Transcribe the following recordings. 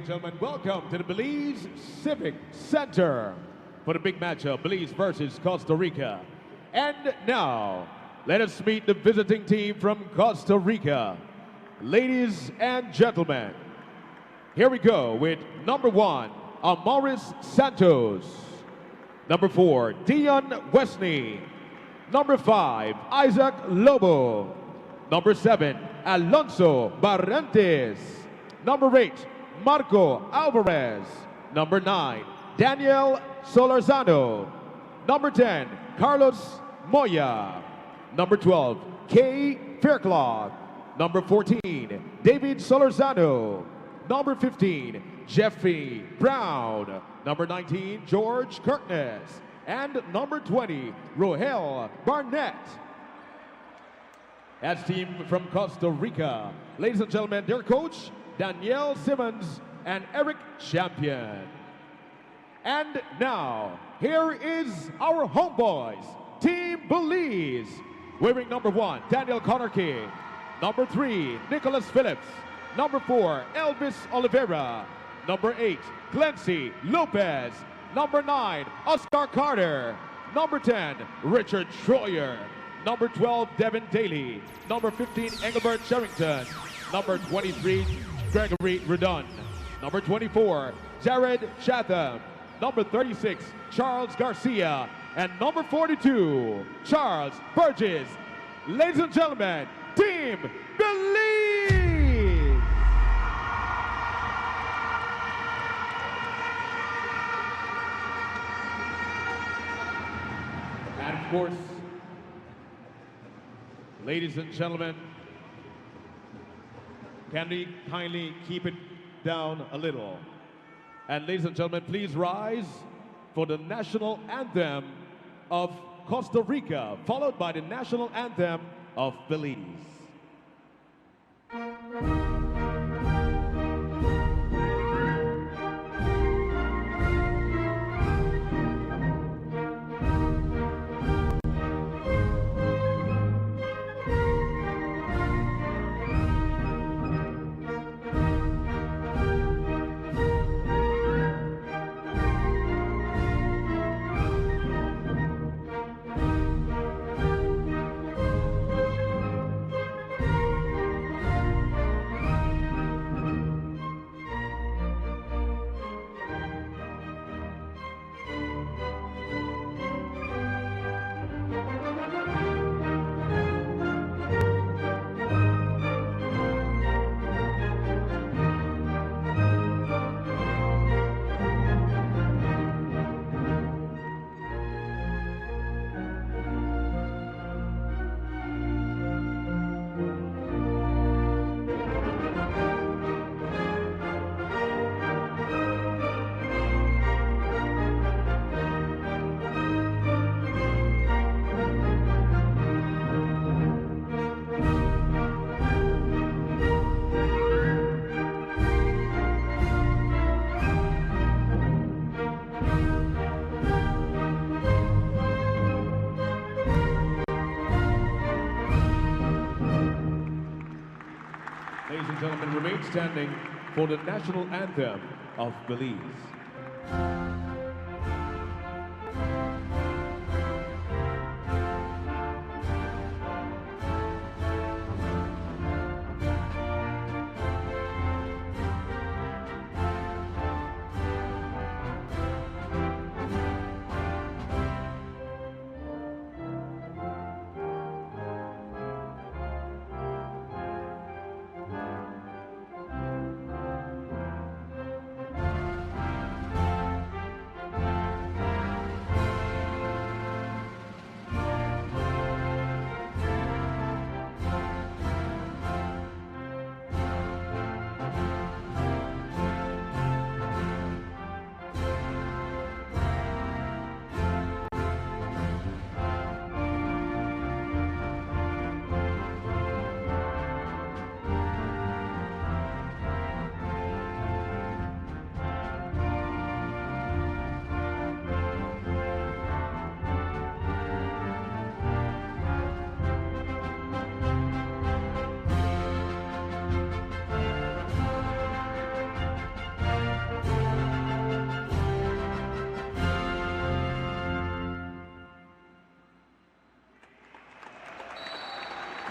and gentlemen, welcome to the Belize Civic Center for the big matchup, Belize versus Costa Rica. And now, let us meet the visiting team from Costa Rica. Ladies and gentlemen, here we go with number 1, Amaris Santos. Number 4, Dion Westney. Number 5, Isaac Lobo. Number 7, Alonso Barrantes. Number 8, Marco Alvarez. Number 9, Daniel Solorzano. Number 10, Carlos Moya. Number 12, Kay Faircloth. Number 14, David Solorzano. Number 15, Jeffrey Brown. Number 19, George Kirkness. And number 20, Rohel Barnett. That's team from Costa Rica. Ladies and gentlemen, their coach, Danielle Simmons and Eric Champion. And now, here is our homeboys, Team Belize. Wearing number 1, Daniel Connerky. Number 3, Nicholas Phillips. Number 4, Elvis Oliveira. Number 8, Clancy Lopez. Number 9, Oscar Carter. Number 10, Richard Troyer. Number 12, Devin Daly. Number 15, Engelbert Sherrington. Number 23, Gregory Redon. Number 24, Jared Chatham. Number 36, Charles Garcia. And number 42, Charles Burgess. Ladies and gentlemen, Team Belize! And of course, ladies and gentlemen, can we kindly keep it down a little? And ladies and gentlemen, please rise for the national anthem of Costa Rica, followed by the national anthem of Belize. Ladies and gentlemen, remain standing for the national anthem of Belize.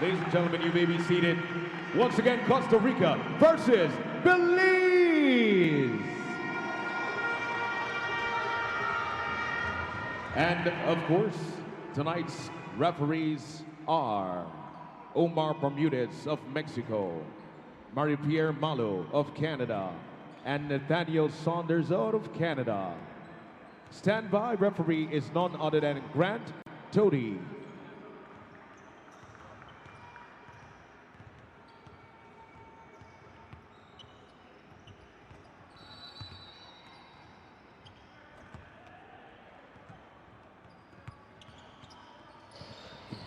Ladies and gentlemen, you may be seated. Once again, Costa Rica versus Belize. And of course, tonight's referees are Omar Bermudez of Mexico, Marie-Pierre Malo of Canada, and Nathaniel Saunders out of Canada. Standby referee is none other than Grant Tody.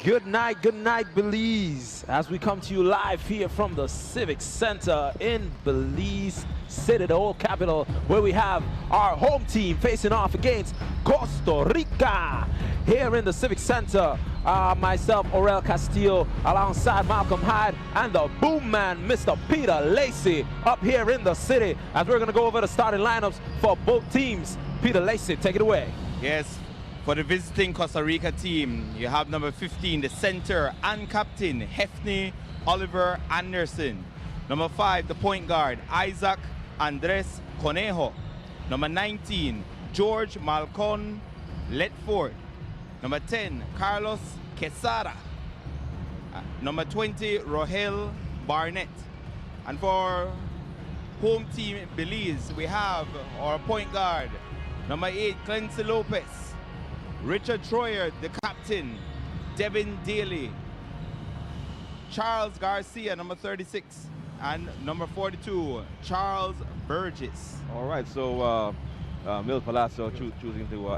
Good night, Belize, as we come to you live here from the Civic Center in Belize City, the old capital, where we have our home team facing off against Costa Rica. Here in the Civic Center, myself, Aurel Castillo, alongside Malcolm Hyde, and the boom man, Mr. Peter Lacey, up here in the city, as we're going to go over the starting lineups for both teams. Peter Lacey, take it away. Yes. For the visiting Costa Rica team, you have number 15, the center and captain, Hefney Oliver Anderson. Number 5, the point guard, Isaac Andres Conejo. Number 19, George Malcon Letford. Number 10, Carlos Quesada. Number 20, Rohel Barnett. And for home team Belize, we have our point guard, number 8, Clancy Lopez. Richard Troyer, the captain, Devin Daly, Charles Garcia, number 36, and number 42, Charles Burgess. All right, so Mil Palazzo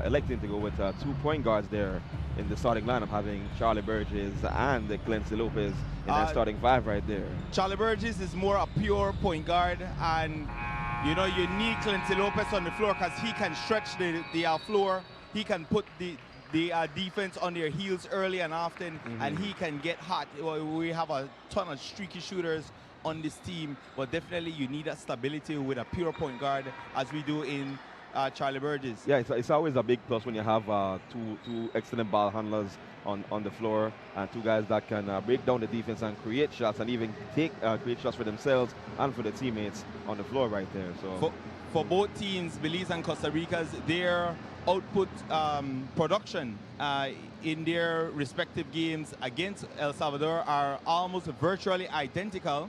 electing to go with 2 point guards there in the starting lineup, having Charlie Burgess and Clancy Lopez in that starting 5 right there. Charlie Burgess is more a pure point guard, and you know you need Clancy Lopez on the floor because he can stretch the floor. He can put the defense on their heels early and often, and he can get hot. We have a ton of streaky shooters on this team, but definitely you need that stability with a pure point guard, as we do in Charlie Burgess. Yeah, it's always a big plus when you have two excellent ball handlers on the floor, and 2 guys that can break down the defense and create shots, and even create shots for themselves and for the teammates on the floor right there. So for both teams, Belize and Costa Rica's, their output production in their respective games against El Salvador are almost virtually identical.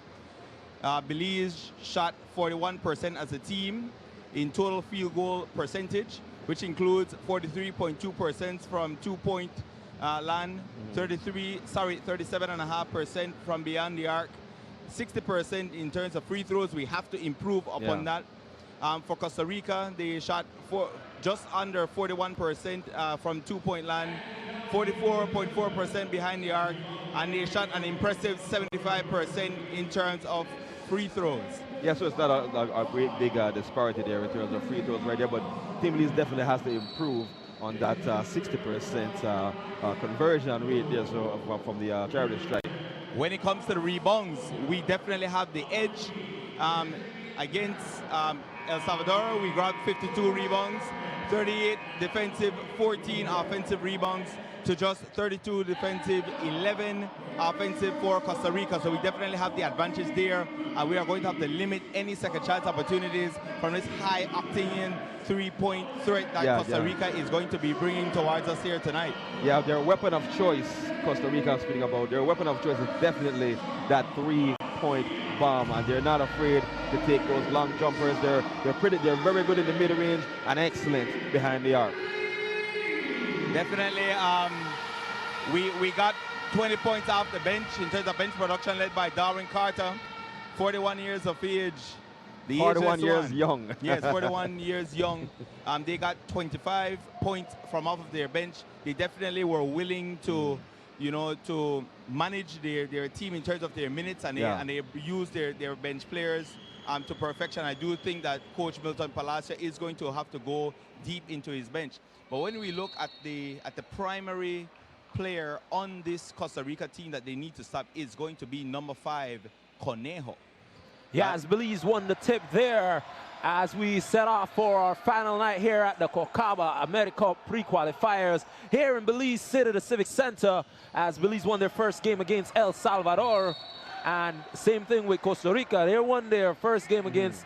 Belize shot 41% as a team in total field goal percentage, which includes 43.2% from 2-point land, 37.5% from beyond the arc, 60% in terms of free throws. We have to improve upon that. For Costa Rica, they shot just under 41% from 2-point land, 44.4% behind the arc, and they shot an impressive 75% in terms of free throws. Yeah, so it's not a great big disparity there in terms of free throws right there, but Team Belize definitely has to improve on that 60% conversion rate there, so from the charity stripe. When it comes to the rebounds, we definitely have the edge. Against El Salvador, we grabbed 52 rebounds, 38 defensive, 14 offensive rebounds to just 32 defensive, 11 offensive for Costa Rica. So we definitely have the advantage there. We are going to have to limit any second chance opportunities from this high-octane 3-point threat that Costa Rica is going to be bringing towards us here tonight. Yeah, their weapon of choice, Costa Rica speaking about, their weapon of choice is definitely that 3-point bomb, and they're not afraid to take those long jumpers. They're very good in the mid-range and excellent behind the arc. Definitely, we got 20 points off the bench in terms of bench production, led by Darwin Carter, 41 years of age. 41 years young. Yes, 41 years young. They got 25 points from off of their bench. They definitely were willing to, you know, to manage their team in terms of their minutes, and they use their bench players to perfection. I do think that Coach Milton Palacio is going to have to go deep into his bench. But when we look at the primary player on this Costa Rica team that they need to stop, is going to be number 5, Conejo. Yeah, as Belize won the tip there, as we set off for our final night here at the Costa AmeriCup Pre-Qualifiers here in Belize City, the Civic Center, as Belize won their first game against El Salvador. And same thing with Costa Rica. They won their first game against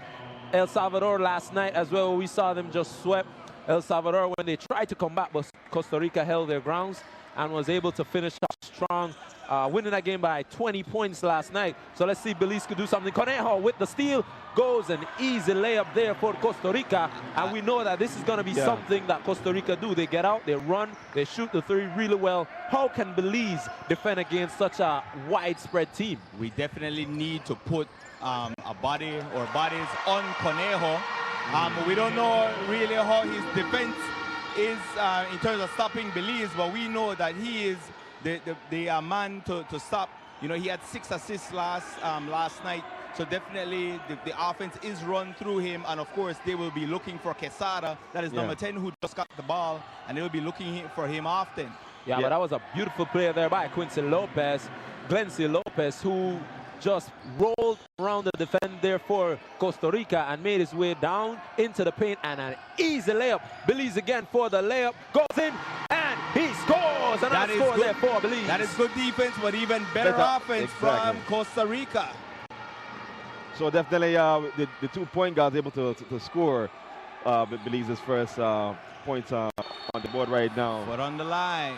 El Salvador last night as well. We saw them just swept El Salvador when they tried to come back, but Costa Rica held their grounds and was able to finish up strong, winning that game by 20 points last night. So let's see if Belize could do something. Conejo with the steal, goes an easy layup there for Costa Rica. And we know that this is going to be something that Costa Rica do. They get out, they run, they shoot the three really well. How can Belize defend against such a widespread team? We definitely need to put a body or bodies on Conejo. We don't know really how his defense is in terms of stopping Belize, but we know that he is the man to stop. You know, he had 6 assists last night, so definitely the offense is run through him, and of course they will be looking for Quesada, that is number 10, who just got the ball, and they will be looking for him often. Yeah, but that was a beautiful play there by Glency Lopez, who just rolled around the defender there for Costa Rica and made his way down into the paint, and an easy layup. Belize again for the layup, goes in, and he scores. Another score there for Belize. That is good defense, but even better offense from Costa Rica. So definitely the 2-point guards able to score Belize's first points on the board right now. But on the line.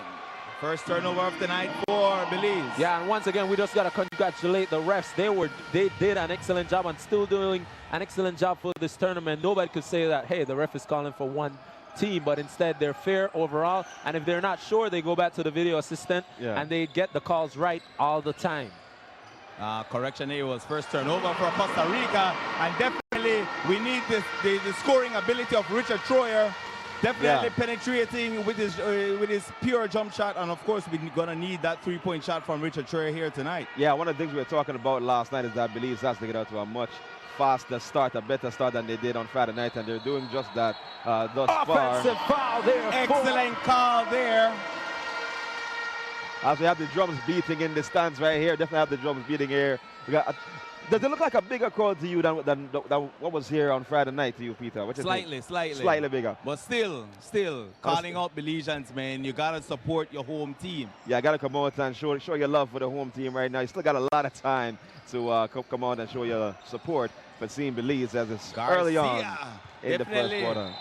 First turnover of the night for Belize. Yeah, and once again, we just got to congratulate the refs. They did an excellent job and still doing an excellent job for this tournament. Nobody could say that, hey, the ref is calling for one team, but instead they're fair overall. And if they're not sure, they go back to the video assistant and they get the calls right all the time. Correction, it was first turnover for Costa Rica, and definitely we need the scoring ability of Richard Troyer. Definitely penetrating with his pure jump shot, and of course we're gonna need that 3-point shot from Richard Troyer here tonight. Yeah, one of the things we were talking about last night is that Belize has to get out to a much faster start, a better start than they did on Friday night, and they're doing just that thus far. Offensive foul there. Excellent call there. As we have the drums beating in the stands right here, definitely have the drums beating here. We got. Does it look like a bigger crowd to you than what was here on Friday night to you, Peter? Slightly bigger. But still calling out Belizeans, man. You gotta support your home team. Yeah, I gotta come out and show your love for the home team right now. You still got a lot of time to come out and show your support for seeing Belize as it's early on in the first quarter.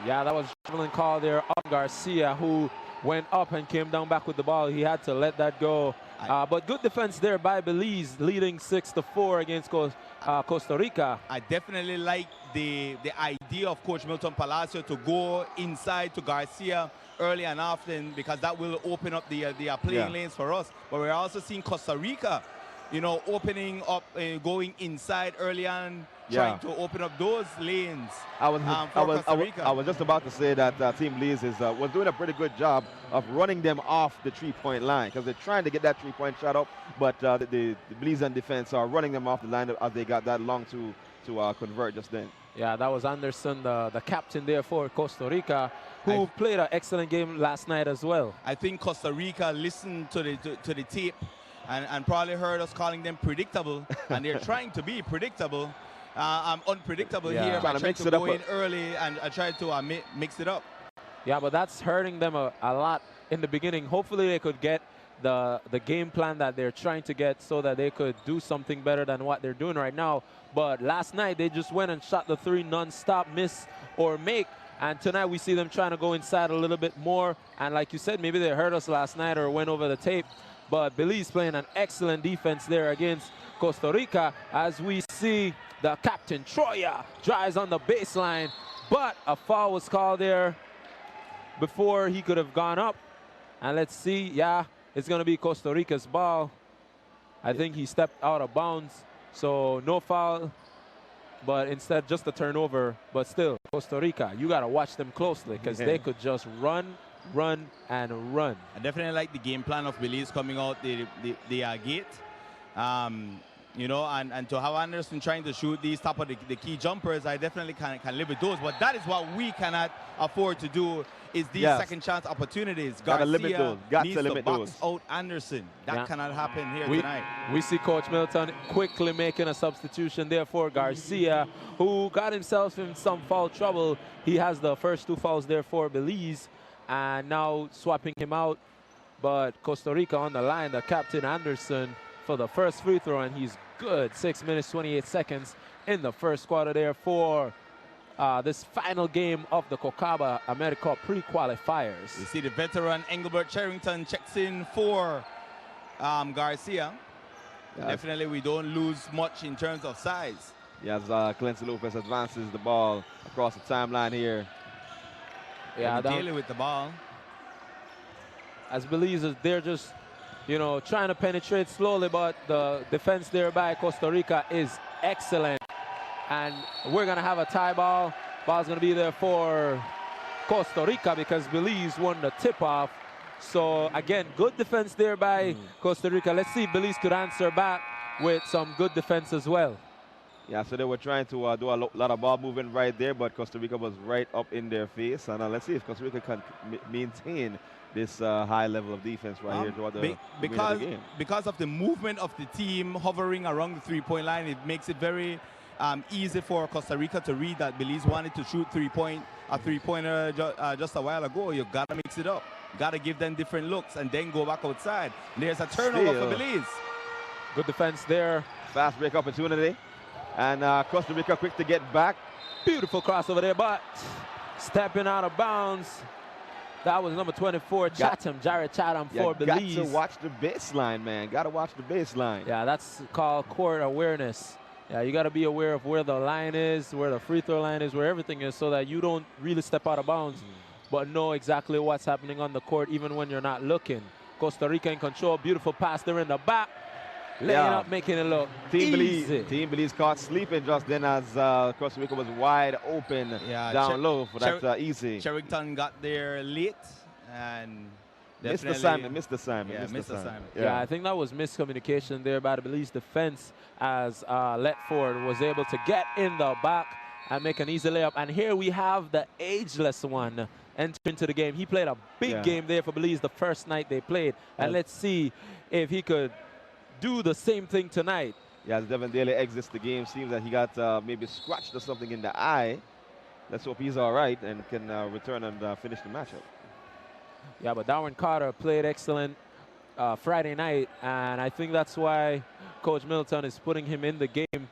Yeah, that was a dribbling call there on Garcia, who went up and came down back with the ball. He had to let that go. But good defense there by Belize, leading 6-4 against Costa Rica. I definitely like the idea of Coach Milton Palacio to go inside to Garcia early and often, because that will open up the playing lanes for us. But we're also seeing Costa Rica, you know, opening up, going inside early on, trying to open up those lanes for Costa Rica. I was just about to say that Team Belize was doing a pretty good job of running them off the 3-point line, because they're trying to get that 3-point shot up, but the Belizean defense are running them off the line as they got that long to convert just then. Yeah, that was Anderson, the captain there for Costa Rica, who played an excellent game last night as well. I think Costa Rica listened to the tape and probably heard us calling them predictable, and they're trying to be predictable. I'm unpredictable here, but I tried to go in early and I tried to mix it up. Yeah, but that's hurting them a lot in the beginning. Hopefully they could get the game plan that they're trying to get so that they could do something better than what they're doing right now. But last night they just went and shot the 3 non-stop, miss or make. And tonight we see them trying to go inside a little bit more. And like you said, maybe they heard us last night or went over the tape. But Belize playing an excellent defense there against Costa Rica, as we see the captain, Troya, drives on the baseline, but a foul was called there before he could have gone up. And let's see, it's going to be Costa Rica's ball. I think he stepped out of bounds, so no foul, but instead just a turnover. But still, Costa Rica, you got to watch them closely, because they could just run, and run. I definitely like the game plan of Belize coming out the gate. You know, and to have Anderson trying to shoot these top of the key jumpers, I definitely can live with those. But that is what we cannot afford to do, is these second chance opportunities. Gotta limit those. Needs to box out Anderson. That cannot happen here tonight. We see Coach Milton quickly making a substitution there for Garcia, who got himself in some foul trouble. He has the first 2 fouls there for Belize, and now swapping him out. But Costa Rica on the line, the captain Anderson, for the first free throw, and he's good. 6 minutes, 28 seconds in the first quarter there for this final game of the Cocaba AmeriCup pre-qualifiers. You see the veteran Engelbert Cherrington checks in for Garcia. Yes. Definitely we don't lose much in terms of size. Yes, Clancy Lopez advances the ball across the timeline here. Yeah, dealing with the ball. As Belize, they're just, you know, trying to penetrate slowly, but the defense there by Costa Rica is excellent. And we're going to have a tie ball. Ball's going to be there for Costa Rica because Belize won the tip-off. So, again, good defense there by Costa Rica. Let's see if Belize could answer back with some good defense as well. Yeah, so they were trying to do a lot of ball movement right there, but Costa Rica was right up in their face. And let's see if Costa Rica can maintain this high level of defense right here throughout the game. Because of the movement of the team hovering around the three-point line, it makes it very easy for Costa Rica to read that Belize wanted to shoot a three-pointer just a while ago. You gotta mix it up. Gotta give them different looks and then go back outside. There's a turnover for Belize. Good defense there. Fast break opportunity. And Costa Rica quick to get back. Beautiful crossover there, but stepping out of bounds. That was number 24, Chatham, Jared Chatham for Belize. Got to watch the baseline, man. Got to watch the baseline. Yeah, that's called court awareness. Yeah, you got to be aware of where the line is, where the free throw line is, where everything is, so that you don't really step out of bounds, but know exactly what's happening on the court, even when you're not looking. Costa Rica in control. Beautiful pass there in the back. Laying up, making it look easy. Team Belize caught sleeping just then as Costa Rica was wide open down low for that easy. Cherrington got there late and missed the assignment. Yeah, I think that was miscommunication there by the Belize defense as Letford was able to get in the back and make an easy layup. And here we have the ageless one enter into the game. He played a big game there for Belize the first night they played. And let's see if he could do the same thing tonight. Yeah, as Devin Daly exits the game, seems that he got maybe scratched or something in the eye. Let's hope he's all right and can return and finish the matchup. Yeah, but Darwin Carter played excellent Friday night, and I think that's why Coach Milton is putting him in the game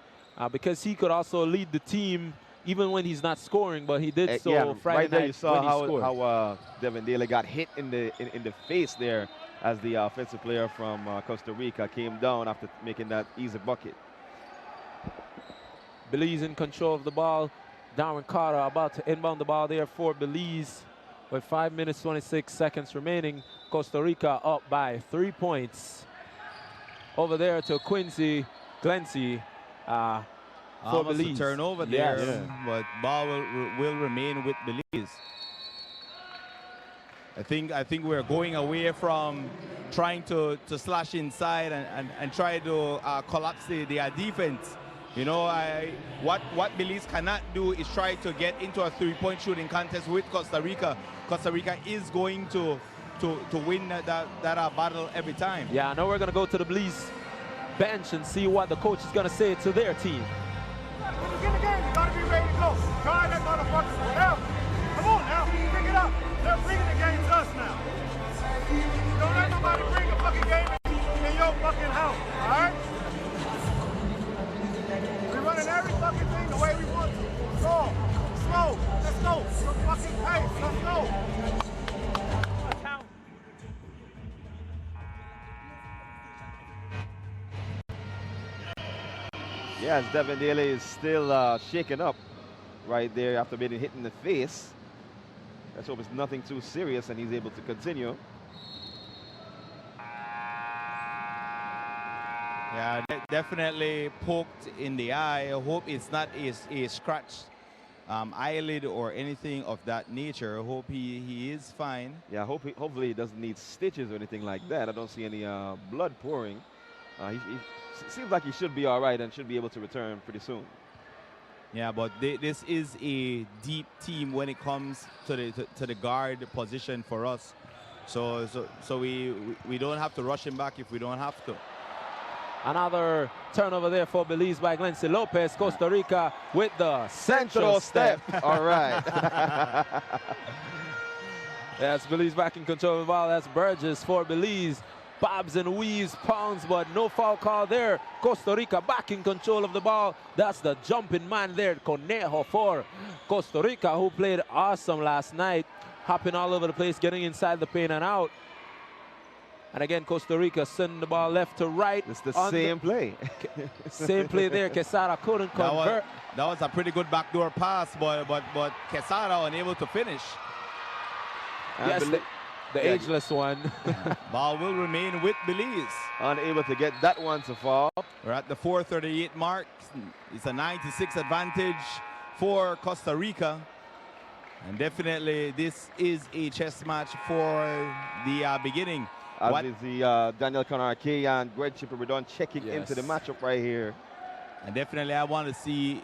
because he could also lead the team even when he's not scoring, but he did so Friday right there night. You saw how Devin Daly got hit in the face there as the offensive player from Costa Rica came down after making that easy bucket. Belize in control of the ball. Darwin Carter about to inbound the ball there for Belize with 5 minutes, 26 seconds remaining. Costa Rica up by 3 points. Over there to Quincy Clancy for Belize. A turnover there, but ball will remain with Belize. I think we're going away from trying to slash inside and try to collapse their defense. You know, what Belize cannot do is try to get into a three-point shooting contest with Costa Rica. Costa Rica is going to win that battle every time. Yeah, now we're going to go to the Belize bench and see what the coach is going to say to their team. When you get the game, you got to be ready to go. Try that motherfucker. Now, come on now, pick it up. They're bringing the game to us now. Don't let nobody bring a fucking game in your fucking house, all right? We're running every fucking thing the way we want to. Slow, let's go. Some fucking pace, let's go. Yes, Devin Daly is still shaken up right there after being hit in the face. Let's hope it's nothing too serious and he's able to continue. Yeah, definitely poked in the eye. I hope it's not a scratched eyelid or anything of that nature. I hope he is fine. Yeah, hopefully he doesn't need stitches or anything like that. I don't see any blood pouring. He seems like he should be all right and should be able to return pretty soon. Yeah, but this is a deep team when it comes to the guard position for us. So we don't have to rush him back if we don't have to. Another turnover there for Belize by Glency Lopez. Costa Rica with the central step. All right. That's Belize back in control of the ball. That's Burgess for Belize. Bobs and weaves, pounds, but no foul call there. Costa Rica back in control of the ball. That's the jumping man there, Conejo for Costa Rica, who played awesome last night, hopping all over the place, getting inside the paint and out. And again, Costa Rica sending the ball left to right. It's the same play. Same play there. Quesada couldn't convert. That was a pretty good backdoor pass, but Quesada unable to finish. Yes, the ageless one. Ball will remain with Belize. Unable to get that one to fall. We're at the 4:38 mark. It's a 96 advantage for Costa Rica. And definitely this is a chess match for the beginning. Obviously, Daniel Conarque and Greg Chipper were done checking into the matchup right here. And definitely I want to see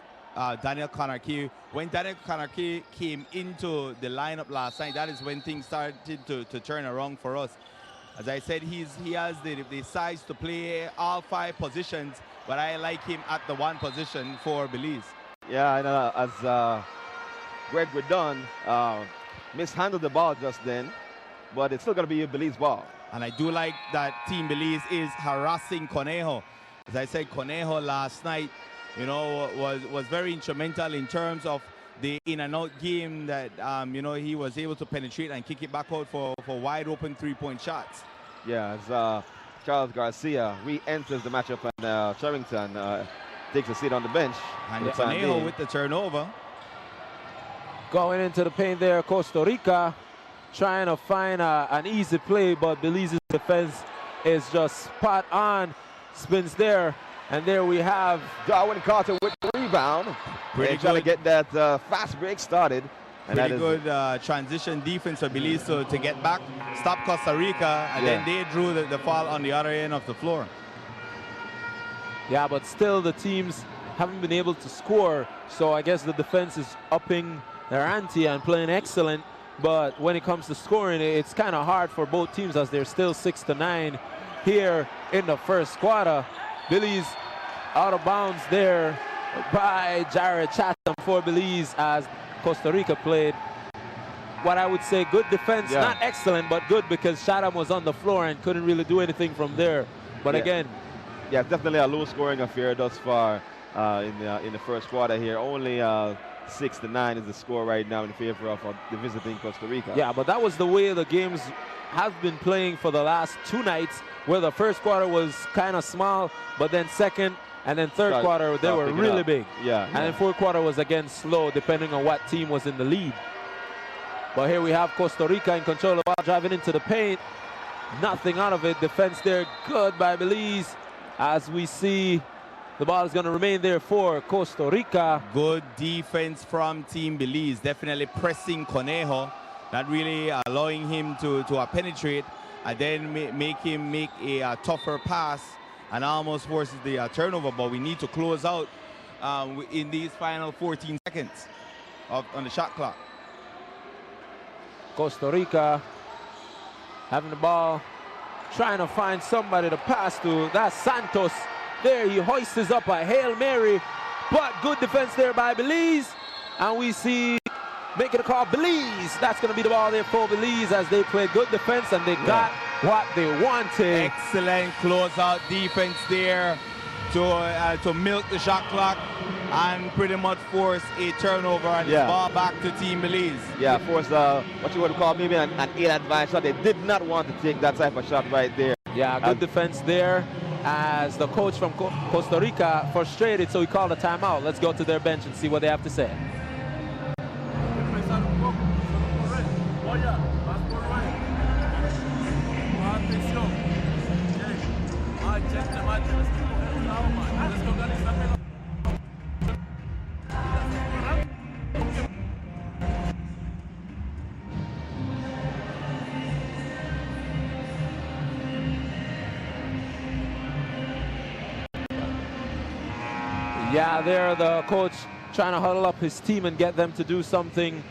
Daniel Conarque. When Daniel Conarque came into the lineup last night, that is when things started to turn around for us. As I said, he has the size to play all 5 positions, but I like him at the 1 position for Belize. Yeah, and as Greg Redon mishandled the ball just then, but it's still going to be a Belize ball. And I do like that Team Belize is harassing Conejo. As I said, Conejo last night, you know, was very instrumental in terms of the in and out game that, you know, he was able to penetrate and kick it back out for wide open 3-point shots. Yeah, as Charles Garcia re-enters the matchup and Sherrington takes a seat on the bench. And Conejo with the turnover. Going into the paint there, Costa Rica trying to find an easy play, but Belize's defense is just spot on. Spins there, and there we have Darwin Carter with the rebound. Trying to get that fast break started. And pretty good transition defense for Belize to get back, stop Costa Rica, and then they drew the foul on the other end of the floor. Yeah, but still the teams haven't been able to score, so I guess the defense is upping their ante and playing excellent. But when it comes to scoring, it's kind of hard for both teams as they're still 6-9 here in the first quarter. Belize out of bounds there by Jared Chatham for Belize as Costa Rica played what I would say good defense, not excellent, but good, because Chatham was on the floor and couldn't really do anything from there. But again, definitely a low scoring affair thus far in the first quarter here. Only 6-9 is the score right now in favor of the visiting Costa Rica. Yeah, but that was the way the games have been playing for the last 2 nights, where the first quarter was kind of small, but then second and then third quarter they were really big. And then fourth quarter was again slow, depending on what team was in the lead. But here we have Costa Rica in control of the ball, driving into the paint. Nothing out of it. Defense there good by Belize, as we see the ball is going to remain there for Costa Rica. Good defense from Team Belize, definitely pressing Conejo, not really allowing him to penetrate, and then make him make a tougher pass and almost forces the turnover. But we need to close out in these final 14 seconds on the shot clock. Costa Rica having the ball, trying to find somebody to pass to. That's Santos. There, he hoists up a Hail Mary, but good defense there by Belize. And we see, making a call, Belize. That's going to be the ball there for Belize, as they played good defense and they got what they wanted. Excellent closeout defense there to milk the shot clock and pretty much force a turnover and the ball back to Team Belize. Yeah, force what you would call maybe an 8 advantage shot. They did not want to take that type of shot right there. Yeah, good defense there, as the coach from Costa Rica frustrated, so he called a timeout. Let's go to their bench and see what they have to say. Yeah, there the coach trying to huddle up his team and get them to do something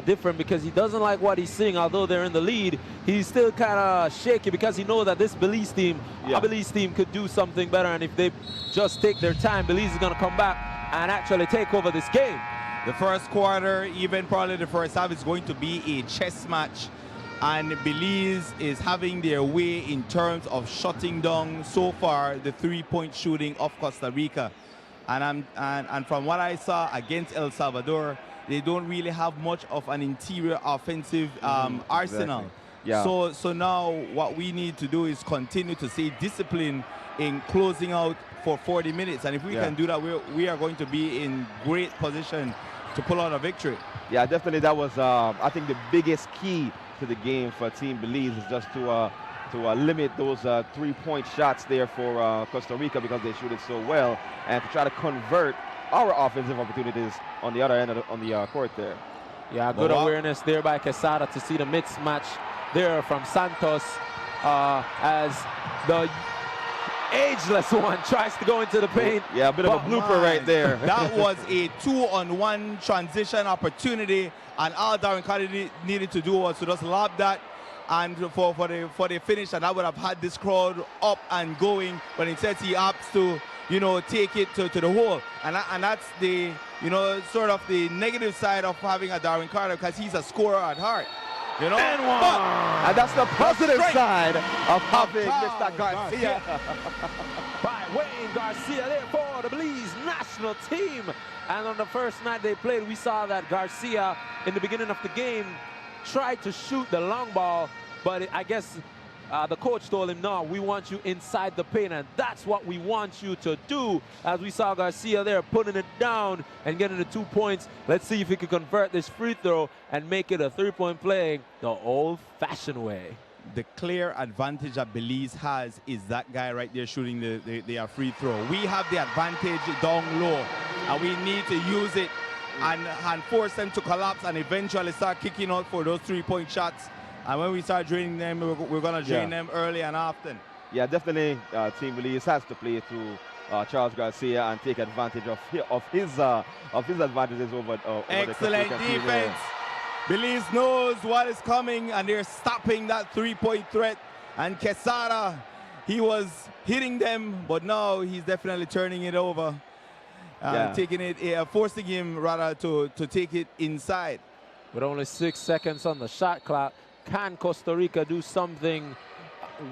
different because he doesn't like what he's seeing. Although they're in the lead, he's still kind of shaky because he knows that this Belize team, our Belize team, could do something better. And if they just take their time, Belize is going to come back and actually take over this game. The first quarter, even probably the first half, is going to be a chess match. And Belize is having their way in terms of shutting down so far the three-point shooting of Costa Rica. And from what I saw against El Salvador, they don't really have much of an interior offensive arsenal. Exactly. Yeah. So now what we need to do is continue to stay disciplined in closing out for 40 minutes. And if we can do that, we are going to be in great position to pull out a victory. Yeah, definitely that was, I think, the biggest key to the game for Team Belize is just to limit those three-point shots there for Costa Rica because they shoot it so well, and to try to convert our offensive opportunities on the other end of the court there. Yeah, good awareness there by Quesada to see the mismatch there from Santos as the ageless one tries to go into the paint. Yeah, a bit of a blooper right there. That was a 2-on-1 transition opportunity, and all Darren Carter needed to do was to just lob that and for the finish, and I would have had this crowd up and going, but instead he opts to, you know, take it to the hole, and that's the, you know, sort of the negative side of having a Darren Carter, because he's a scorer at heart, you know. And that's the positive side of having Mr. Garcia. By Wayne Garcia there for the Belize national team. And on the first night they played, we saw that Garcia in the beginning of the game tried to shoot the long ball, but I guess the coach told him, no, we want you inside the paint, and that's what we want you to do. As we saw Garcia there putting it down and getting the 2 points. Let's see if he can convert this free throw and make it a three-point play the old-fashioned way. The clear advantage that Belize has is that guy right there shooting the free throw. We have the advantage down low, and we need to use it and force them to collapse and eventually start kicking out for those three-point shots. And when we start draining them, we're going to drain them early and often. Yeah, definitely Team Belize has to play through Charles Garcia and take advantage of his advantages over excellent the defense. Belize knows what is coming, and they're stopping that three-point threat. And Quesada, he was hitting them, but now he's definitely turning it over. Taking it, forcing him rather to take it inside. With only 6 seconds on the shot clock, can Costa Rica do something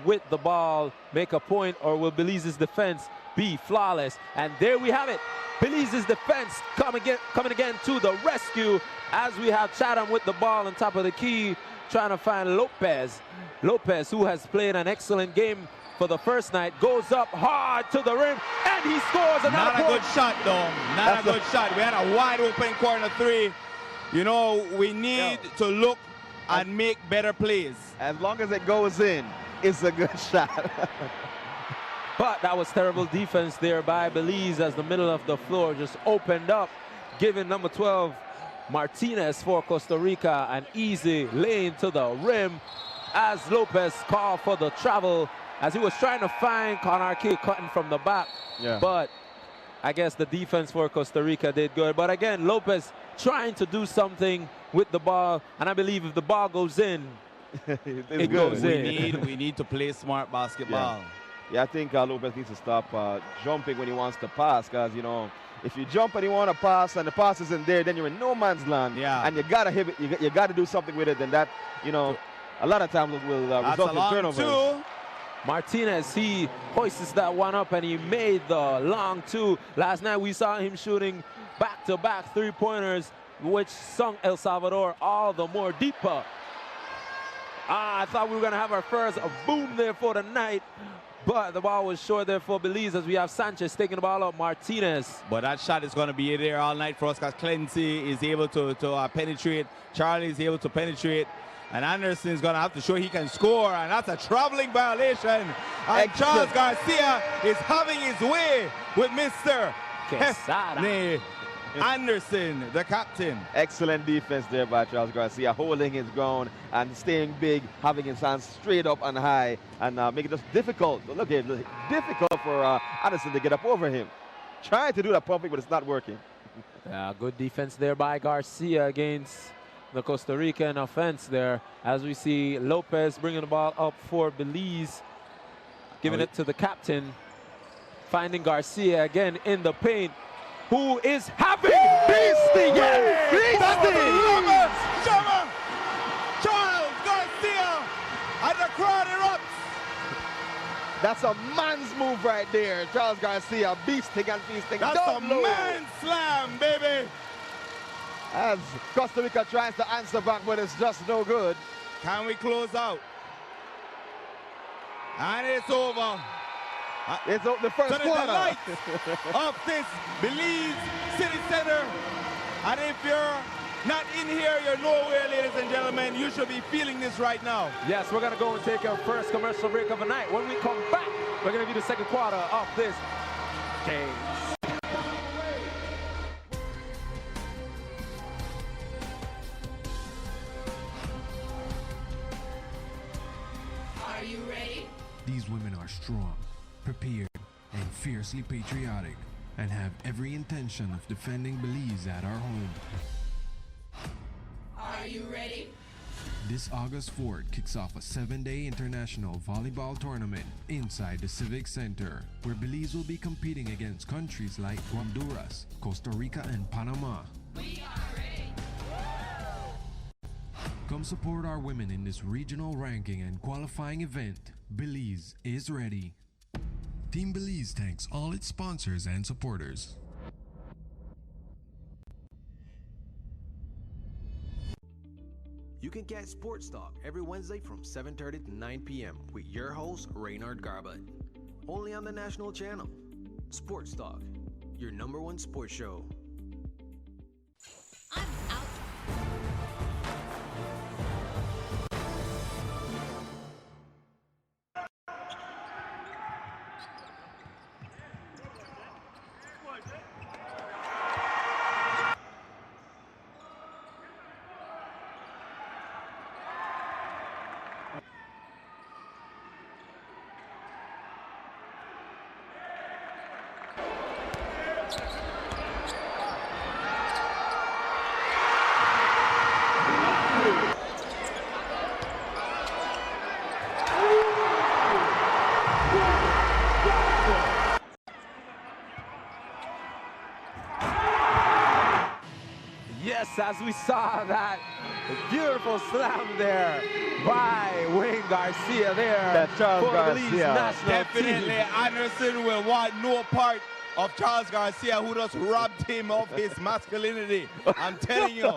with the ball, make a point, or will Belize's defense be flawless? And there we have it. Belize's defense coming again to the rescue as we have Chatham with the ball on top of the key, trying to find Lopez. Lopez, who has played an excellent game for the first night, goes up hard to the rim, and he scores another point. Not a good shot, though. Not a good shot. We had a wide open corner three. You know, we need to look and make better plays. As long as it goes in, it's a good shot. But that was terrible defense there by Belize as the middle of the floor just opened up, giving number 12, Martinez for Costa Rica, an easy lane to the rim as Lopez called for the travel as he was trying to find Conarque cutting from the back. But I guess the defense for Costa Rica did good. But again, Lopez trying to do something with the ball, and I believe if the ball goes in, it goes in. We need to play smart basketball. Yeah, I think Lopez needs to stop jumping when he wants to pass, because, you know, if you jump and you want to pass and the pass isn't there, then you're in no man's land. And you got to hit it, you got to do something with it, and that, you know, a lot of times will result in turnovers. Martinez, he hoists that one up and he made the long two. Last night we saw him shooting back-to-back three-pointers, which sunk El Salvador all the more deeper. I thought we were going to have our first boom there for the night, but the ball was short there for Belize as we have Sanchez taking the ball up. Martinez. But that shot is going to be there all night for us because Clancy is able to penetrate. Charlie is able to penetrate. And Anderson is going to have to show he can score, and that's a traveling violation. And Charles Garcia is having his way with Mr. Hefney Anderson, the captain. Excellent defense there by Charles Garcia, holding his ground and staying big, having his hands straight up and high, and making it just difficult. Look at it, difficult for Anderson to get up over him. trying to do that pumping, but it's not working. Yeah, good defense there by Garcia against the Costa Rican offense there. As we see Lopez bringing the ball up for Belize, giving it to the captain, finding Garcia again in the paint, who is having beasting again. Charles Garcia, and the crowd erupts. That's a man's move right there. Charles Garcia, beasting and feasting. That's a man slam, baby. As Costa Rica tries to answer back, but it's just no good. Can we close out? And it's over. It's the first So quarter. the lights of this Belize City Center. And if you're not in here, you're nowhere, ladies and gentlemen. You should be feeling this right now. Yes, we're going to go and take our first commercial break of the night. When we come back, we're going to do the second quarter of this game. Are you ready? These women are strong, prepared, and fiercely patriotic, and have every intention of defending Belize at our home. Are you ready? This August 4th kicks off a 7-day international volleyball tournament inside the Civic Center, where Belize will be competing against countries like Honduras, Costa Rica, and Panama. We are ready. Come support our women in this regional ranking and qualifying event. Belize is ready. Team Belize thanks all its sponsors and supporters. You can catch Sports Talk every Wednesday from 7:30 to 9 p.m. with your host, Reynard Garbutt. Only on the national channel. Sports Talk, your #1 sports show. I'm out. Yes, as we saw that beautiful slam there by Wayne Garcia there. That's Charles for the Belize Garcia. national Definitely, team. Anderson will want no part of Charles Garcia, who just robbed him of his masculinity. I'm telling you,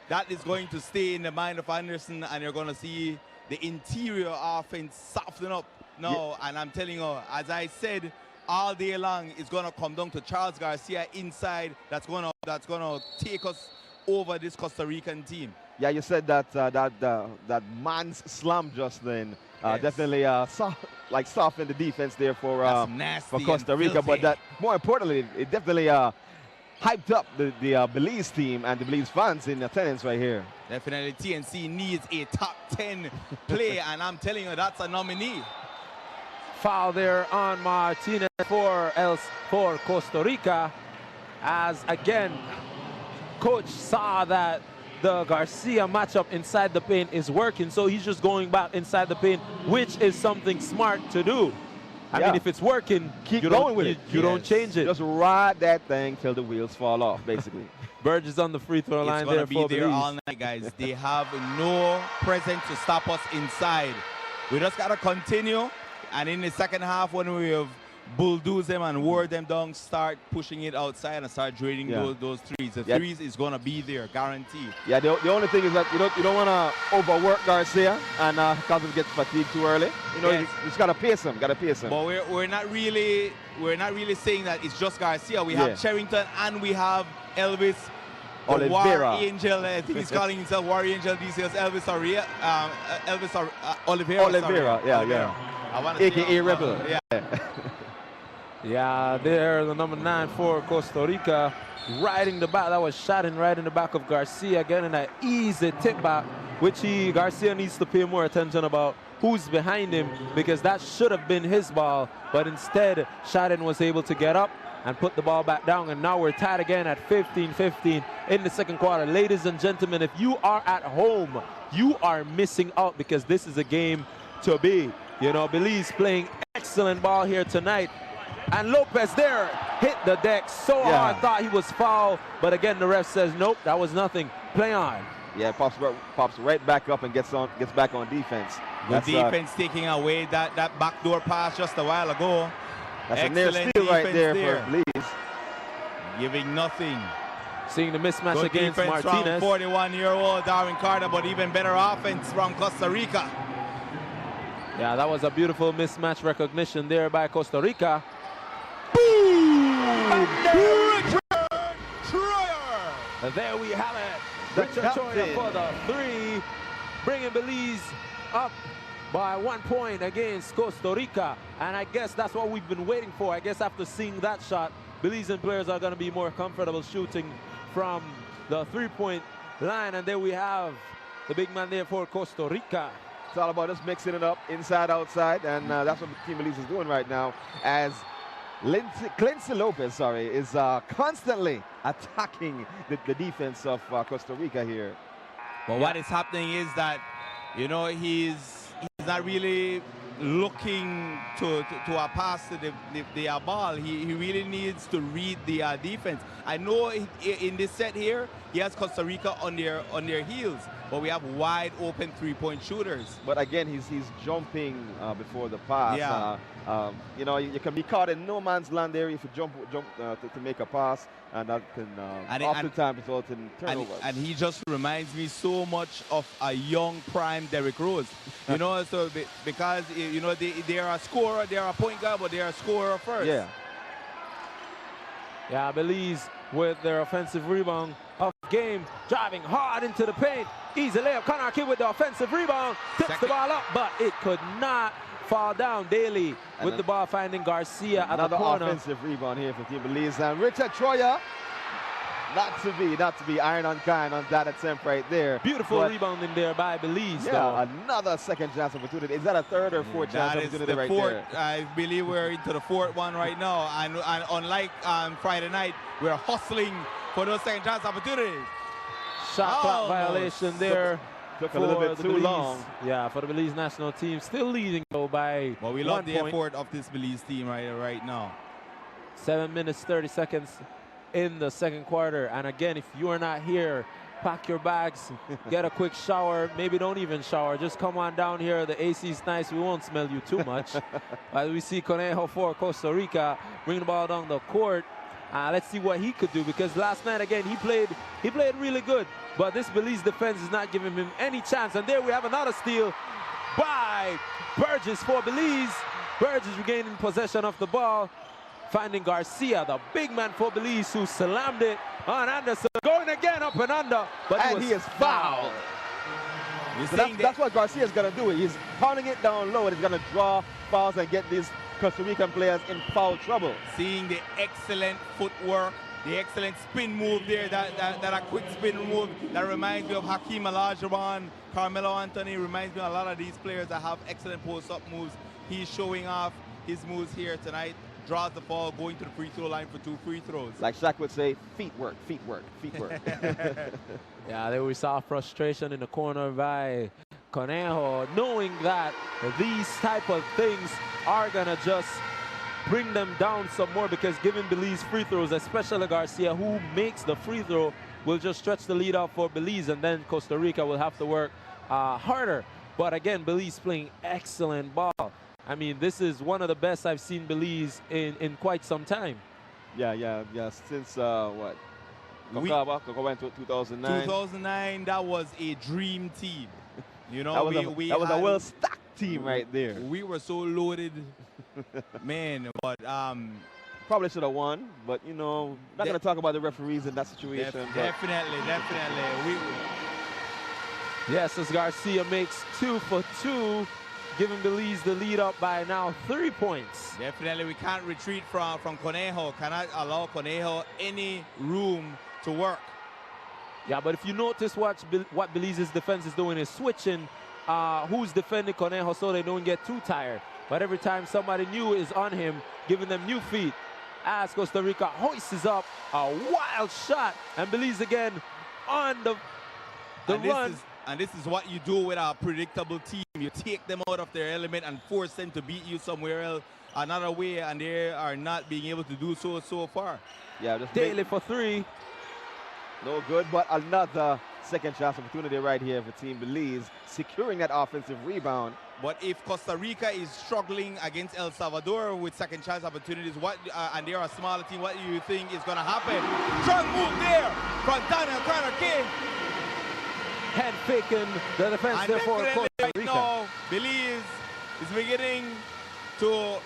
that is going to stay in the mind of Anderson, and you're going to see the interior offense soften up now. And I'm telling you, as I said, all day long, it's going to come down to Charles Garcia inside. That's going to take us over this Costa Rican team. Yeah, you said that that man's slam just then Yes. definitely softened the defense there for That's nasty Costa Rica. and But filthy. that more importantly, it definitely hyped up the Belize team and the Belize fans in attendance right here. Definitely, TNC needs a top 10 play, and I'm telling you, that's a nominee. Foul there on Martinez for Costa Rica, as again coach saw that the Garcia matchup inside the paint is working, so he's just going back inside the paint, which is something smart to do. I mean, if it's working, Keep you going don't, with you, it. you don't change it. Just ride that thing till the wheels fall off, basically. Burge is on the free throw It's line going there to be for there Belize. all night, guys. They have no presence to stop us inside. We just got to continue, and in the second half, when we have bulldoze them and wore them down, start pushing it outside and start draining those threes. The threes is going to be there, guaranteed. Yeah, the only thing is that you don't want to overwork Garcia and cause him get fatigued too early. You know, you just got to pace him. But we're not really saying that it's just Garcia. We have Cherrington and we have Elvis. The Oliveira. War Angel, I think he's calling himself War Angel these days. Oliveira. Yeah. I want to AKA Rebel. Yeah. Yeah, there, the number 9 for Costa Rica, riding the back. That was shot in right in the back of Garcia, getting an easy tip back, which Garcia needs to pay more attention about who's behind him, because that should have been his ball, but instead, Shadden was able to get up and put the ball back down. And now we're tied again at 15-15 in the second quarter. Ladies and gentlemen, if you are at home, you are missing out because this is a game to be. You know, Belize playing excellent ball here tonight. And Lopez there hit the deck so hard, thought he was fouled. But again, the ref says, nope, that was nothing. Play on. Yeah, pops right back up and gets back on defense. The defense taking away that backdoor pass just a while ago. That's a near steal right there for Belize. Giving nothing. Seeing the mismatch Good against defense Martinez. from 41-year-old Darwin Carter, but even better offense from Costa Rica. Yeah, that was a beautiful mismatch recognition there by Costa Rica. Boom! There we have it. Richard Troyer for the three, bringing Belize up by 1 point against Costa Rica. And I guess that's what we've been waiting for. I guess after seeing that shot, Belizean players are going to be more comfortable shooting from the three-point line. And there we have the big man there for Costa Rica. It's all about us mixing it up inside, outside, and that's what Team Belize is doing right now as Clincy Lopez, is constantly attacking the defense of Costa Rica here. But what is happening is that, you know, he's not really looking to a pass to the ball. He really needs to read the defense. I know in this set here, he has Costa Rica on their heels, but we have wide open three-point shooters. But again, he's jumping before the pass. Yeah. You know, you can be caught in no man's land there if you jump to make a pass, and that can oftentimes result in turnovers. And he just reminds me so much of a young prime Derrick Rose. You know, so because you know they are a scorer, they are a point guard, but they are a scorer first. Yeah. Yeah, Belize with their offensive rebound of game, driving hard into the paint. Easy layup. Connor Kidd with the offensive rebound, tips the ball up, but it could not fall down. Daly with the ball finding Garcia at the corner. Another offensive rebound here for Team Belize. And Richard Troyer, not to be iron on kind on that attempt right there. Beautiful rebounding there by Belize. Yeah, though. another second chance opportunity. Is that a third or fourth chance opportunity right there? I believe we're into the fourth one right now. And unlike Friday night, we're hustling for those second chance opportunities. Shot clock violation there. Took a little bit too long. Yeah, for the Belize national team. Still leading though by Well, we love the effort of this Belize team right now. 7 minutes, 30 seconds in the second quarter. And again, if you are not here, pack your bags, get a quick shower. Maybe don't even shower. Just come on down here. The AC is nice. We won't smell you too much. As we see Conejo for Costa Rica bring the ball down the court. Let's see what he could do, because last night again he played really good, but this Belize defense is not giving him any chance. And there we have another steal by Burgess for Belize. Burgess regaining possession of the ball, finding Garcia, the big man for Belize, who slammed it on Anderson, going again up and under, but he is fouled. So that's what Garcia is going to do. He's pounding it down low, and he's going to draw fouls and get these Costa Rican players in foul trouble. Seeing the excellent footwork, the excellent spin move there, that a quick spin move that reminds me of Hakeem Olajuwon, Carmelo Anthony, reminds me of a lot of these players that have excellent post-up moves. He's showing off his moves here tonight, draws the ball, going to the free throw line for 2 free throws. Like Shaq would say, feet work, feet work, feet work. Yeah, there we saw frustration in the corner by Conejo, knowing that these type of things are gonna just bring them down some more, because giving Belize free throws, especially Garcia, who makes the free throw, will just stretch the lead out for Belize, and then Costa Rica will have to work harder. But again, Belize playing excellent ball. I mean, this is one of the best I've seen Belize in quite some time. Yeah. Since what? Coca went to 2009. 2009, that was a dream team. You know, that was a well-stacked team right there. We were so loaded, man. But probably should have won. But you know, not going to talk about the referees in that situation. Definitely. Yes, as Garcia makes 2 for 2, giving Belize the lead up by now 3 points. Definitely, we can't retreat from Conejo. Cannot allow Conejo any room to work. Yeah, but if you notice what Belize's defense is doing is switching who's defending Conejo so they don't get too tired. But every time somebody new is on him, giving them new feet. as Costa Rica hoists up a wild shot, and Belize again on the run. And this is what you do with a predictable team. You take them out of their element and force them to beat you somewhere else, another way, and they are not being able to do so far. Yeah, just Daly for three. No good, but another second chance opportunity right here for Team Belize, securing that offensive rebound. But if Costa Rica is struggling against El Salvador with second chance opportunities, and they're a smaller team, what do you think is going to happen? Strong move there from Daniel Carter King. Head faking the defense And there for Costa right Rica. now, Belize is beginning to,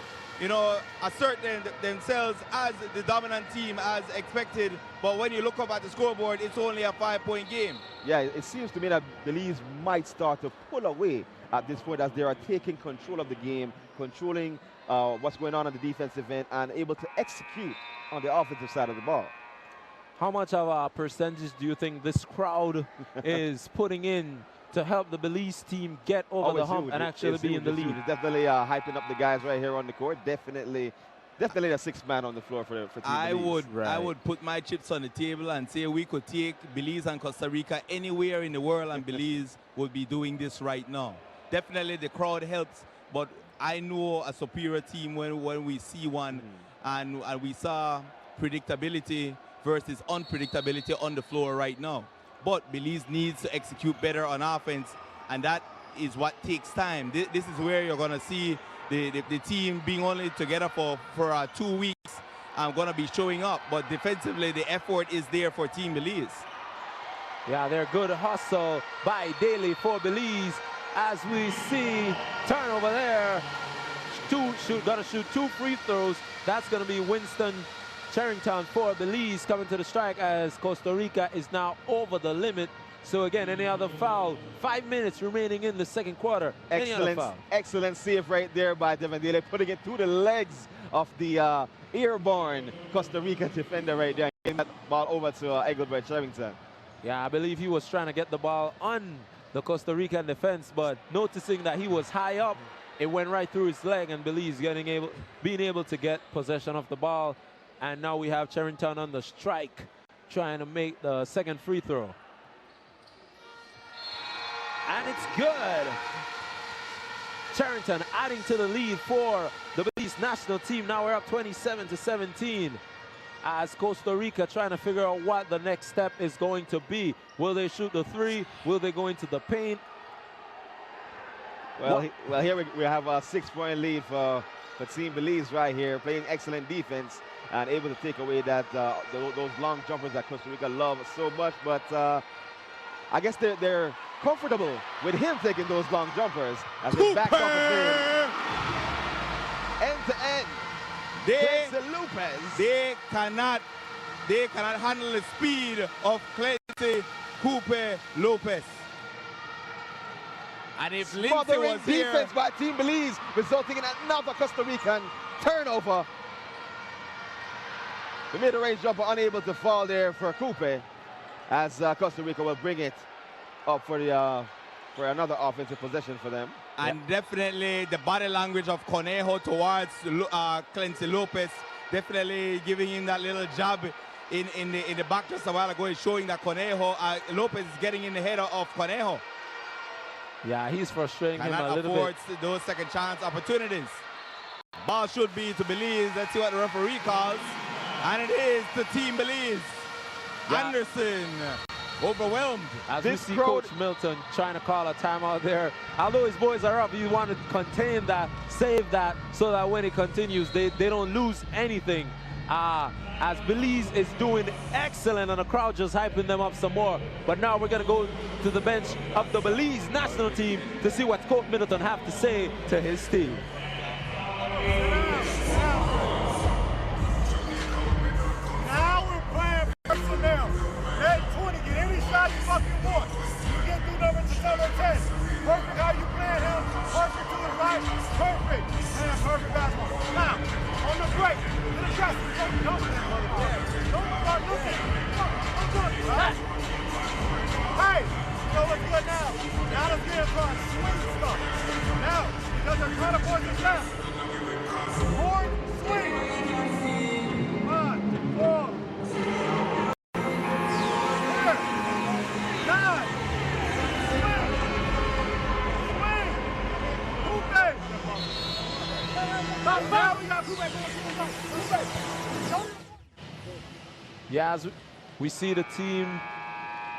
assert themselves as the dominant team as expected. But when you look up at the scoreboard, it's only a 5-point game. Yeah, it seems to me that Belize might start to pull away at this point as they are taking control of the game, controlling what's going on the defensive end, and able to execute on the offensive side of the ball. How much of a percentage do you think this crowd is putting in to help the Belize team get over the hump and actually be in the lead? It's definitely hyping up the guys right here on the court. Definitely the sixth man on the floor for Team Belize. I would put my chips on the table and say we could take Belize and Costa Rica anywhere in the world, and Belize would be doing this right now. Definitely the crowd helps, but I know a superior team when we see one, and we saw predictability versus unpredictability on the floor right now. But Belize needs to execute better on offense, and that is what takes time. This is where you're going to see the team being only together for 2 weeks. I'm going to be showing up, but defensively the effort is there for Team Belize. Yeah, they're good hustle by Daly for Belize. As we see turnover there, gonna shoot 2 free throws. That's gonna be Winston Charrington for Belize coming to the strike as Costa Rica is now over the limit. So again, any other foul? 5 minutes remaining in the second quarter. Excellent save right there by Devin Daly, putting it through the legs of the airborne Costa Rica defender right there. Getting that ball over to Egglebert Charrington. Yeah, I believe he was trying to get the ball on the Costa Rican defense, but noticing that he was high up, it went right through his leg, and Belize being able to get possession of the ball. And now we have Charrington on the strike, trying to make the second free throw. And it's good. Charrington adding to the lead for the Belize national team. Now we're up 27-17 as Costa Rica trying to figure out what the next step is going to be. Will they shoot the three? Will they go into the paint? Well, here we have a 6-point lead for Team Belize right here, playing excellent defense and able to take away that those long jumpers that Costa Rica love so much. But I guess they're comfortable with him taking those long jumpers as they back off again. End to end. They cannot handle the speed of Clancy Coupe Lopez. And if Lindsay was here, defense by Team Belize, resulting in another Costa Rican turnover. The mid-range jumper unable to fall there for Coupe, as Costa Rica will bring it up for another offensive possession for them. And definitely the body language of Conejo towards Clancy Lopez, definitely giving him that little jab in the back just a while ago, is showing that Conejo, Lopez is getting in the head of Conejo. Yeah, he's frustrating him a little bit. Those second chance opportunities. Ball should be to Belize. Let's see what the referee calls. And it is to Team Belize. Yeah. Anderson overwhelmed. As we see Coach Milton trying to call a timeout there. Although his boys are up, you want to contain that, save that, so that when it continues, they don't lose anything. As Belize is doing excellent and the crowd just hyping them up some more. But now we're going to go to the bench of the Belize national team to see what Coach Middleton have to say to his team. Now we're playing personnel. Hey, 20, get any shot you fucking want. You get through number to turn 10. Perfect how you playing him. Perfect to the right. Perfect. Man, perfect basketball. Now, on the break, get aggressive. Don't start looking. Don't look, right? Hey, so what's good now? Now let's get into our swing stuff. Now, because they're trying to force us down. Board, swing. Yeah, as we see the team,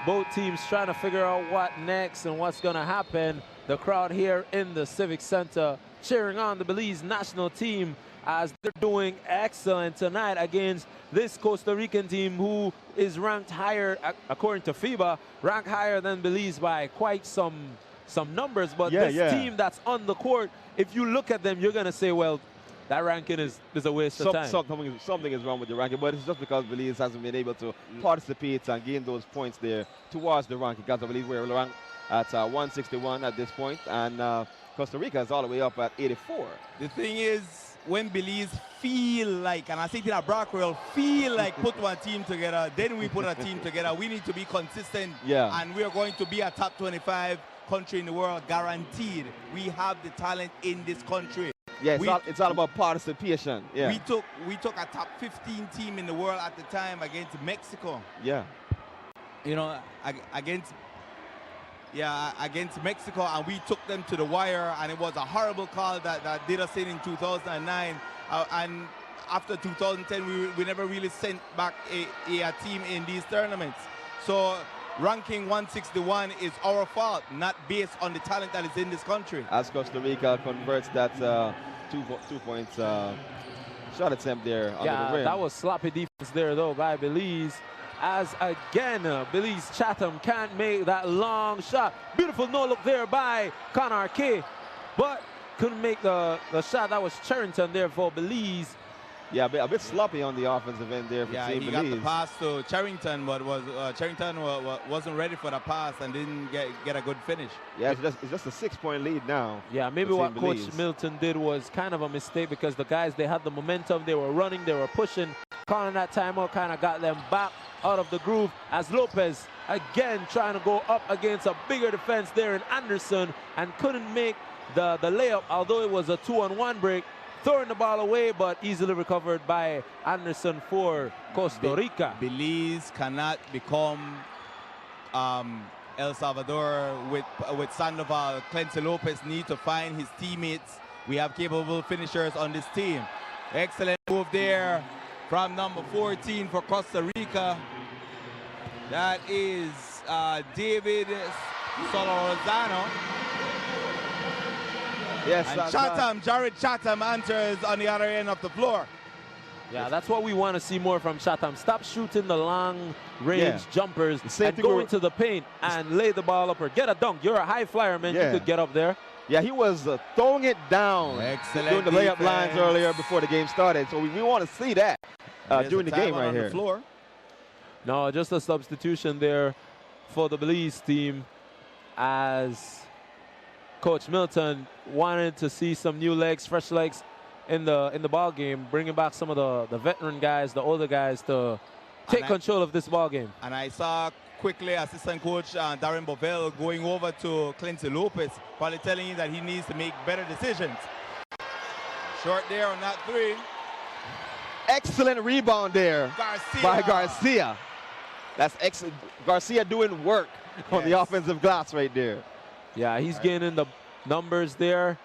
both teams trying to figure out what next and what's going to happen. The crowd here in the Civic Center cheering on the Belize national team as they're doing excellent tonight against this Costa Rican team who is ranked higher, according to FIBA, ranked higher than Belize by quite some numbers. But this team that's on the court, if you look at them, you're going to say, well, that ranking is a waste of time. Something is wrong with the ranking, but it's just because Belize hasn't been able to participate and gain those points there towards the ranking. Because I believe we're ranked at 161 at this point, and Costa Rica is all the way up at 84. The thing is, when Belize feel like, and I think that Brockwell feel like put one team together, then we put a team together. We need to be consistent, and we are going to be a top 25 country in the world, guaranteed. We have the talent in this country. Yeah, it's all about participation. Yeah, we took a top 15 team in the world at the time against Mexico. Yeah, you know, against Mexico, and we took them to the wire, and it was a horrible call that did us in 2009. And after 2010, we never really sent back a team in these tournaments. So ranking 161 is our fault, not based on the talent that is in this country. As Costa Rica converts that 2 points shot attempt there under the rim. That was sloppy defense there, though, by Belize. As again, Belize Chatham can't make that long shot. Beautiful no-look there by Connor K, but couldn't make the shot. That was Charrington there for Belize. Yeah, a bit sloppy on the offensive end there for Team Belize. Got the pass to Charrington, but Charrington wasn't ready for the pass and didn't get a good finish. Yeah, it's just a 6-point lead now. Yeah, maybe what Coach Milton did was kind of a mistake, because the guys, they had the momentum, they were running, they were pushing. Calling that timeout kind of got them back out of the groove, as Lopez again trying to go up against a bigger defense there in Anderson and couldn't make the layup, although it was a 2-on-1 break. Throwing the ball away, but easily recovered by Anderson for Costa Rica. Belize cannot become El Salvador with Sandoval. Clency Lopez needs to find his teammates. We have capable finishers on this team. Excellent move there from number 14 for Costa Rica. That is David Solorzano. Yes, and Jared Chatham enters on the other end of the floor. Yeah, that's what we want to see more from Chatham. Stop shooting the long-range jumpers and go into the paint and lay the ball up or get a dunk. You're a high flyer, man. You could get up there. Yeah, he was throwing it down during the layup lines earlier before the game started. So we want to see that during the game right here. Floor. No, just a substitution there for the Belize team, as Coach Milton wanted to see some new legs, fresh legs in the ball game, bringing back some of the veteran guys, the older guys, to take control of this ball game. And I saw quickly assistant coach Darren Bovell going over to Clency Lopez, probably telling him that he needs to make better decisions. Short there on that three. Excellent rebound there by Garcia. That's excellent. Garcia doing work on the offensive glass right there. Yeah, he's gaining the numbers there,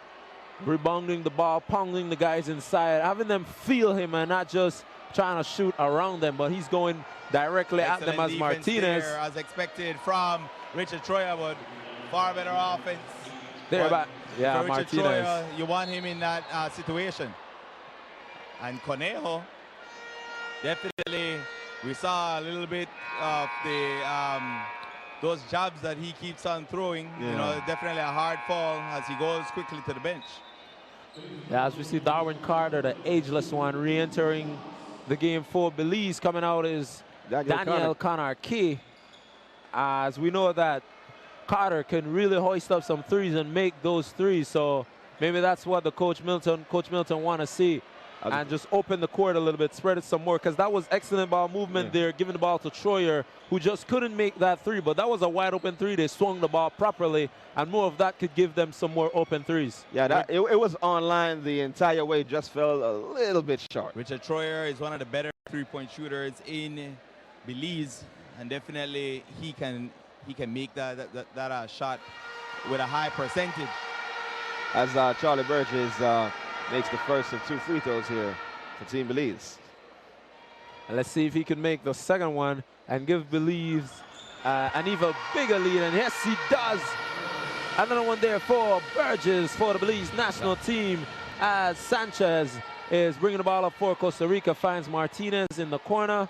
rebounding the ball, pounding the guys inside, having them feel him and not just trying to shoot around them, but he's going directly at them as Martinez. There, as expected from Richard Troyer, but far better offense. There, but yeah, Richard Martinez. Troyer, you want him in that situation. And Conejo, definitely, we saw a little bit of the those jabs that he keeps on throwing. You know, definitely a hard fall as he goes quickly to the bench. Yeah, as we see Darwin Carter, the ageless one, re-entering the game for Belize. Coming out is Daniel Connor Key. As we know that Carter can really hoist up some threes and make those threes. So maybe that's what the Coach Milton want to see. And just open the court a little bit, spread it some more, because that was excellent ball movement there, giving the ball to Troyer, who just couldn't make that three. But that was a wide open three. They swung the ball properly, and more of that could give them some more open threes. Yeah, it was online the entire way, just fell a little bit short. Richard Troyer is one of the better three-point shooters in Belize, and definitely he can make that shot with a high percentage. As Charlie Burgess makes the first of 2 free throws here. for Team Belize. And let's see if he can make the second one and give Belize an even bigger lead. And yes, he does. Another one there for Burgess for the Belize national team, as Sanchez is bringing the ball up for Costa Rica, finds Martinez in the corner.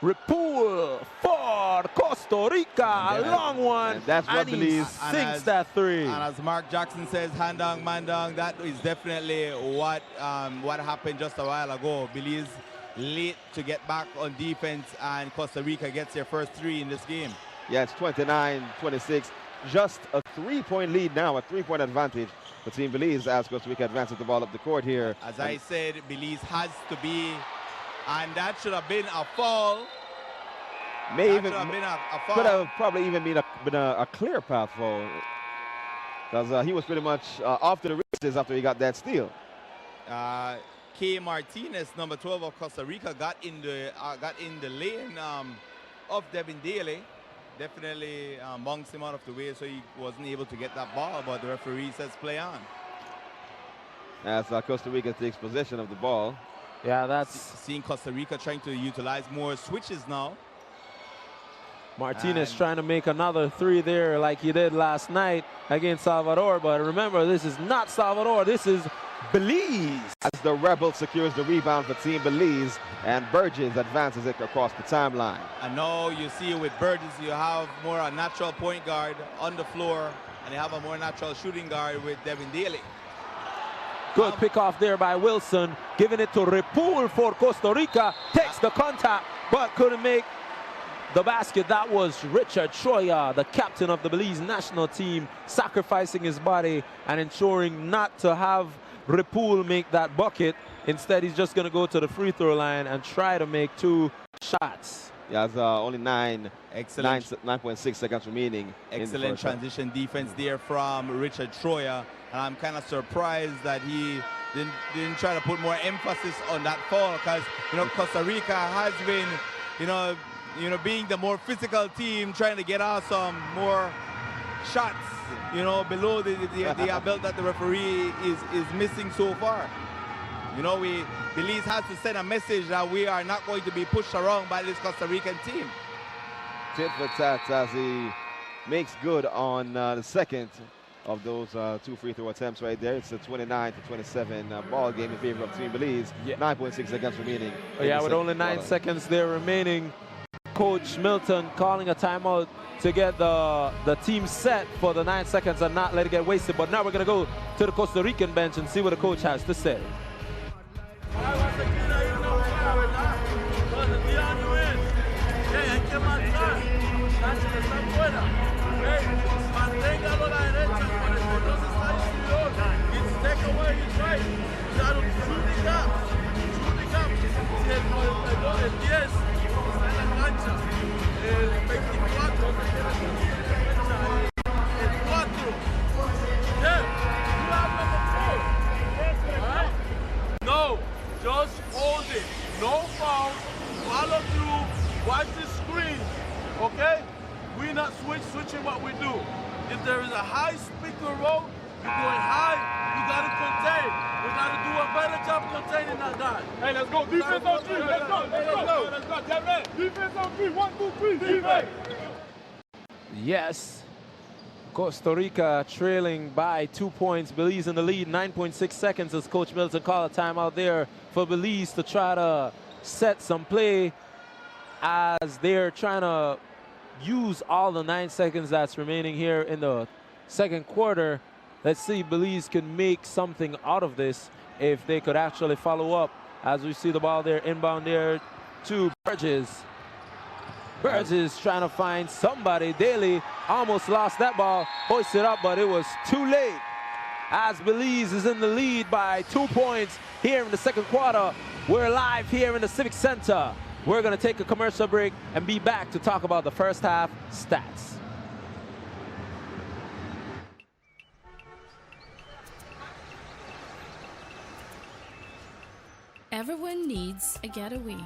Ripoul for Costa Rica, a long one, and that's what Belize sinks that three. And as Mark Jackson says, hand down, man down, that is definitely what happened just a while ago. Belize late to get back on defense, and Costa Rica gets their first three in this game. Yeah, it's 29-26. Just a 3-point lead now, a 3-point advantage for Team Belize as Costa Rica advances the ball up the court here. As I said, Belize has to be, and that should have been a foul. Could have probably even been a clear path foul, because he was pretty much off to the races after he got that steal. K. Martinez, number 12 of Costa Rica, got in the lane of Devin Daly. Definitely bounced him out of the way, so he wasn't able to get that ball, but the referee says play on. As Costa Rica takes possession of the ball. Yeah, that's... Seeing Costa Rica trying to utilize more switches now. Martinez trying to make another three there like he did last night against Salvador, but remember, this is not Salvador, this is Belize. As the Rebel secures the rebound for Team Belize, and Burgess advances it across the timeline. And now you see with Burgess, you have more a natural point guard on the floor, and you have a more natural shooting guard with Devin Daly. Good pick off there by Wilson, giving it to Ripoul for Costa Rica, takes the contact, but couldn't make the basket. That was Richard Troya, the captain of the Belize national team, sacrificing his body and ensuring not to have Ripoul make that bucket. Instead, he's just going to go to the free throw line and try to make 2 shots. Yeah, it's only 9.6 seconds remaining. Excellent transition defense there from Richard Troya. And I'm kind of surprised that he didn't try to put more emphasis on that foul, because, Costa Rica has been, being the more physical team, trying to get out some more shots, below the belt that the referee is missing so far. Belize has to send a message that we are not going to be pushed around by this Costa Rican team. Tit for tat as he makes good on the second of those 2 free throw attempts right there. It's a 29-27 ball game in favor of Team Belize. Yeah. 9.6 seconds remaining. Yeah, with only 9 seconds there remaining, Coach Milton calling a timeout to get the team set for the 9 seconds and not let it get wasted. But now we're going to go to the Costa Rican bench and see what the coach has to say. No, just hold it. No foul. Follow through. Watch the screen. Okay? We're not switching what we do. If there is a high speed to roll, you're going high, you gotta contain. We gotta do a better job containing that guy. Hey, let's go. Defense on 3. Let's go. Let's go. Defense on 3. 1, 2, 3. Defense. Yes. Costa Rica trailing by 2 points. Belize in the lead, 9.6 seconds as Coach Milton called a timeout there for Belize to try to set some play as they're trying to use all the 9 seconds that's remaining here in the second quarter. Let's see if Belize can make something out of this, if they could actually follow up, as we see the ball there inbound there to Burgess. Burgess trying to find somebody. Daly almost lost that ball, hoisted up, but it was too late. As Belize is in the lead by 2 points here in the second quarter. We're live here in the Civic Center. We're going to take a commercial break and be back to talk about the first half stats. Everyone needs a getaway.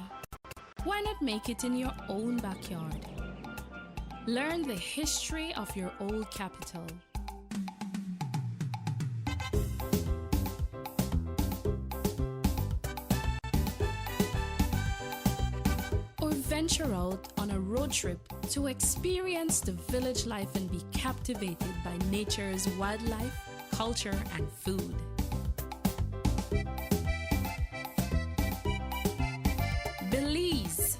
Why not make it in your own backyard? Learn the history of your old capital. venture out on a road trip to experience the village life and be captivated by nature's wildlife, culture, and food. Belize,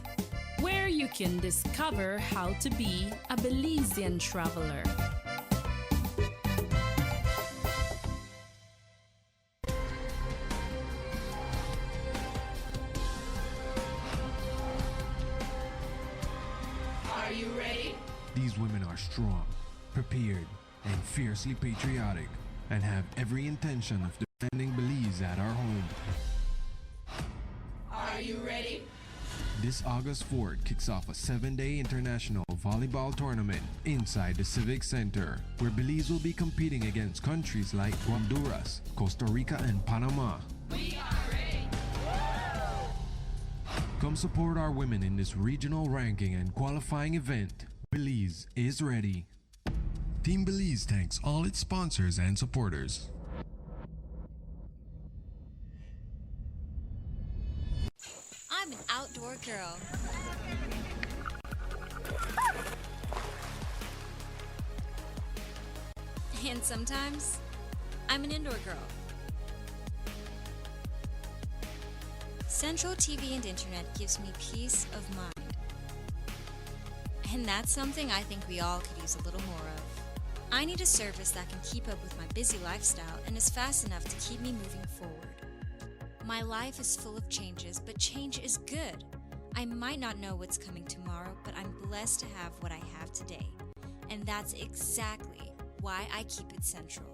where you can discover how to be a Belizean traveler. Are you ready? These women are strong, prepared, and fiercely patriotic, and have every intention of defending Belize at our home. Are you ready? This August 4th kicks off a 7-day international volleyball tournament inside the Civic Center, where Belize will be competing against countries like Honduras, Costa Rica, and Panama. We are ready. Come support our women in this regional ranking and qualifying event. Belize is ready. Team Belize thanks all its sponsors and supporters. I'm an outdoor girl. And sometimes, I'm an indoor girl. Central TV and internet gives me peace of mind. And that's something I think we all could use a little more of. I need a service that can keep up with my busy lifestyle and is fast enough to keep me moving forward. My life is full of changes, but change is good. I might not know what's coming tomorrow, but I'm blessed to have what I have today. And that's exactly why I keep it central.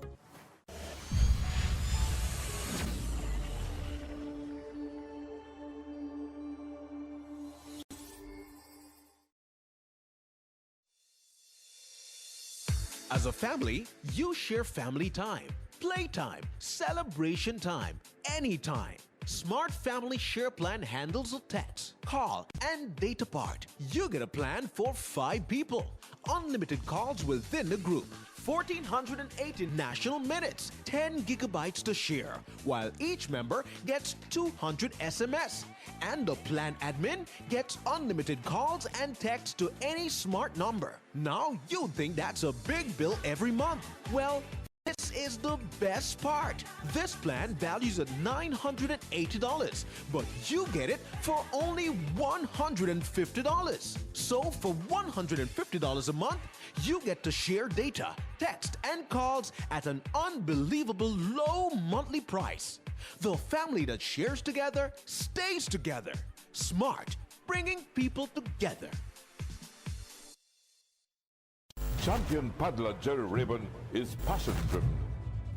As a family, you share family time, playtime, celebration time, anytime. Smart Family Share Plan handles the text, call, and data part. You get a plan for 5 people. Unlimited calls within the group. 1,480 national minutes, 10 gigabytes to share, while each member gets 200 SMS. And the plan admin gets unlimited calls and texts to any smart number. Now you think that's a big bill every month. Well, this is the best part. This plan values at $980, but you get it for only $150. So for $150 a month, you get to share data, text, and calls at an unbelievable low monthly price. The family that shares together stays together. Smart, bringing people together. Champion paddler Jerry Rabin is passion-driven.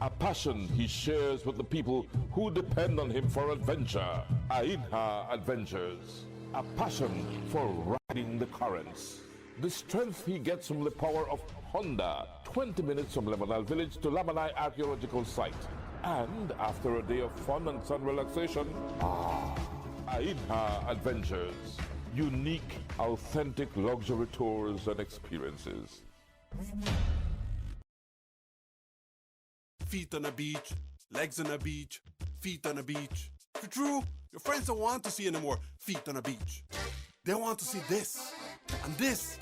A passion he shares with the people who depend on him for adventure. Aidha Adventures. A passion for riding the currents. The strength he gets from the power of Honda. 20 minutes from Lemanal Village to Lamanai Archaeological Site. And after a day of fun and sun relaxation, Aidha Adventures. Unique, authentic luxury tours and experiences. Feet on the beach, legs on the beach, feet on the beach. For true, your friends don't want to see anymore feet on the beach. They want to see this, and this,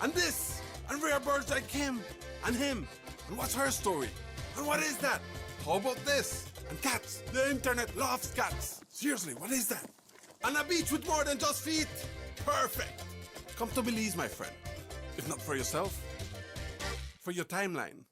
and this, and rare birds like him, and him. And what's her story? And what is that? How about this? And cats. The internet loves cats. Seriously, what is that? And a beach with more than just feet. Perfect. Come to Belize, my friend. If not for yourself, for your timeline.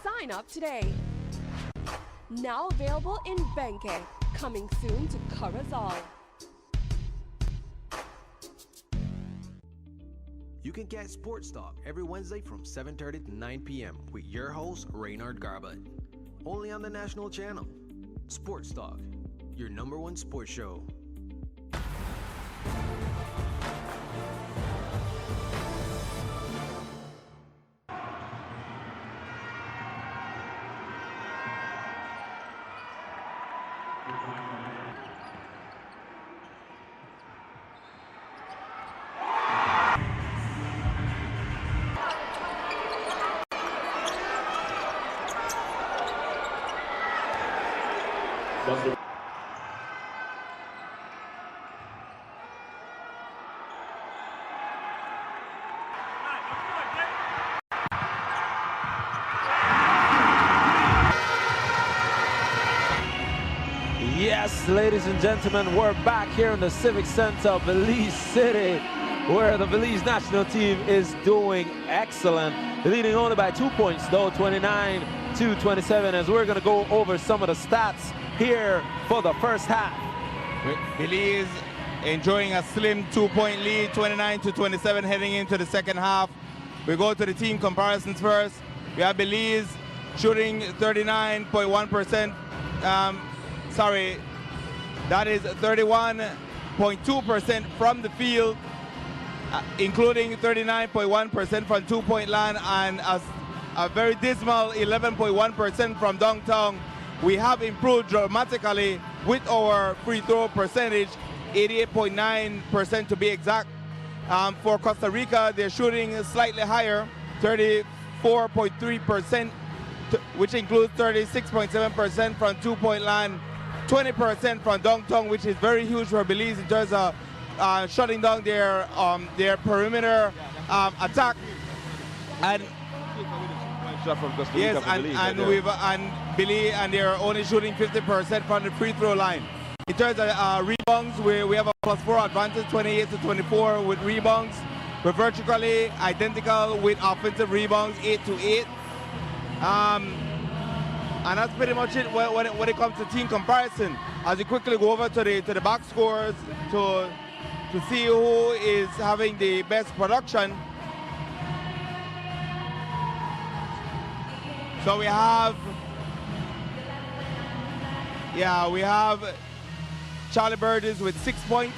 Sign up today. Now available in Benke. Coming soon to Corazal. You can get Sports Talk every Wednesday from 7:30 to 9 p.m. with your host, Reynard Garbutt. Only on the national channel. Sports Talk, your #1 sports show. Yes, ladies and gentlemen, we're back here in the Civic Center, Belize City, where the Belize national team is doing excellent, leading only by 2 points, though, 29-27, as we're going to go over some of the stats here for the first half. Belize enjoying a slim 2-point lead, 29-27, heading into the second half. We go to the team comparisons first. We have Belize shooting 39.1%. Sorry, that is 31.2% from the field, including 39.1% from two-point land and a very dismal 11.1% from downtown. We have improved dramatically with our free throw percentage, 88.9% to be exact. For Costa Rica, they're shooting slightly higher, 34.3%, which includes 36.7% from two-point land, 20% from downtown, which is very huge for Belize in terms of shutting down their perimeter attack. And yes, Belize, and they're only shooting 50% from the free throw line. In terms of rebounds, we have a +4 advantage, 28-24 with rebounds. We're virtually identical with offensive rebounds, 8-8. And that's pretty much it when it comes to team comparison. As we quickly go over to the box scores to see who is having the best production. So we have Charlie Burgess with 6 points,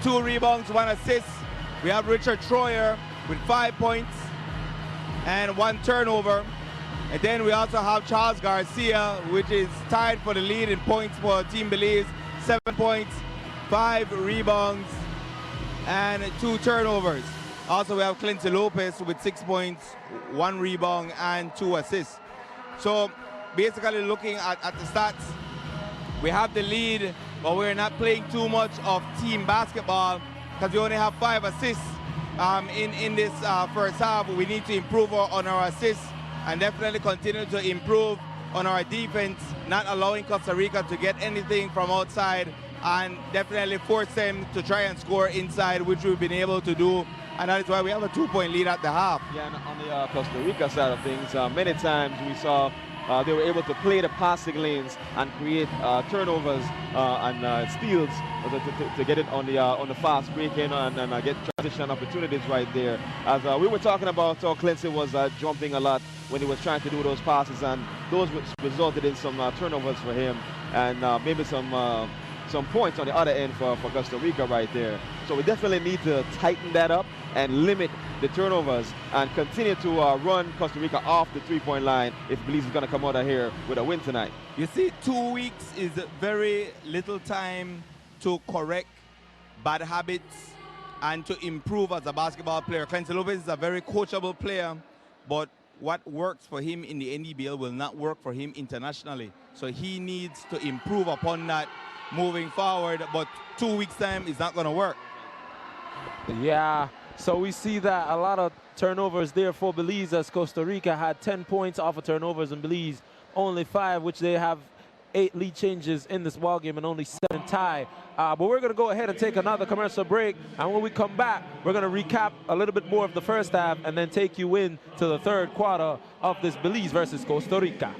2 rebounds, 1 assist. We have Richard Troyer with 5 points and 1 turnover. And then we also have Charles Garcia, which is tied for the lead in points for Team Belize, 7 points, 5 rebounds, and 2 turnovers. Also, we have Clinton Lopez with 6 points, 1 rebound, and 2 assists. So basically looking at the stats, we have the lead, but we're not playing too much of team basketball because we only have 5 assists in this first half. We need to improve on our assists and definitely continue to improve on our defense, not allowing Costa Rica to get anything from outside, and definitely force them to try and score inside, which we've been able to do. And that is why we have a 2-point lead at the half. Yeah, and on the Costa Rica side of things, many times we saw they were able to play the passing lanes and create turnovers and steals to get it on the fast break-in and get transition opportunities right there. As we were talking about how Clinton was jumping a lot when he was trying to do those passes, and those resulted in some turnovers for him and maybe some points on the other end for Costa Rica right there. So we definitely need to tighten that up and limit the turnovers and continue to run Costa Rica off the 3-point line if Belize is going to come out of here with a win tonight. You see, 2 weeks is very little time to correct bad habits and to improve as a basketball player. Clinton Lopez is a very coachable player, but what works for him in the NDBL will not work for him internationally. So he needs to improve upon that moving forward, but 2 weeks' time is not going to work. Yeah, so we see that a lot of turnovers there for Belize, as Costa Rica had 10 points off of turnovers and Belize only 5, which they have 8 lead changes in this ball game and only 7 tie. But we're going to go ahead and take another commercial break, and when we come back, we're going to recap a little bit more of the first half and then take you in to the third quarter of this Belize versus Costa Rica.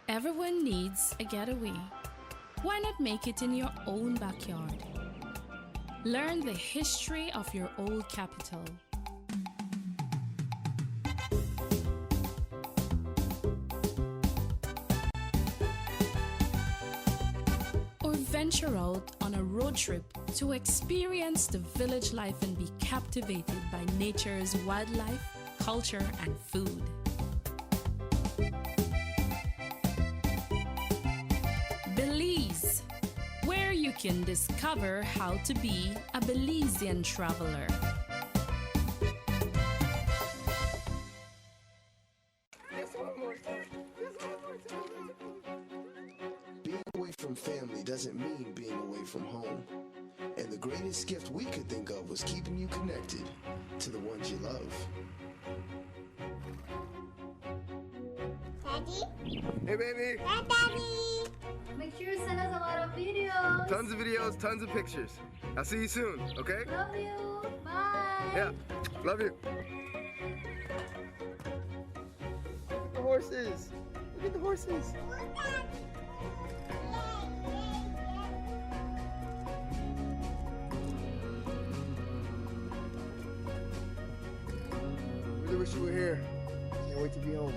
Everyone needs a getaway. Why not make it in your own backyard? Learn the history of your old capital. Or venture out on a road trip to experience the village life and be captivated by nature's wildlife, culture, and food. Belize, where you can discover how to be a Belizean traveler. away from family doesn't mean being away from home. And the greatest gift we could think of was keeping you connected to the ones you love. Daddy? Hey, baby. Hey, Daddy! Make sure you send us a lot of videos. Tons of videos, tons of pictures. I'll see you soon, okay? Love you. Bye. Yeah, love you. Look at the horses. Look at the horses. Really wish you were here. Can't wait to be home.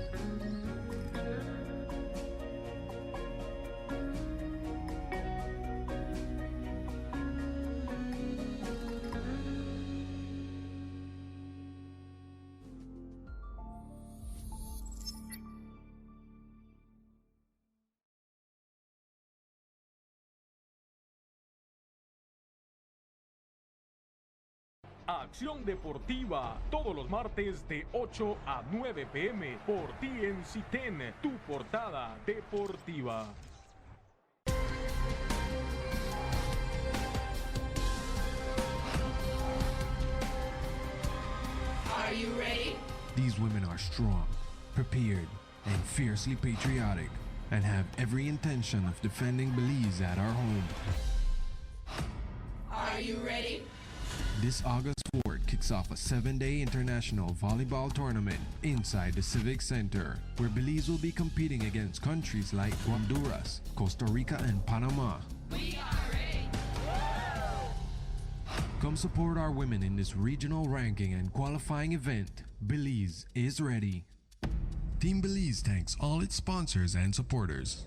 Acción Deportiva, todos los martes de 8 a 9 p.m. por TNC 10, tu portada deportiva. Are you ready? These women are strong, prepared, and fiercely patriotic, and have every intention of defending Belize at our home. Are you ready? This August 4th kicks off a 7-day international volleyball tournament inside the Civic Center, where Belize will be competing against countries like Honduras, Costa Rica, and Panama. We are ready. Come support our women in this regional ranking and qualifying event. Belize is ready. Team Belize thanks all its sponsors and supporters.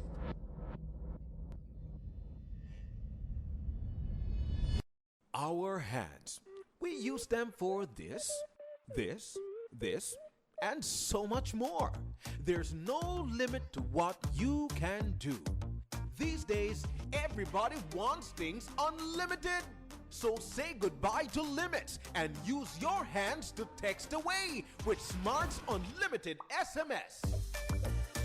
Our hands. We use them for this, and so much more. There's no limit to what you can do. These days, everybody wants things unlimited. So say goodbye to limits and use your hands to text away with Smart's Unlimited SMS.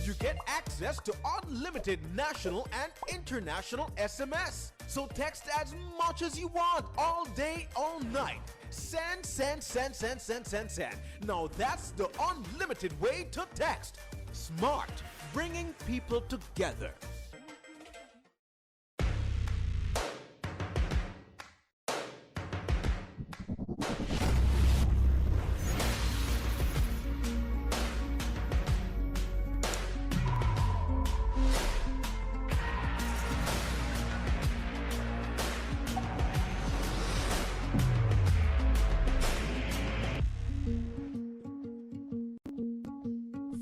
You get access to unlimited national and international SMS. So text as much as you want all day, all night. Send. Now that's the unlimited way to text. Smart, bringing people together.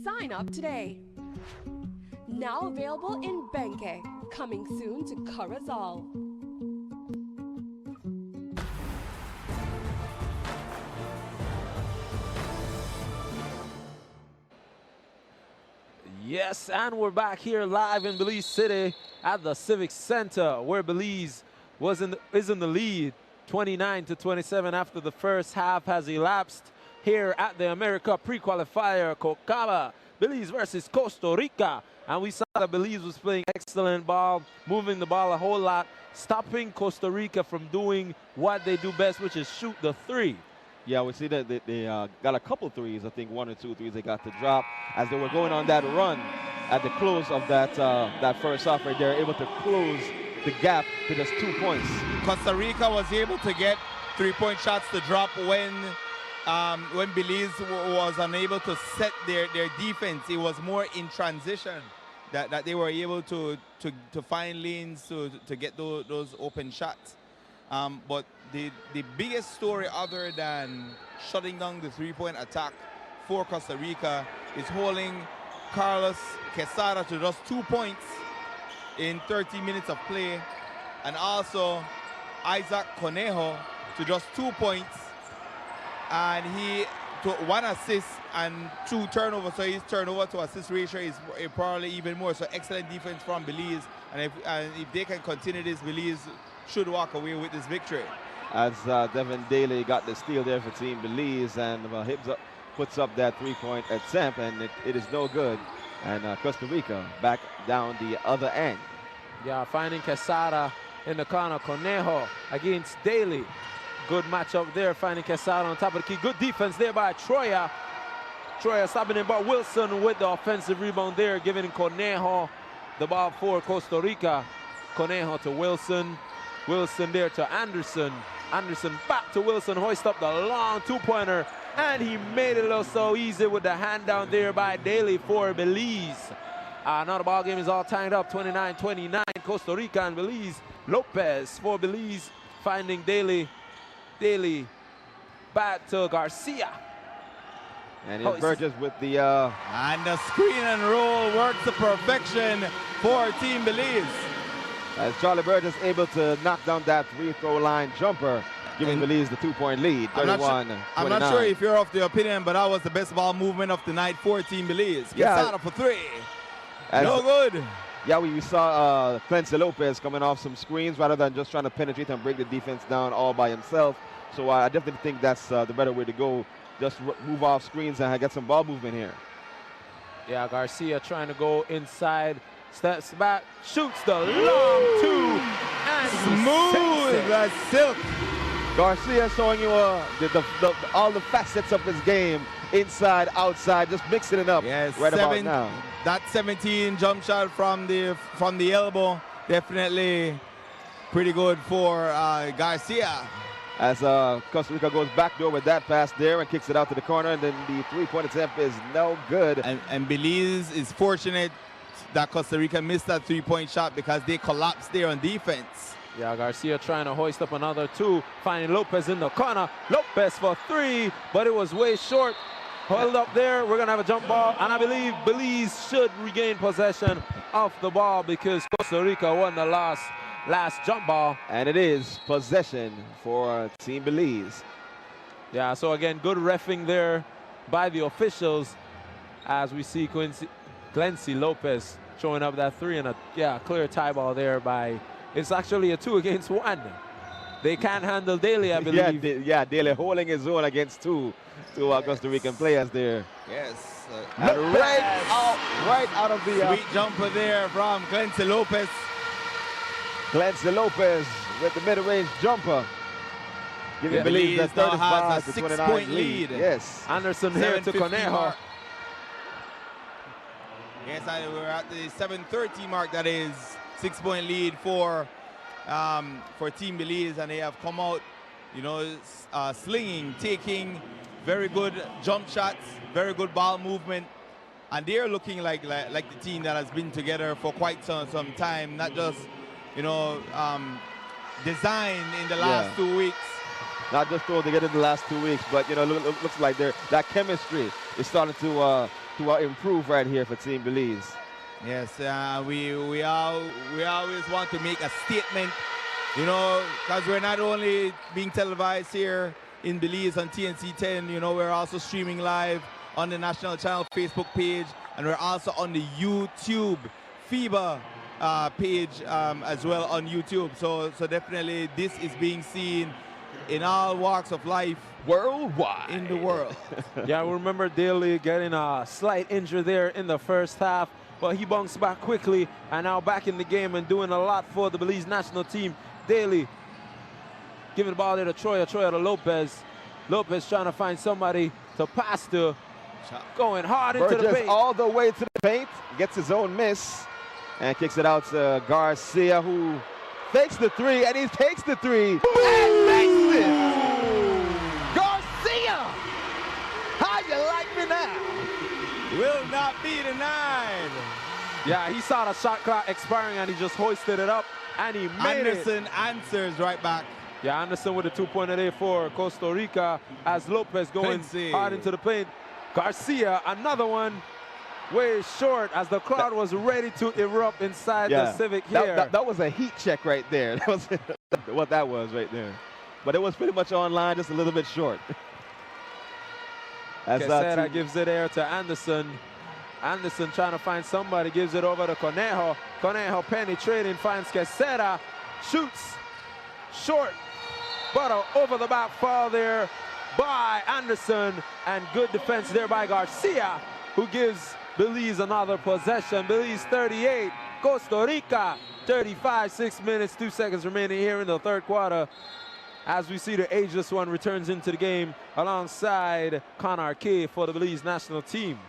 Sign up today. Now available in Benke, coming soon to Corozal. Yes, and we're back here live in Belize City at the Civic Center, where Belize is in the lead, 29-27 after the first half has elapsed. Here at the AmeriCup Pre-Qualifier, Cocaba, Belize versus Costa Rica. And we saw that Belize was playing excellent ball, moving the ball a whole lot, stopping Costa Rica from doing what they do best, which is shoot the three. Yeah, we see that they got a couple threes. I think 1 or 2 threes they got to drop as they were going on that run at the close of that first half right there, able to close the gap to just 2 points. Costa Rica was able to get 3-point shots to drop when Belize was unable to set their defense. It was more in transition that they were able to find lanes to get those open shots. But the biggest story, other than shutting down the 3-point attack for Costa Rica, is holding Carlos Quesada to just 2 points in 30 minutes of play, and also Isaac Conejo to just 2 points, and he took 1 assist and 2 turnovers, so his turnover to assist ratio is probably even more. So excellent defense from Belize, and if they can continue this, Belize should walk away with this victory. As Devin Daly got the steal there for Team Belize, and Hibbs puts up that 3-point attempt, and it is no good. And Costa Rica back down the other end. Yeah, finding Quesada in the corner. Conejo against Daly. Good matchup there, finding Quesada on top of the key. Good defense there by Troya. Troya stopping him, but Wilson with the offensive rebound there, giving Conejo the ball for Costa Rica. Conejo to Wilson. Wilson there to Anderson. Anderson back to Wilson, hoist up the long two-pointer, and he made it look so easy with the hand down there by Daly for Belize. Now the ball game is all tied up, 29-29, Costa Rica and Belize. Lopez for Belize, finding Daly. Daly back to Garcia. And here's Burgess with the... And the screen and roll works to perfection for Team Belize. As Charlie Burgess able to knock down that free throw line jumper, giving Belize the 2-point lead, 31-29. I'm not sure if you're of the opinion, but that was the best ball movement of the night for Team Belize. Quesada for three. No good. Yeah, we saw Clency Lopez coming off some screens rather than just trying to penetrate and break the defense down all by himself. So I definitely think that's the better way to go. Just move off screens and get some ball movement here. Yeah, Garcia trying to go inside, steps back, shoots the long two, and smooth as silk. Garcia showing you all the facets of his game, inside, outside, just mixing it up right about now. That 17 jump shot from the elbow, definitely pretty good for Garcia. As Costa Rica goes backdoor with that pass there and kicks it out to the corner, and then the three-point attempt is no good. And Belize is fortunate that Costa Rica missed that three-point shot because they collapsed there on defense. Yeah, Garcia trying to hoist up another two, finding Lopez in the corner. Lopez for three, but it was way short. Hold up there, we're gonna have a jump ball, and I believe Belize should regain possession of the ball because Costa Rica won the last jump ball. And it is possession for Team Belize. Yeah, so again, good reffing there by the officials as we see Clency Lopez showing up that three, and a clear tie ball there by, it's actually a 2 against 1. They can't handle Daly, I believe. Daly holding his own against two Costa Rican players there. Yes. And right out of the... sweet jumper there from Clency Lopez. Clency Lopez with the mid-range jumper. Giving Belize that 35 to 29 lead. Yes. Anderson here to Conejo. Mark. Yes, we're at the 7:30 mark. That is 6-point lead for Team Belize, and they have come out, slinging, taking very good jump shots, very good ball movement, and they're looking like the team that has been together for quite some time, not just designed in the last 2 weeks. Not just thrown together in the last 2 weeks, but looks like that chemistry is starting to improve right here for Team Belize. Yes, we always want to make a statement, because we're not only being televised here in Belize on TNC 10, we're also streaming live on the National Channel Facebook page, and we're also on the YouTube FIBA page as well on YouTube. So definitely this is being seen in all walks of life worldwide in the world. Yeah, we remember Daly getting a slight injury there in the first half, but he bounced back quickly and now back in the game and doing a lot for the Belize national team. Daly giving the ball there to Troya to Lopez. Lopez trying to find somebody to pass to, going hard into the paint. All the way to the paint, gets his own miss and kicks it out to Garcia, who fakes the three, and he takes the three and makes it. Garcia, how you like me now? Will not be denied. Yeah, he saw the shot clock expiring and he just hoisted it up and he made Anderson answers right back. Yeah, Anderson with a 2-pointer there for Costa Rica as Lopez going hard into the paint. Garcia, another one, way short as the crowd was ready to erupt inside the Civic here. That was a heat check right there. That was what that was right there. But it was pretty much online, just a little bit short. Quesada gives it there to Anderson. Anderson trying to find somebody, gives it over to Conejo. Conejo penetrating, finds Quesada, shoots short, but over the back fall there by Anderson, and good defense there by Garcia, who gives Belize another possession. Belize 38, Costa Rica 35, 6 minutes, 2 seconds remaining here in the third quarter. As we see the ageless one returns into the game alongside Connor K for the Belize national team.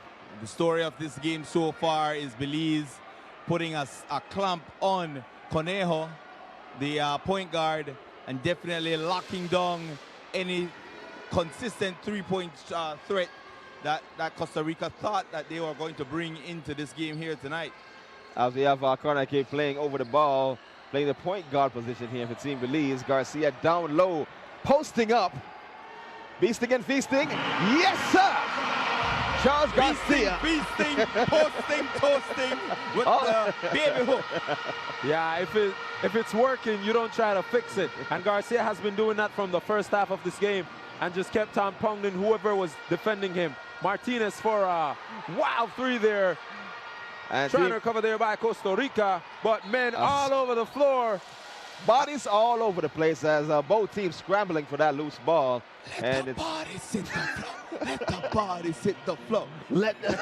The story of this game so far is Belize putting a clamp on Conejo, the point guard, and definitely locking down any consistent three-point threat that Costa Rica thought that they were going to bring into this game here tonight. As we have Connor K playing over the ball, playing the point guard position here for Team Belize. Garcia down low, posting up. Beasting and feasting. Yes, sir! Charles Garcia. Beasting, posting, toasting with the baby hook. Yeah, if it's working, you don't try to fix it. And Garcia has been doing that from the first half of this game and just kept on pounding whoever was defending him. Martinez for a wild three there. And trying to recover there by Costa Rica, but men all over the floor. Bodies all over the place as both teams scrambling for that loose ball. Let the bodies hit the floor. Let the bodies hit the floor. Let the...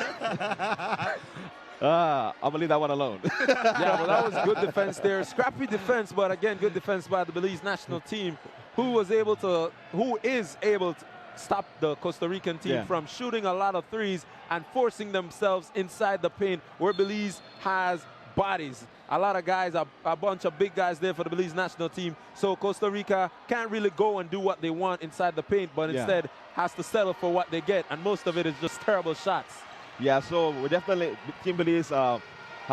I'm going to leave that one alone. Yeah, well, that was good defense there. Scrappy defense, but again, good defense by the Belize national team, who is able to stop the Costa Rican team from shooting a lot of threes and forcing themselves inside the paint where Belize has bodies. A lot of guys, a bunch of big guys there for the Belize national team. So Costa Rica can't really go and do what they want inside the paint, but instead has to settle for what they get. And most of it is just terrible shots. Yeah, so we're definitely, Team Belize has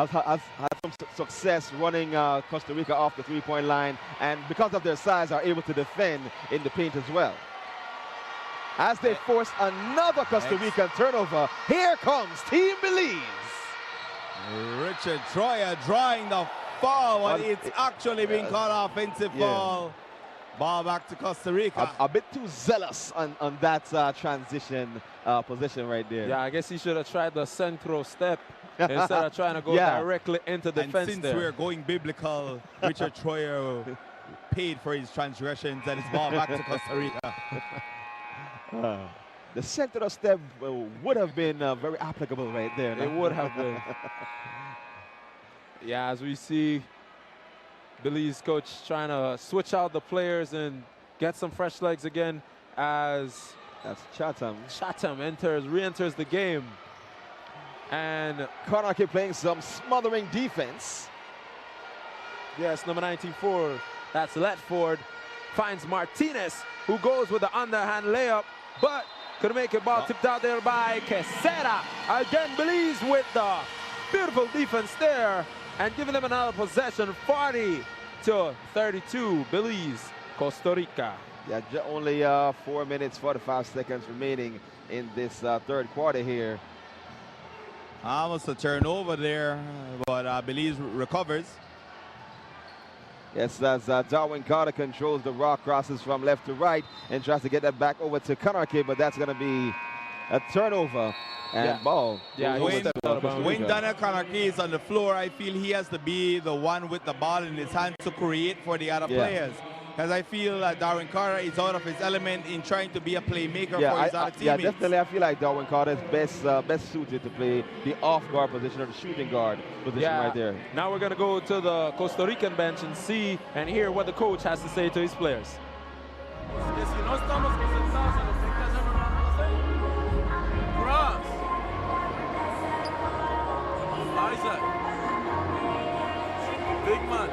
had some success running Costa Rica off the three-point line. And because of their size, are able to defend in the paint as well. As they force another Costa Rican turnover, here comes Team Belize. Richard Troyer drawing the foul, but it's actually being called offensive foul. Ball back to Costa Rica. A bit too zealous on that transition position right there. Yeah, I guess he should have tried the central step instead of trying to go directly into defense. And since we're going biblical, Richard Troyer paid for his transgressions and his ball back to Costa Rica. The central step would have been very applicable right there. It would have been. Yeah, as we see Belize coach trying to switch out the players and get some fresh legs again as that's Chatham. Chatham re-enters the game. And Connor K playing some smothering defense. Yes, number 94, that's Letford, finds Martinez, who goes with the underhand layup, but couldn't make it. Ball tipped out there by Quesada. Again, Belize with the beautiful defense there and giving them another possession, 40-32, Belize, Costa Rica. Yeah, only 4 minutes, 45 seconds remaining in this third quarter here. Almost a turnover there, but Belize recovers. Yes, as Darwin Carter controls the rock, crosses from left to right and tries to get that back over to Kanarke, but that's going to be a turnover and ball. Yeah, when Daniel Kanarke is on the floor, I feel he has to be the one with the ball in his hands to create for the other players. Because I feel Darwin Carter is out of his element in trying to be a playmaker for his other teammates. Yeah, definitely. I feel like Darwin Carter is best suited to play the off-guard position or the shooting guard position right there. Now we're going to go to the Costa Rican bench and see and hear what the coach has to say to his players. Cross. Isaac. Big man.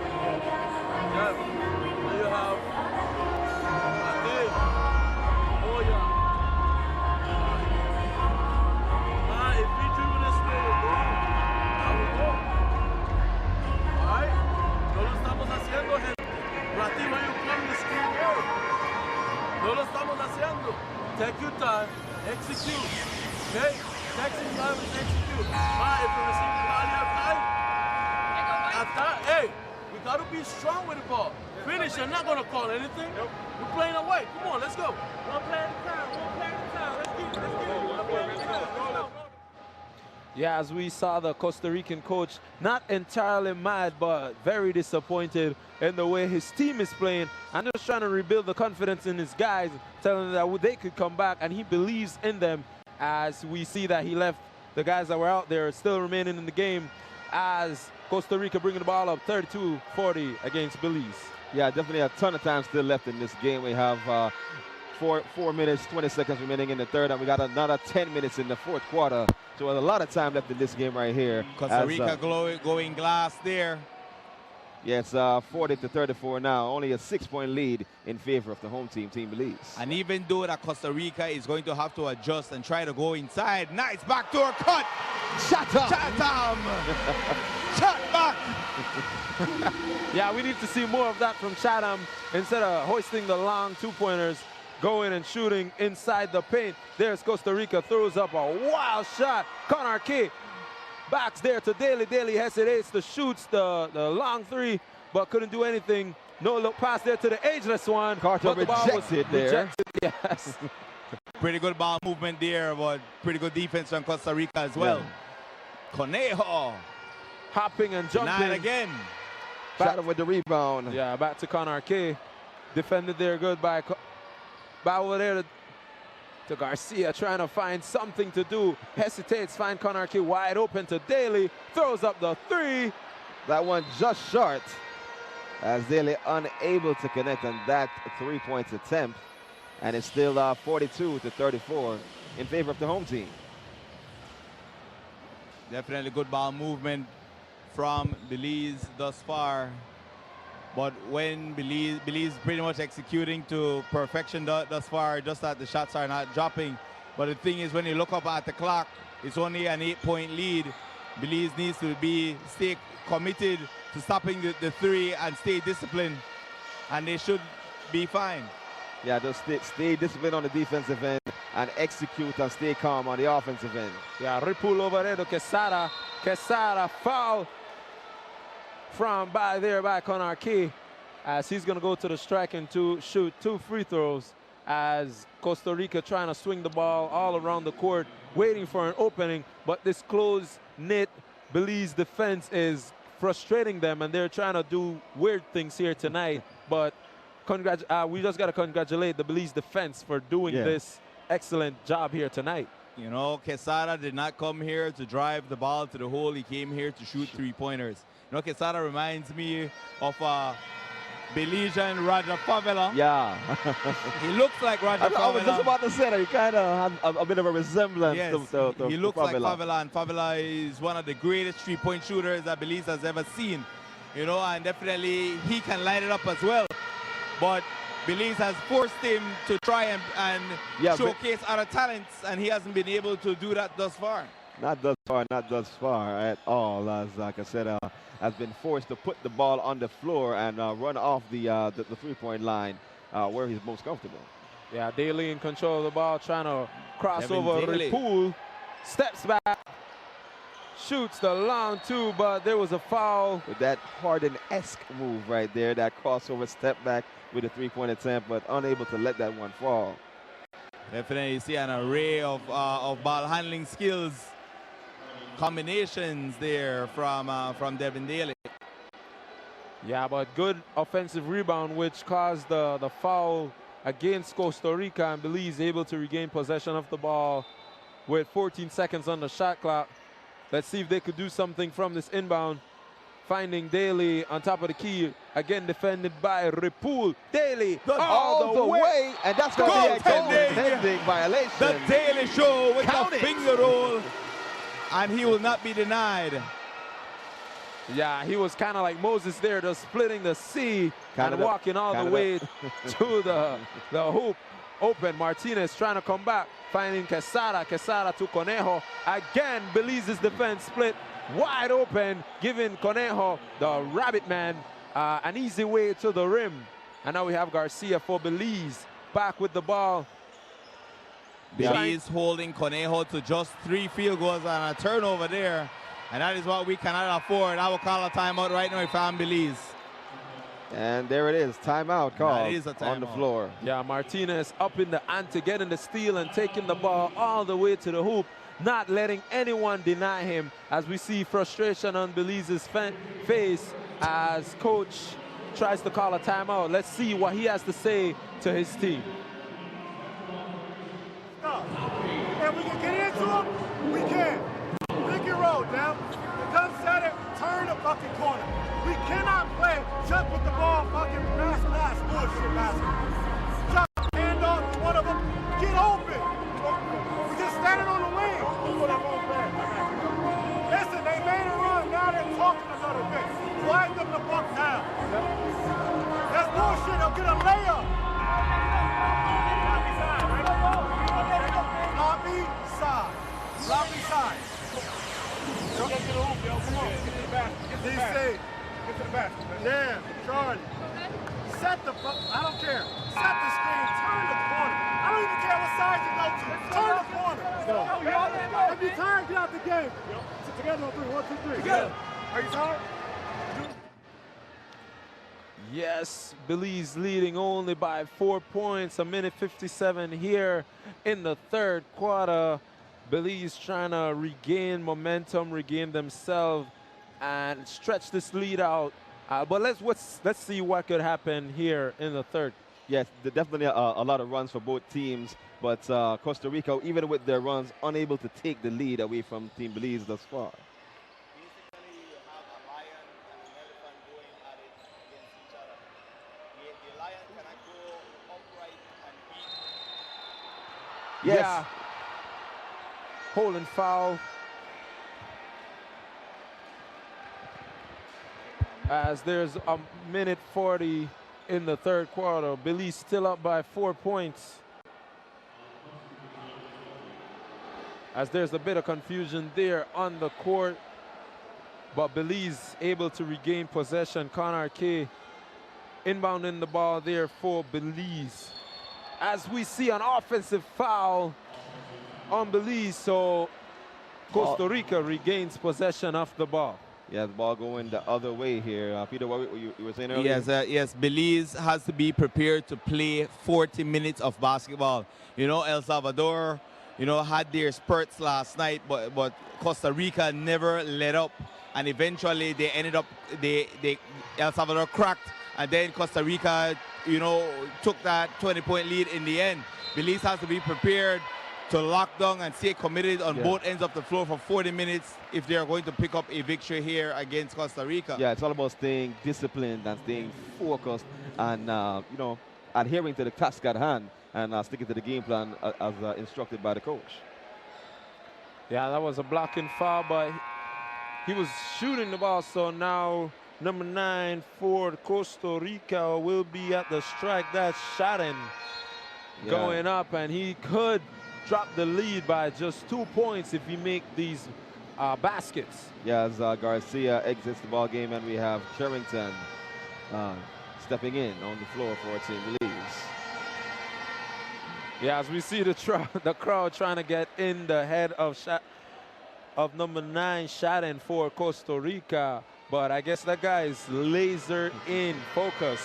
Jeff. You have Dave. Oh yeah. If we do this way, we'll go. Now we go. Alright? No lo estamos haciendo, gente. Ratimo, you come to screen out. No lo estamos haciendo. Take your time. Execute. Okay? Take some time and execute. Alright, if you receive the ball, you have time. Hey, we gotta be strong with the ball. Finish, I'm not gonna call anything. We're playing away. Come on, let's go. One play at a time, Let's get it. Yeah, as we saw the Costa Rican coach not entirely mad, but very disappointed in the way his team is playing and just trying to rebuild the confidence in his guys, telling them that they could come back, and he believes in them. As we see that he left the guys that were out there still remaining in the game, as Costa Rica bringing the ball up 32-40 against Belize. Yeah, definitely a ton of time still left in this game. We have 4 minutes, 20 seconds remaining in the third, and we got another 10 minutes in the fourth quarter. So a lot of time left in this game right here. Costa Rica going glass there. Yeah, it's 40-34 now. Only a 6-point lead in favor of the home team, Team Belize. And even though that Costa Rica is going to have to adjust and try to go inside, nice backdoor cut. Chatham. Shot back. Yeah, we need to see more of that from Chatham instead of hoisting the long two-pointers, going and shooting inside the paint. There's Costa Rica, throws up a wild shot. Connor K backs there to Daly. Daly hesitates to shoot the long three, but couldn't do anything. No look pass there to the ageless one. Carter rejected there. Yes. Pretty good ball movement there, but pretty good defense from Costa Rica as well. Yeah. Conejo. Hopping and jumping. Denied again. Chatham with the rebound. Yeah, back to Connor K. Defended there good by over there to Garcia, trying to find something to do. Hesitates, find Connor K wide open to Daly. Throws up the three. That one just short, as Daly unable to connect on that three-point attempt. And it's still 42-34 in favor of the home team. Definitely good ball movement from Belize thus far. But when Belize pretty much executing to perfection thus far, just that the shots are not dropping. But the thing is, when you look up at the clock, it's only an 8-point lead. Belize needs to stay committed to stopping the three and stay disciplined, and they should be fine. Yeah, just stay disciplined on the defensive end and execute and stay calm on the offensive end. Yeah, Ripull over there to Quesada. Quesada foul by Connor Key, as he's going to go to the strike and shoot 2 free throws, as Costa Rica trying to swing the ball all around the court, waiting for an opening, but this close-knit Belize defense is frustrating them, and they're trying to do weird things here tonight. But we just got to congratulate the Belize defense for doing this excellent job here tonight. You know, Quesada did not come here to drive the ball to the hole. He came here to shoot three-pointers. You know, Quesada reminds me of Belizean Roger Favela. Yeah. He looks like Roger Favela. I was just about to say that. He kind of had a bit of a resemblance to he looks Favela. like Favela, and Favela is one of the greatest three-point shooters that Belize has ever seen. You know, and definitely he can light it up as well. But Belize has forced him to try and showcase other talents, and he hasn't been able to do that thus far. Not thus far at all. As like I said, has been forced to put the ball on the floor and run off the three-point line where he's most comfortable. Yeah, Daly in control of the ball, trying to cross over Ripoul. Steps back, shoots the long two, but there was a foul. With that Harden-esque move right there, that crossover step back with a three-point attempt, but unable to let that one fall. Definitely, you see an array of ball handling skills, combinations there from Devin Daly. Yeah, but good offensive rebound, which caused the foul against Costa Rica, and Belize able to regain possession of the ball with 14 seconds on the shot clock. Let's see if they could do something from this inbound. Finding Daly on top of the key, again defended by Ripoul. Daly all the way, and that's going to be a goaltending violation. The Daly Show with the finger roll, and he will not be denied. Yeah, he was kind of like Moses there, just splitting the sea and walking all the way to the hoop. Open, Martinez trying to come back, finding Quesada to Conejo. Again, Belize's defense split wide open, giving Conejo, the rabbit man, an easy way to the rim. And now we have Garcia for Belize back with the ball. Belize holding Conejo to just 3 field goals and a turnover there. And that is what we cannot afford. I will call a timeout right now if I'm Belize. And there it is, timeout called on the floor. Yeah, Martinez up in the ante, getting the steal and taking the ball all the way to the hoop, not letting anyone deny him, as we see frustration on Belize's face as coach tries to call a timeout. Let's see what he has to say to his team. And we can get into him, we can. Pick your road now. done said it, turn the fucking corner. We cannot play just with the ball fucking last bullshit basketball. Just hand off to one of them, get open. We're just standing on the wing. Listen, they made a run, now they're talking another bit. Quiet them the fuck down. That's bullshit, they'll get a layup. Lobby side. Get to the hoop, yo. Come on. Get to the basket. Get to the basket. Get to the basket. Damn, Charlie. Set the fuck. I don't care. Set the screen. Turn the corner. I don't even care what side you go to. Turn the corner. If you're tired, get out the game. Sit together on 3. 1, 2, 3. Together. Are you tired? Yes, Belize leading only by 4 points. 1:57 here in the third quarter. Belize trying to regain momentum, regain themselves, and stretch this lead out. But let's see what could happen here in the third. Yes, definitely a lot of runs for both teams, but Costa Rica, even with their runs, unable to take the lead away from Team Belize thus far. Yes. Yeah. Holding foul. As there's 1:40 in the third quarter. Belize still up by 4 points. As there's a bit of confusion there on the court. But Belize able to regain possession. Connor K inbounding the ball there for Belize. As we see an offensive foul on Belize, so Costa Rica regains possession of the ball. Yeah, the ball going the other way here. Peter, what you were saying earlier? Yes, yes, Belize has to be prepared to play 40 minutes of basketball. You know, El Salvador, you know, had their spurts last night, but Costa Rica never let up. And eventually they ended up, El Salvador cracked, and then Costa Rica, you know, took that 20-point lead in the end. Belize has to be prepared to lock down and stay committed on both ends of the floor for 40 minutes if they are going to pick up a victory here against Costa Rica. Yeah, it's all about staying disciplined and staying focused and, you know, adhering to the task at hand and sticking to the game plan as instructed by the coach. Yeah, that was a blocking foul, but he was shooting the ball, so now number 9 for Costa Rica will be at the strike. That's Shaden going up, and he could drop the lead by just 2 points if he make these baskets. Yeah, as Garcia exits the ball game, and we have Sherrington stepping in on the floor for Team Belize. Yeah, as we see the crowd trying to get in the head of number 9, Shaden for Costa Rica. But I guess that guy is laser in focus.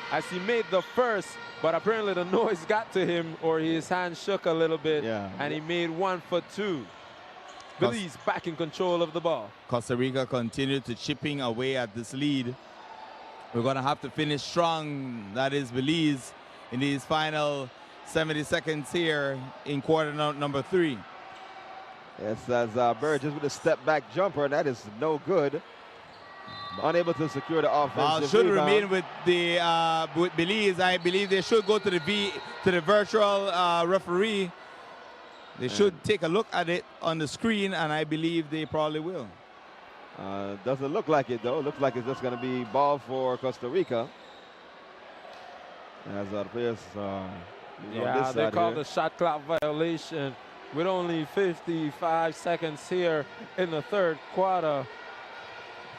As he made the first, but apparently the noise got to him, or his hand shook a little bit, and he made 1 for 2. Belize back in control of the ball. Costa Rica continued to chipping away at this lead. We're going to have to finish strong, that is Belize, in these final 70 seconds here in quarter number 3. Yes, as Burgess with a step-back jumper, that is no good. Unable to secure the offense. Should remain with the with Belize. I believe they should go to the virtual referee. They should take a look at it on the screen, and I believe they probably will. Doesn't look like it, though. Looks like it's just going to be ball for Costa Rica. As the players yeah, they called the shot clock violation with only 55 seconds here in the third quarter.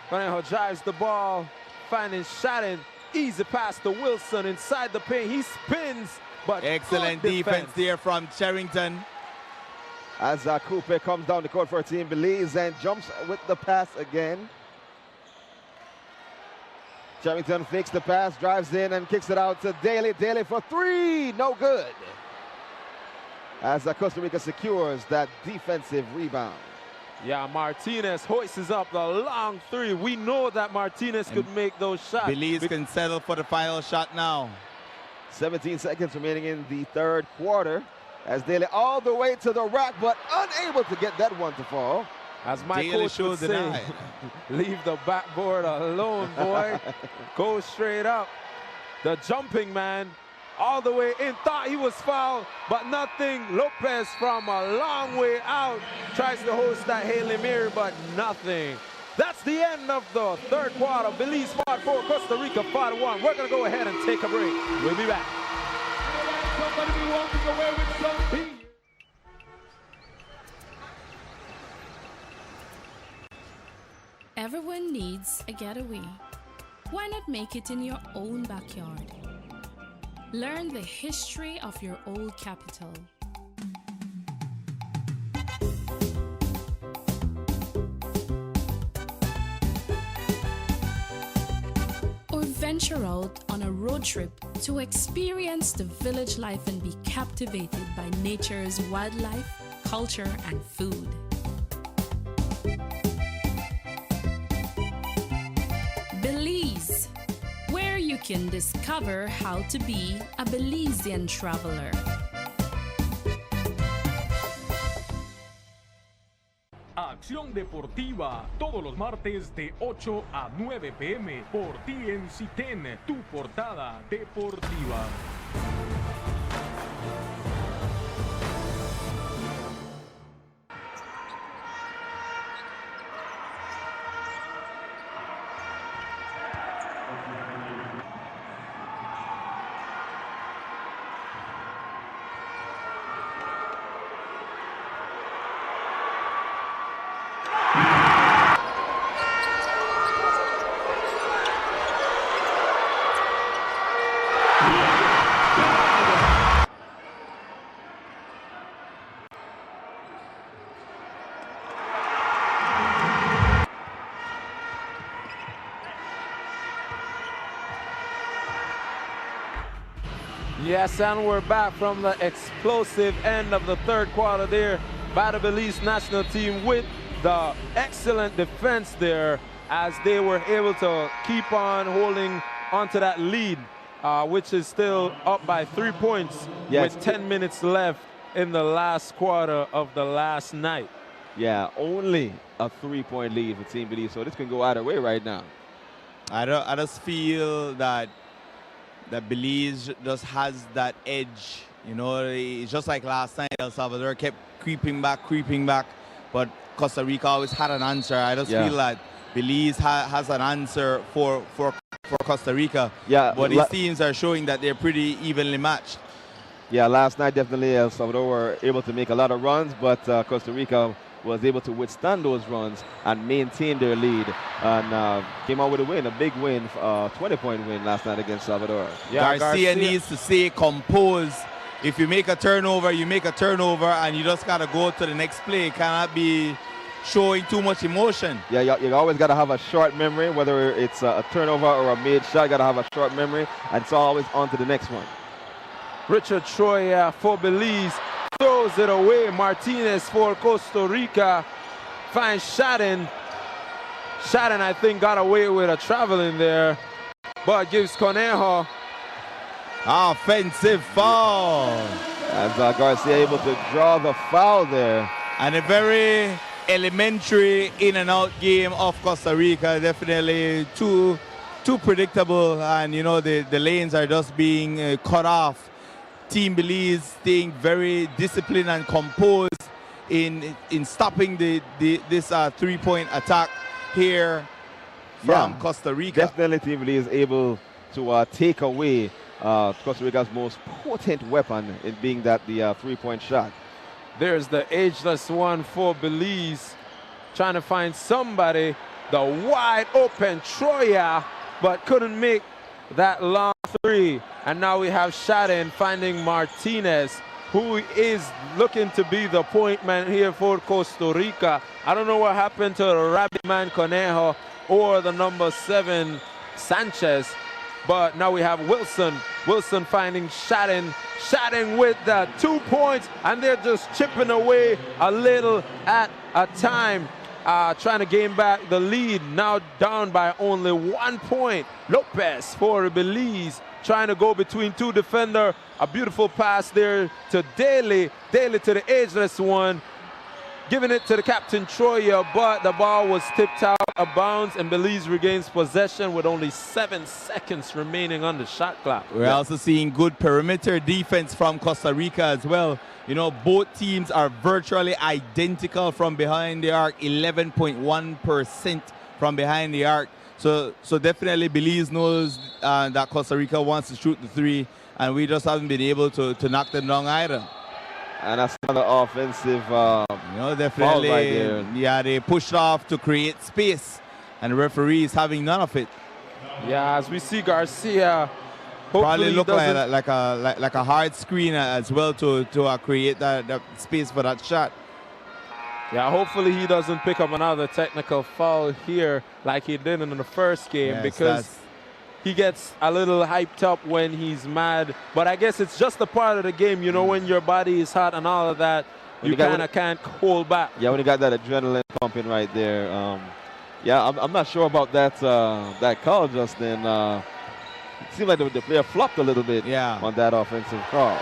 Conejo drives the ball, finding Shaden. Easy pass to Wilson inside the paint. He spins, but excellent defense there from Sherrington. As Coupe comes down the court for Team Belize and jumps with the pass again. Sherrington fakes the pass, drives in and kicks it out to Daly. Daly for 3, no good. As Costa Rica secures that defensive rebound. Yeah, Martinez hoists up the long 3. We know that Martinez could make those shots. Belize can settle for the final shot now. 17 seconds remaining in the third quarter. As Daly all the way to the rack, but unable to get that one to fall. As my Daily coach show would say, denied. leave the backboard alone, boy. Go straight up. The jumping man all the way in. Thought he was fouled, but nothing. Lopez from a long way out tries to host that Hail Mary, but nothing. That's the end of the third quarter. Belize fought 4, Costa Rica fought 1. We're going to go ahead and take a break. We'll be back. Somebody be walking away with something. Everyone needs a getaway. Why not make it in your own backyard? Learn the history of your old capital. Or venture out on a road trip to experience the village life and be captivated by nature's wildlife, culture, and food. Belize, where you can discover how to be a Belizean traveler. Acción Deportiva, todos los martes de 8 a 9 p.m. por TNC 10, tu portada deportiva. Yes, and we're back from the explosive end of the third quarter there by the Belize national team with the excellent defense there as they were able to keep on holding onto that lead, which is still up by 3 points with 10 minutes left in the last quarter of the last night. Yeah, only a 3-point lead for Team Belize, so this can go either way right now. I just feel that Belize just has that edge. You know, it's just like last night, El Salvador kept creeping back, but Costa Rica always had an answer. I just feel that Belize has an answer for Costa Rica. Yeah, but these teams are showing that they're pretty evenly matched. Yeah, last night definitely El Salvador were able to make a lot of runs, but Costa Rica was able to withstand those runs and maintain their lead and came out with a win, a big win, 20-point win last night against Salvador. Yeah, Garcia needs to stay composed. If you make a turnover, you make a turnover and you just got to go to the next play. Cannot be showing too much emotion. Yeah, you always got to have a short memory, whether it's a turnover or a made shot, got to have a short memory, and it's always on to the next one. Richard Troya for Belize throws it away. Martinez for Costa Rica finds Shadden. Shadden, I think, got away with a traveling there, but gives Conejo offensive foul. As Garcia able to draw the foul there. And a very elementary in and out game of Costa Rica. Definitely too predictable, and you know the lanes are just being cut off. Team Belize staying very disciplined and composed in stopping this 3-point attack here from Costa Rica. Definitely Team Belize able to take away Costa Rica's most potent weapon in being that the 3-point shot. There's the ageless one for Belize, trying to find somebody, the wide open Troya, but couldn't make that long three. And now we have Shadden finding Martinez, who is looking to be the point man here for Costa Rica. I don't know what happened to the rabbit man Conejo or the number 7 Sanchez, but now we have Wilson. Wilson finding Shadden. Shadden with the 2 points, and they're just chipping away a little at a time, trying to gain back the lead. Now down by only 1 point. Lopez for Belize, trying to go between two defenders. A beautiful pass there to Daly. Daly to the ageless one. giving it to the captain Troya, but the ball was tipped out of bounds, and Belize regains possession with only 7 seconds remaining on the shot clock. We're also seeing good perimeter defense from Costa Rica as well. You know, both teams are virtually identical from behind the arc, 11.1% from behind the arc. So definitely Belize knows that Costa Rica wants to shoot the three, and we just haven't been able to knock them down either. And that's another offensive definitely, foul right there. Yeah, they pushed off to create space, and the referee is having none of it. Yeah, as we see Garcia probably look like a hard screen as well to create that space for that shot. Yeah, hopefully he doesn't pick up another technical foul here like he did in the first game, because he gets a little hyped up when he's mad. But I guess it's just a part of the game, you know, when your body is hot and all of that, you kind of can't hold back. Yeah, when you got that adrenaline pumping right there. Yeah, I'm not sure about that that call just then. It seemed like the player flopped a little bit on that offensive call.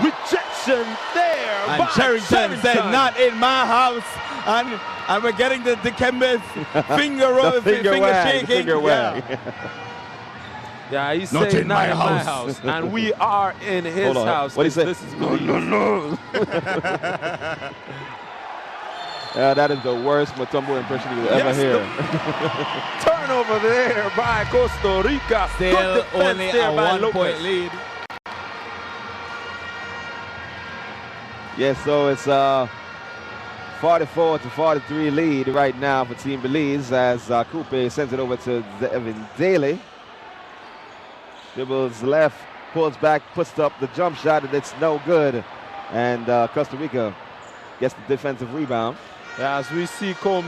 Rejection there. And Cherrington said, "Not in my house." And we're getting the Dikembe finger shaking. Finger wag. Yeah, he's saying not in my house. And we are in his house. What do you say? This is no. Yeah, that is the worst Mutombo impression you will ever hear. Turnover there by Costa Rica. Still only a 1-point lead. Yeah, so it's 44-43 lead right now for Team Belize as Coupe sends it over to Evan Daly. Dribbles left, pulls back, puts up the jump shot, and it's no good. And Costa Rica gets the defensive rebound. Yeah, as we see Coach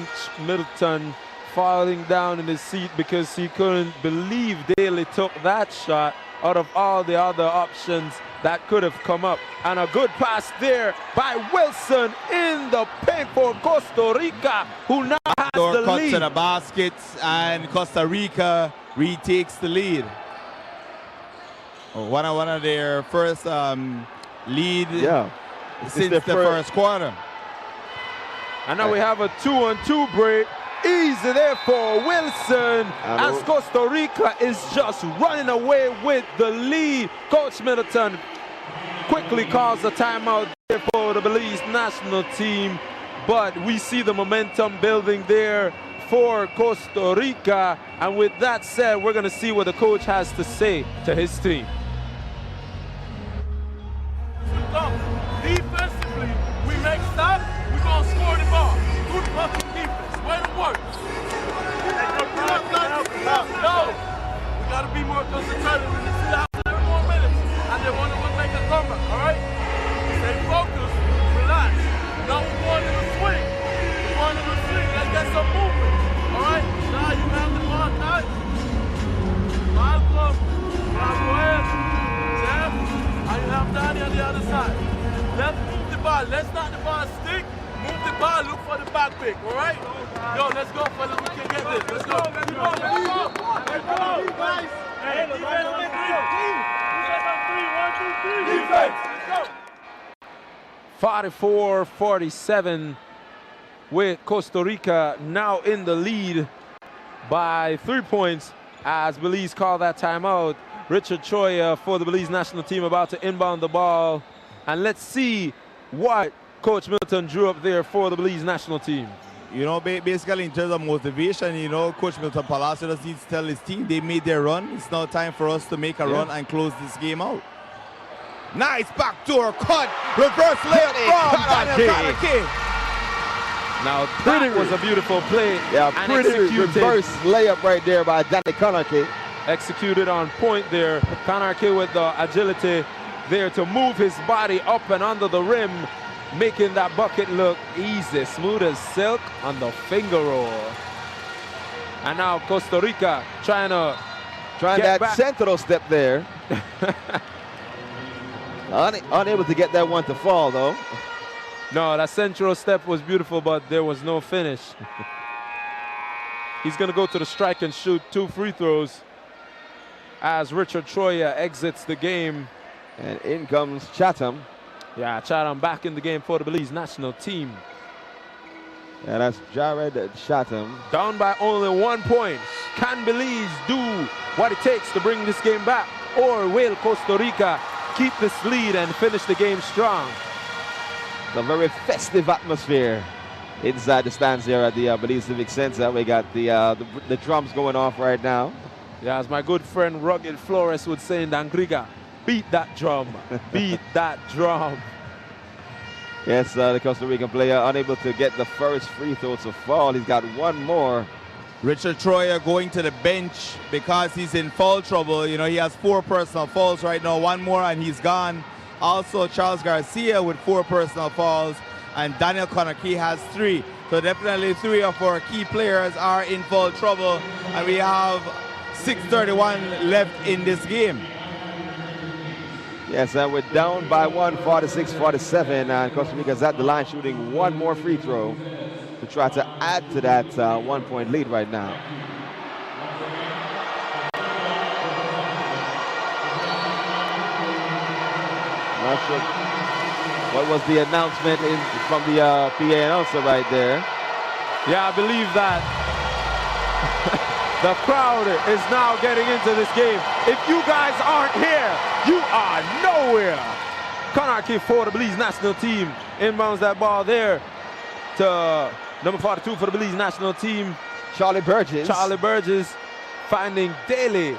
Middleton falling down in his seat because he couldn't believe Daly took that shot out of all the other options that could have come up. And a good pass there by Wilson in the paint for Costa Rica, who now has the Cut lead. to the basket, and Costa Rica retakes the lead. One of their first lead since the first quarter. And now we have a 2-on-2 break. Easy there for Wilson as Costa Rica is just running away with the lead. Coach Middleton quickly calls a timeout there for the Belize national team, but we see the momentum building there for Costa Rica. And with that said, we're going to see what the coach has to say to his team. Defensively, we make stops, we're going to score the ball. Good fucking defense. Way to work. No, we got to be more concentrated. We need to have 7 more minutes, and they want to make a comeback, all right? Stay focused, relax. Now we're going in the swing. We're going in the swing. Let's get some movement, all right? Now you have the ball, guys. Malcolm, Rafael, Jeff, and you have Danny on the other side. Let's move the ball. Let's not the ball stick. Move the ball. Look for the back pick. All right? Yo, let's go, fellas. We can get this. Let's go. Let's go. Let's go. Let's go, guys. Hey, defense on 3. Defense on 3. 1, 2, 3. Defense. Let's go. 44-47 with Costa Rica now in the lead by 3 points as Belize call that timeout. Richard Troya for the Belize national team about to inbound the ball. And let's see what Coach Milton drew up there for the Belize national team. You know, basically in terms of motivation, you know, Coach Milton Palacio just needs to tell his team they made their run. It's now time for us to make a run and close this game out. Nice backdoor cut, reverse layup from Daniel Kanake. Now that was a beautiful play. Yeah, pretty reverse layup right there by Danny Kanake. Executed on point there. Kanake with the agility there to move his body up and under the rim, making that bucket look easy, smooth as silk on the finger roll. And now Costa Rica trying that back. Central step there. Unable to get that one to fall though. No, that central step was beautiful, but there was no finish. He's going to go to the strike and shoot 2 free throws as Richard Troya exits the game. And in comes Chatham. Yeah, Chatham back in the game for the Belize national team. And that's Jared Chatham. Down by only 1 point. Can Belize do what it takes to bring this game back? Or will Costa Rica keep this lead and finish the game strong? It's a very festive atmosphere inside the stands here at the Belize Civic Center. We got the drums going off right now. Yeah, as my good friend Rugged Flores would say in Dangriga, beat that drum, beat that drum. Yes, the Costa Rican player unable to get the first free throw to fall. He's got one more. Richard Troyer going to the bench because he's in foul trouble. You know, he has 4 personal fouls right now. One more and he's gone. Also, Charles Garcia with 4 personal fouls. And Daniel Conakry has 3. So definitely 3 of our key players are in foul trouble. And we have 6:31 left in this game. Yes, and we're down by 1, 46-47, and Costa Rica's at the line shooting one more free throw to try to add to that 1 point lead right now. Not sure what was the announcement from the PA announcer right there. Yeah, I believe that the crowd is now getting into this game. If you guys aren't here, you are nowhere. Conakry for the Belize national team. Inbounds that ball there to number 42 for the Belize national team. Charlie Burgess. Charlie Burgess finding Daly.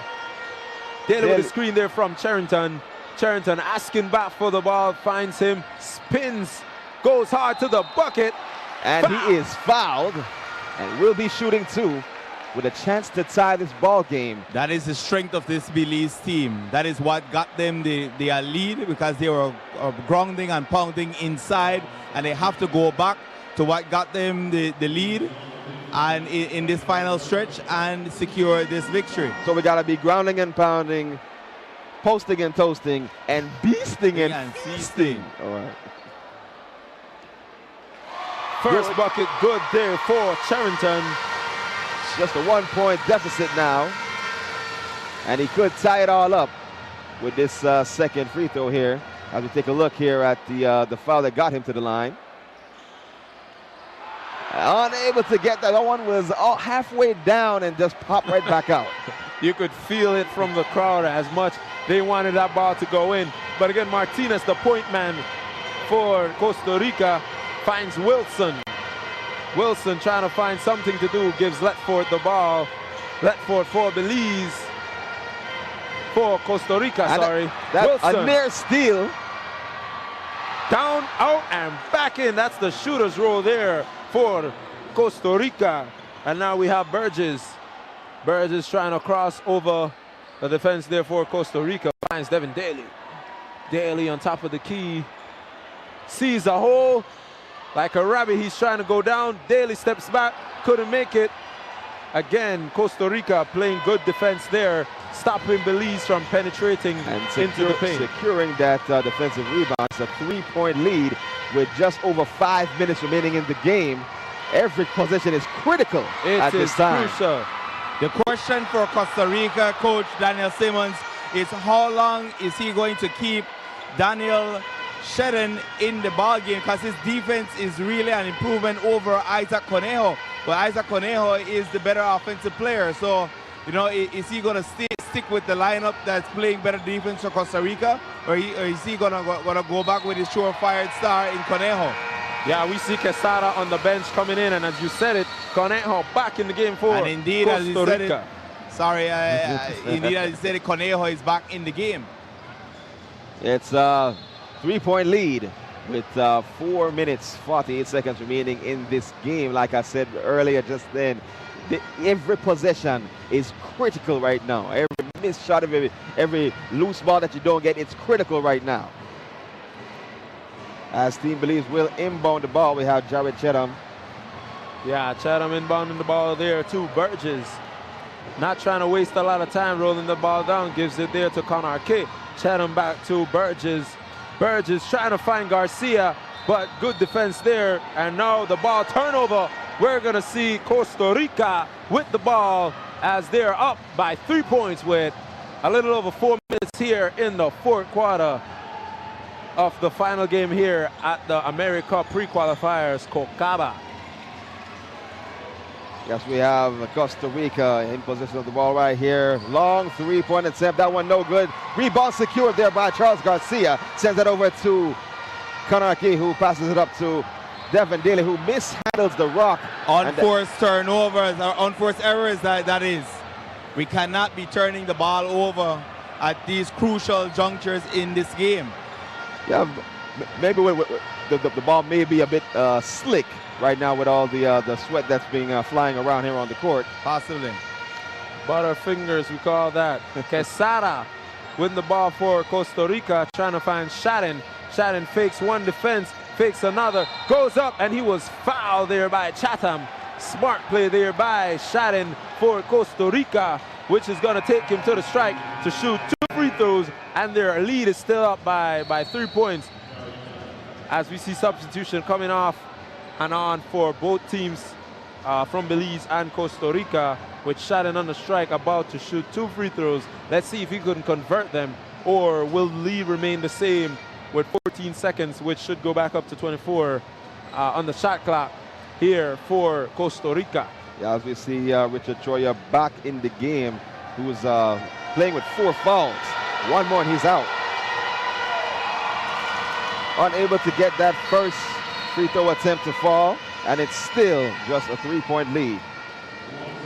Daly with the screen there from Charrington. Charrington asking back for the ball, finds him, spins, goes hard to the bucket. And he is fouled and will be shooting 2 with a chance to tie this ball game. That is the strength of this Belize team. That is what got them the lead, because they were grounding and pounding inside, and they have to go back to what got them the lead and in this final stretch and secure this victory. So we got to be grounding and pounding, posting and toasting, and beasting and feasting. All right. First bucket good there for Charrington. Just a 1 point deficit now. And he could tie it all up with this second free throw here. As we take a look here at the foul that got him to the line. Unable to get that. That one was all halfway down and just popped right back out. You could feel it from the crowd as much they wanted that ball to go in. But again, Martinez, the point man for Costa Rica, finds Wilson. Wilson trying to find something to do, gives Letford the ball. Letford for Belize. For Costa Rica, sorry. Wilson. A near steal. Down, out, and back in. That's the shooter's roll there for Costa Rica. And now we have Burgess. Burgess trying to cross over the defense there for Costa Rica. Finds Devin Daly. Daly on top of the key. Sees a hole. Like a rabbit, he's trying to go down. Daly steps back, couldn't make it. Again, Costa Rica playing good defense there, stopping Belize from penetrating into the paint. Securing that defensive rebound. It's a 3-point lead with just over 5 minutes remaining in the game. Every possession is critical at this time. Crucial. The question for Costa Rica coach Daniel Simmons is how long is he going to keep Daniel Shedden in the ball game, because his defense is really an improvement over Isaac Conejo. But Isaac Conejo is the better offensive player. So, you know, is he going to stick with the lineup that's playing better defense for Costa Rica, or is he going to go back with his surefire star in Conejo? Yeah, we see Quesada on the bench coming in, and as you said it, Conejo back in the game for and indeed, Costa as you said Rica. Indeed, as you said it, Conejo is back in the game. It's 3-point lead with 4 minutes, 48 seconds remaining in this game. Like I said earlier just then, every possession is critical right now. Every missed shot, every loose ball that you don't get, it's critical right now. As Team Belize will inbound the ball, we have Jared Chatham. Yeah, Chatham inbounding the ball there too. Burgess not trying to waste a lot of time rolling the ball down, gives it there to Conakry. Chatham back to Burgess. Burgess trying to find Garcia, but good defense there. And now the ball turnover. We're going to see Costa Rica with the ball as they're up by 3 points with a little over 4 minutes here in the fourth quarter of the final game here at the AmeriCup Pre-Qualifiers Cocaba. Yes, we have Costa Rica in possession of the ball right here. Long three-point attempt. That one no good. Rebound secured there by Charles Garcia. Sends it over to Kanarki, who passes it up to Devin Daly, who mishandles the rock. Unforced turnovers, or unforced errors, that is. We cannot be turning the ball over at these crucial junctures in this game. Yeah, maybe the ball may be a bit slick right now with all the sweat that's being flying around here on the court. Possibly. Butterfingers, we call that. Quesada with the ball for Costa Rica, trying to find Shadden. Shadden fakes one defense, fakes another, goes up, and he was fouled there by Chatham. Smart play there by Shadden for Costa Rica, which is going to take him to the strike to shoot 2 free throws, and their lead is still up by 3 points. As we see substitution coming off and on for both teams from Belize and Costa Rica, with Shadden on the strike, about to shoot 2 free throws. Let's see if he can convert them, or will the lead remain the same with 14 seconds, which should go back up to 24 on the shot clock here for Costa Rica. Yeah, as we see Richard Troyer back in the game, who's playing with 4 fouls. One more and he's out. Unable to get that first free throw attempt to fall, and it's still just a 3-point lead.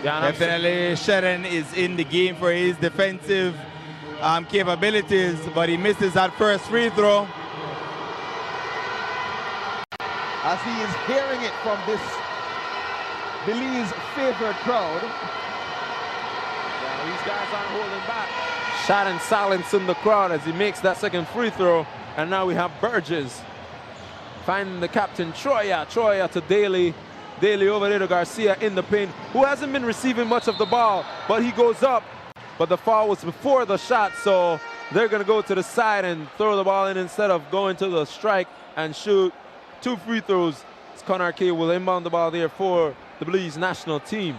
Yeah, definitely Shadden is in the game for his defensive capabilities, but he misses that first free throw. As he is hearing it from this Belize favorite crowd. Yeah, these guys aren't holding back. Shadden silencing the crowd as he makes that second free throw, and now we have Burgess finding the captain Troyer. Troyer to Daly. Daly over there to Garcia in the paint, who hasn't been receiving much of the ball, but he goes up. But the foul was before the shot, so they're going to go to the side and throw the ball in instead of going to the strike and shoot 2 free throws. Connor K will inbound the ball there for the Belize national team.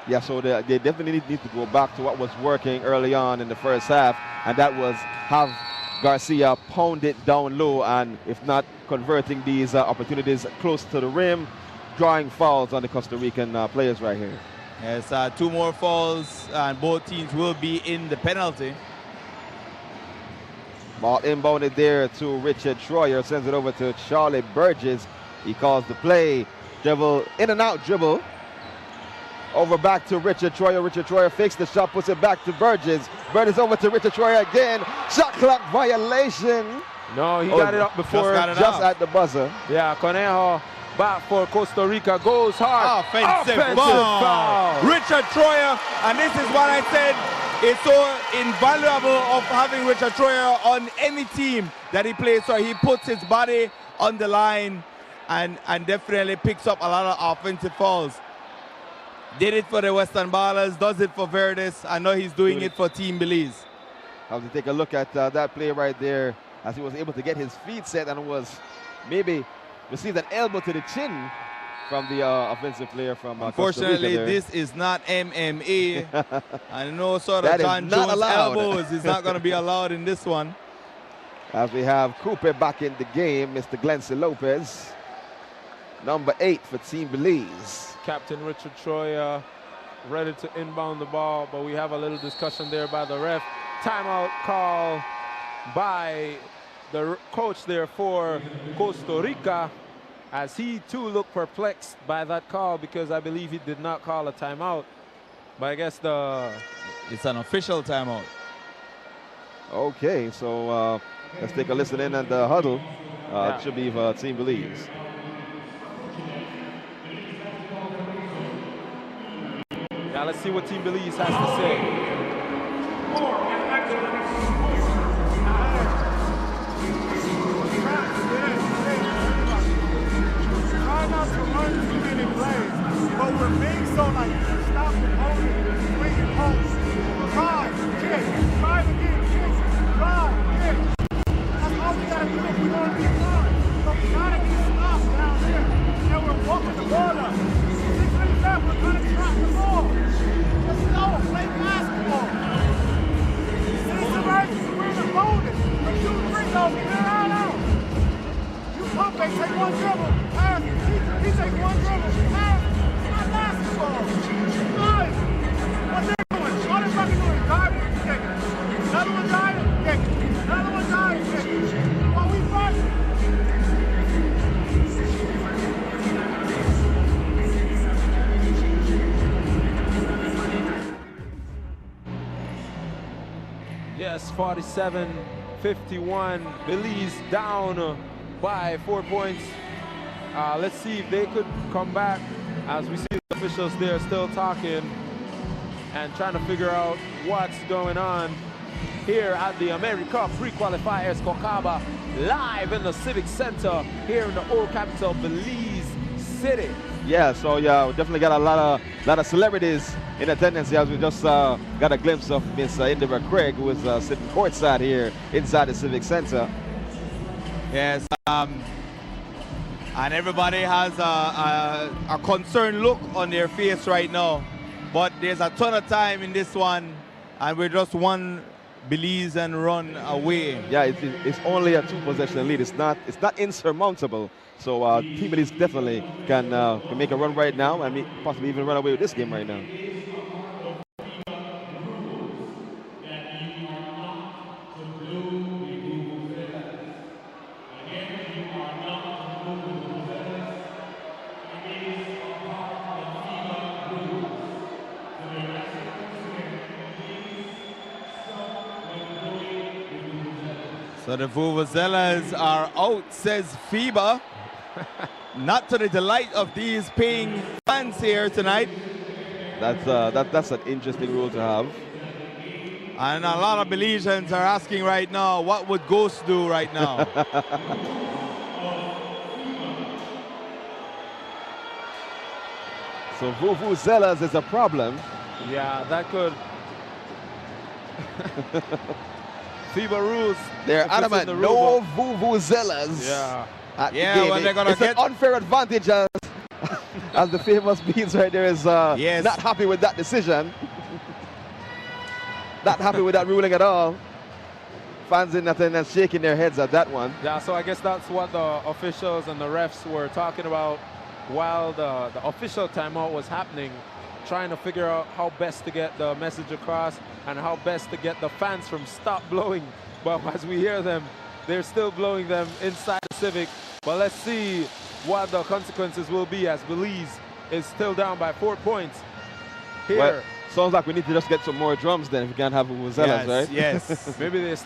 Yeah, so they definitely need to go back to what was working early on in the first half, and that was have Garcia pound it down low, and if not, converting these opportunities close to the rim, drawing fouls on the Costa Rican players right here. Yes, 2 more fouls, and both teams will be in the penalty. Ball inbounded there to Richard Troyer, sends it over to Charlie Burgess. He calls the play, dribble, in and out dribble. Over back to Richard Troyer. Richard Troyer fakes the shot, puts it back to Burgess. Burgess over to Richard Troyer again. Shot clock violation. No, he got it up before. Just at the buzzer. Yeah, Conejo back for Costa Rica, goes hard. Offensive foul. Richard Troyer, and this is what I said, it's so invaluable of having Richard Troyer on any team that he plays. So he puts his body on the line and definitely picks up a lot of offensive fouls. Did it for the Western Ballers, does it for Verdes. I know he's doing it for Team Belize. Have to take a look at that play right there, as he was able to get his feet set and was maybe received an elbow to the chin from the offensive player from Unfortunately, Costa Rica this is not MMA. And no sort of John Jones elbows is not going to be allowed in this one. As we have Cooper back in the game, Mr. Glency Lopez, number 8 for Team Belize. Captain Richard Troyer ready to inbound the ball, but we have a little discussion there by the ref. Timeout call by the coach there for Costa Rica, as he too looked perplexed by that call, because I believe he did not call a timeout. But I guess it's an official timeout. Okay, so let's take a listen in at the huddle. It should be for Team Belize. Yeah, let's see what Team Belize has to say. Try not to run too many plays, but we're being so like, stop the opponent, swing and post, drive, kick, drive again, kick, drive, kick. That's all we gotta do if we want to be fun. But we gotta be stopped down here, and we're walking the ball up. 6 minutes left, we're gonna drop the ball. Let's go, play basketball. See some urgency, we're in the bonus. We're shooting free throws, get out out. You pump, they take one dribble, pass, he take one dribble, pass, it's not basketball. Yes, 47-51. Belize down by 4 points. Let's see if they could come back, as we see the officials there still talking and trying to figure out what's going on here at the AmeriCup Pre-Qualifiers Cocaba, live in the Civic Center here in the old capital, Belize City. Yeah, so yeah, we definitely got a lot of celebrities in attendance here, as we just got a glimpse of Miss Indiva Craig, who is sitting courtside here inside the Civic Center. Yes, and everybody has a concerned look on their face right now. But there's a ton of time in this one, and we're just one Belize and run away. Yeah, it's only a 2-possession lead. It's not insurmountable. So Team Belize definitely can make a run right now and possibly even run away with this game right now. So the Vuvuzelas are out, says FIBA. Not to the delight of these paying fans here tonight. That's an interesting rule to have. And a lot of Belizeans are asking right now, what would Ghost do right now? So Vuvuzelas is a problem. Yeah, that could. FIBA rules. They're adamant, no Vuvuzelas. Yeah. At the game. Well, they're gonna it's an unfair advantage, as the famous Beans right there is not happy with that decision. Not happy with that ruling at all. Fans in attendance shaking their heads at that one. Yeah, so I guess that's what the officials and the refs were talking about while the official timeout was happening, trying to figure out how best to get the message across and how best to get the fans from stop blowing. But as we hear them, they're still blowing them inside the Civic. But let's see what the consequences will be, as Belize is still down by 4 points here. Well, sounds like we need to just get some more drums then if we can't have Vuvuzelas, right? Yes. maybe they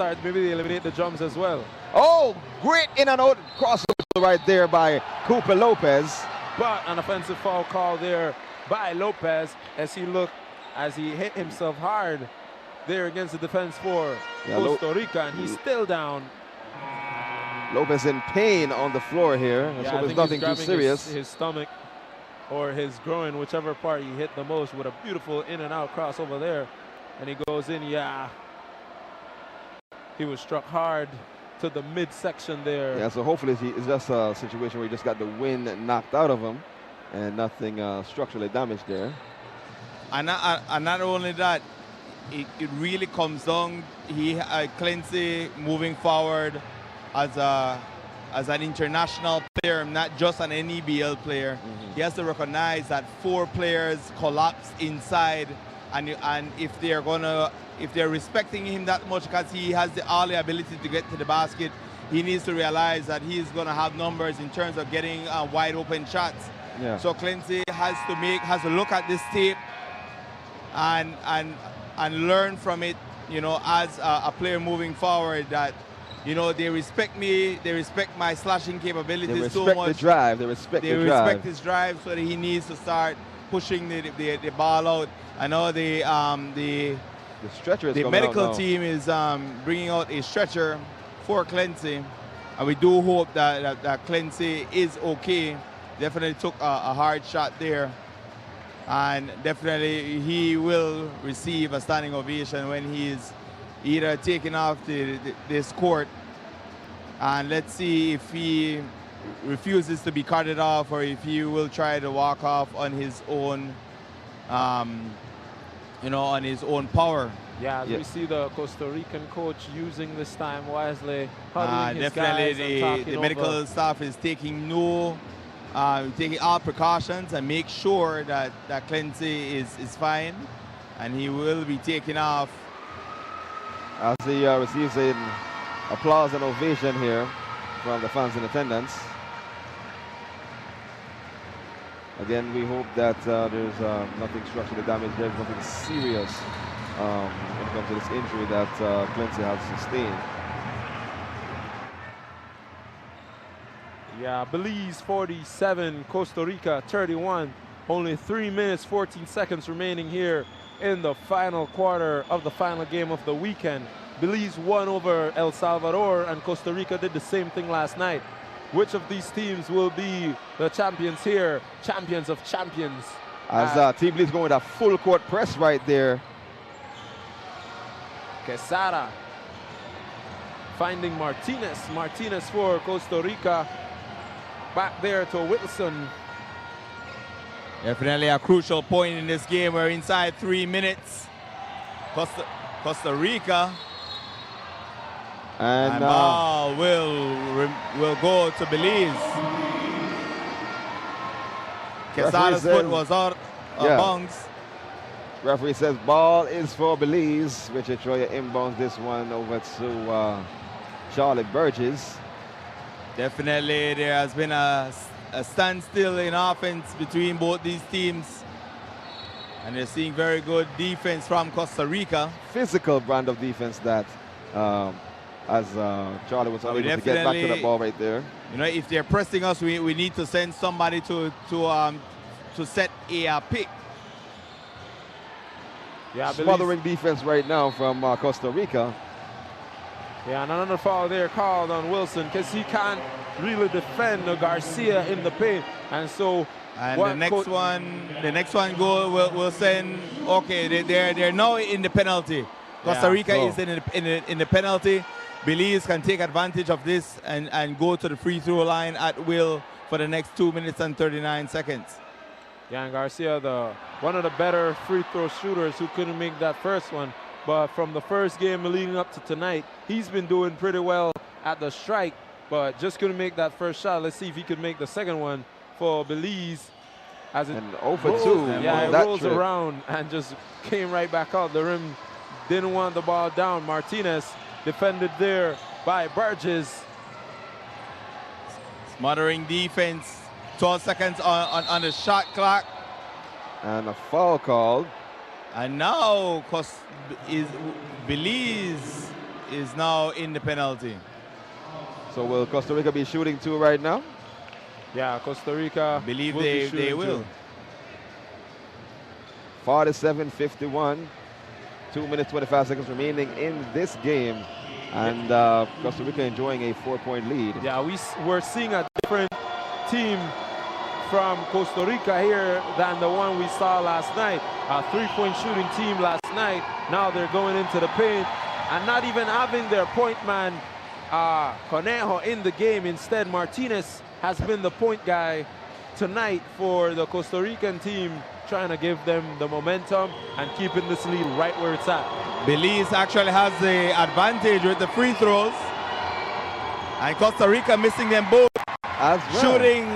eliminate the drums as well. Oh, great in and out crossover right there by Cooper Lopez. But an offensive foul call there by Lopez as he hit himself hard there against the defense for Costa Rica, and he's still down. Lopez in pain on the floor here. Let's hope it's nothing too serious. His stomach or his groin, whichever part he hit the most, with a beautiful in and out crossover there. And he goes in, yeah. He was struck hard to the midsection there. Yeah, so hopefully it's just a situation where he just got the wind knocked out of him and nothing structurally damaged there. And not only that, it really comes down, Clancy moving forward as an international player, not just an NEBL player. Mm-hmm. He has to recognize that 4 players collapse inside, and if they're respecting him that much because he has all the ability to get to the basket, he needs to realize that he's going to have numbers in terms of getting wide open shots. Yeah. So Clancy has to look at this tape and learn from it, as a player moving forward, that they respect me, they respect my slashing capabilities so much. They respect They respect his drive, so that he needs to start pushing the ball out. I know the stretcher is the coming medical out now. team is bringing out a stretcher for Clancy, and we do hope that Clancy is okay. Definitely took a hard shot there, and definitely he will receive a standing ovation when he is either taken off this court. And let's see if he refuses to be carted off or if he will try to walk off on his own, on his own power. Yeah, we see the Costa Rican coach using this time wisely, huddling his guys and Definitely talking the medical staff is taking taking all precautions and make sure that Clancy is fine, and he will be taken off. As he receives an applause and ovation here from the fans in attendance. Again, we hope that there's nothing structurally damaged, there's nothing serious when it comes to this injury that Clancy has sustained. Yeah, Belize 47, Costa Rica 31. Only 3 minutes, 14 seconds remaining here in the final quarter of the final game of the weekend. Belize won over El Salvador, and Costa Rica did the same thing last night. Which of these teams will be the champions here? Champions of champions. As Team Belize going with a full court press right there. Quesada finding Martinez. Martinez for Costa Rica. Back there to Wilson. Definitely a crucial point in this game. We're inside 3 minutes. Costa Rica. And ball will go to Belize. Quesada's foot was out of bounds. Referee says ball is for Belize. Richard Troyer inbounds this one over to Charlie Burgess. Definitely there has been a standstill in offense between both these teams. And they're seeing very good defense from Costa Rica. Physical brand of defense that as Charlie was unable to get back to the ball right there. You know, if they're pressing us, we need to send somebody to set a pick. Yeah, smothering defense right now from Costa Rica. Yeah, and another foul there called on Wilson because he can't really defend Garcia in the paint, and so. And the next one goal will send. Okay, they're now in the penalty. Costa Rica is in the penalty. Belize can take advantage of this and go to the free throw line at will for the next 2 minutes and 39 seconds. Yeah, and Garcia, one of the better free throw shooters who couldn't make that first one. But from the first game leading up to tonight, he's been doing pretty well at the strike, but just couldn't make that first shot. Let's see if he could make the second one for Belize. As it rolls, 2. Yeah, it rolls around and just came right back out. The rim didn't want the ball down. Martinez defended there by Burgess. Smothering defense. 12 seconds on the shot clock. And a foul called. And now Belize is now in the penalty. So will Costa Rica be shooting 2 right now? Yeah, Costa Rica believe they will. 47-51. 2 minutes, 25 seconds remaining in this game. And Costa Rica enjoying a 4-point lead. Yeah, we're seeing a different team from Costa Rica here than the one we saw last night. A 3-point shooting team last night. Now they're going into the paint and not even having their point man Conejo in the game. Instead, Martinez has been the point guy tonight for the Costa Rican team, trying to give them the momentum and keeping this lead right where it's at. Belize actually has the advantage with the free throws, and Costa Rica missing them both. As well. Shooting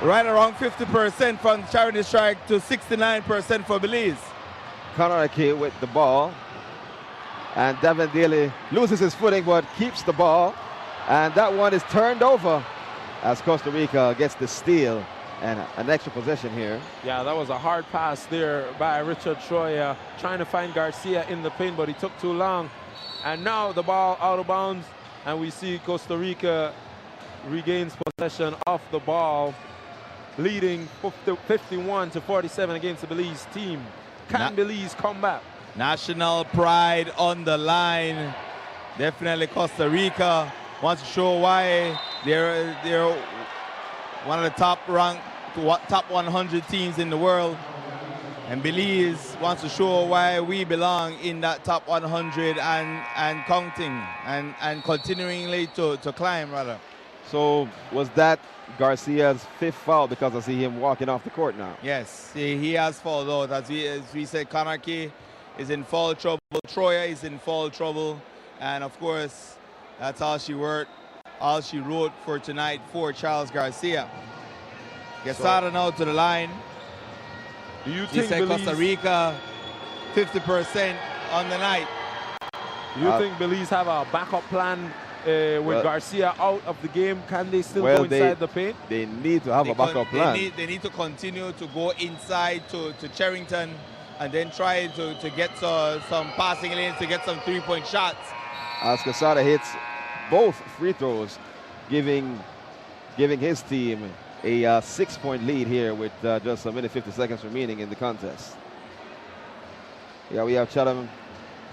right around 50% from charity strike to 69% for Belize. Conor Ake with the ball, and Devin Daly loses his footing but keeps the ball, and that one is turned over as Costa Rica gets the steal and an extra possession here. Yeah, that was a hard pass there by Richard Troyer, trying to find Garcia in the paint, but he took too long. And now the ball out of bounds, and we see Costa Rica regains possession of the ball, leading 51-47 against the Belize team. Can Belize come back? National pride on the line. Definitely Costa Rica wants to show why they're one of the top 100 teams in the world. And Belize wants to show why we belong in that top 100 and counting and continuingly to climb, rather. So was that Garcia's 5th foul, because I see him walking off the court now? Yes, he has fouled out. As we said, Conor Ake is in foul trouble. Troyer is in foul trouble. And of course, that's all she wrote for tonight for Charles Garcia. Quesada now to the line. Do you think Costa Rica 50% on the night? Do you think Belize have a backup plan with Garcia out of the game? Can they still go inside the paint? They need to have a backup plan. They need to continue to go inside to Cherrington and then try to get some passing lanes to get some three-point shots. As Costa hits both free throws, giving his team a 6-point lead here with just a minute 50 seconds remaining in the contest. Yeah, we have Chatham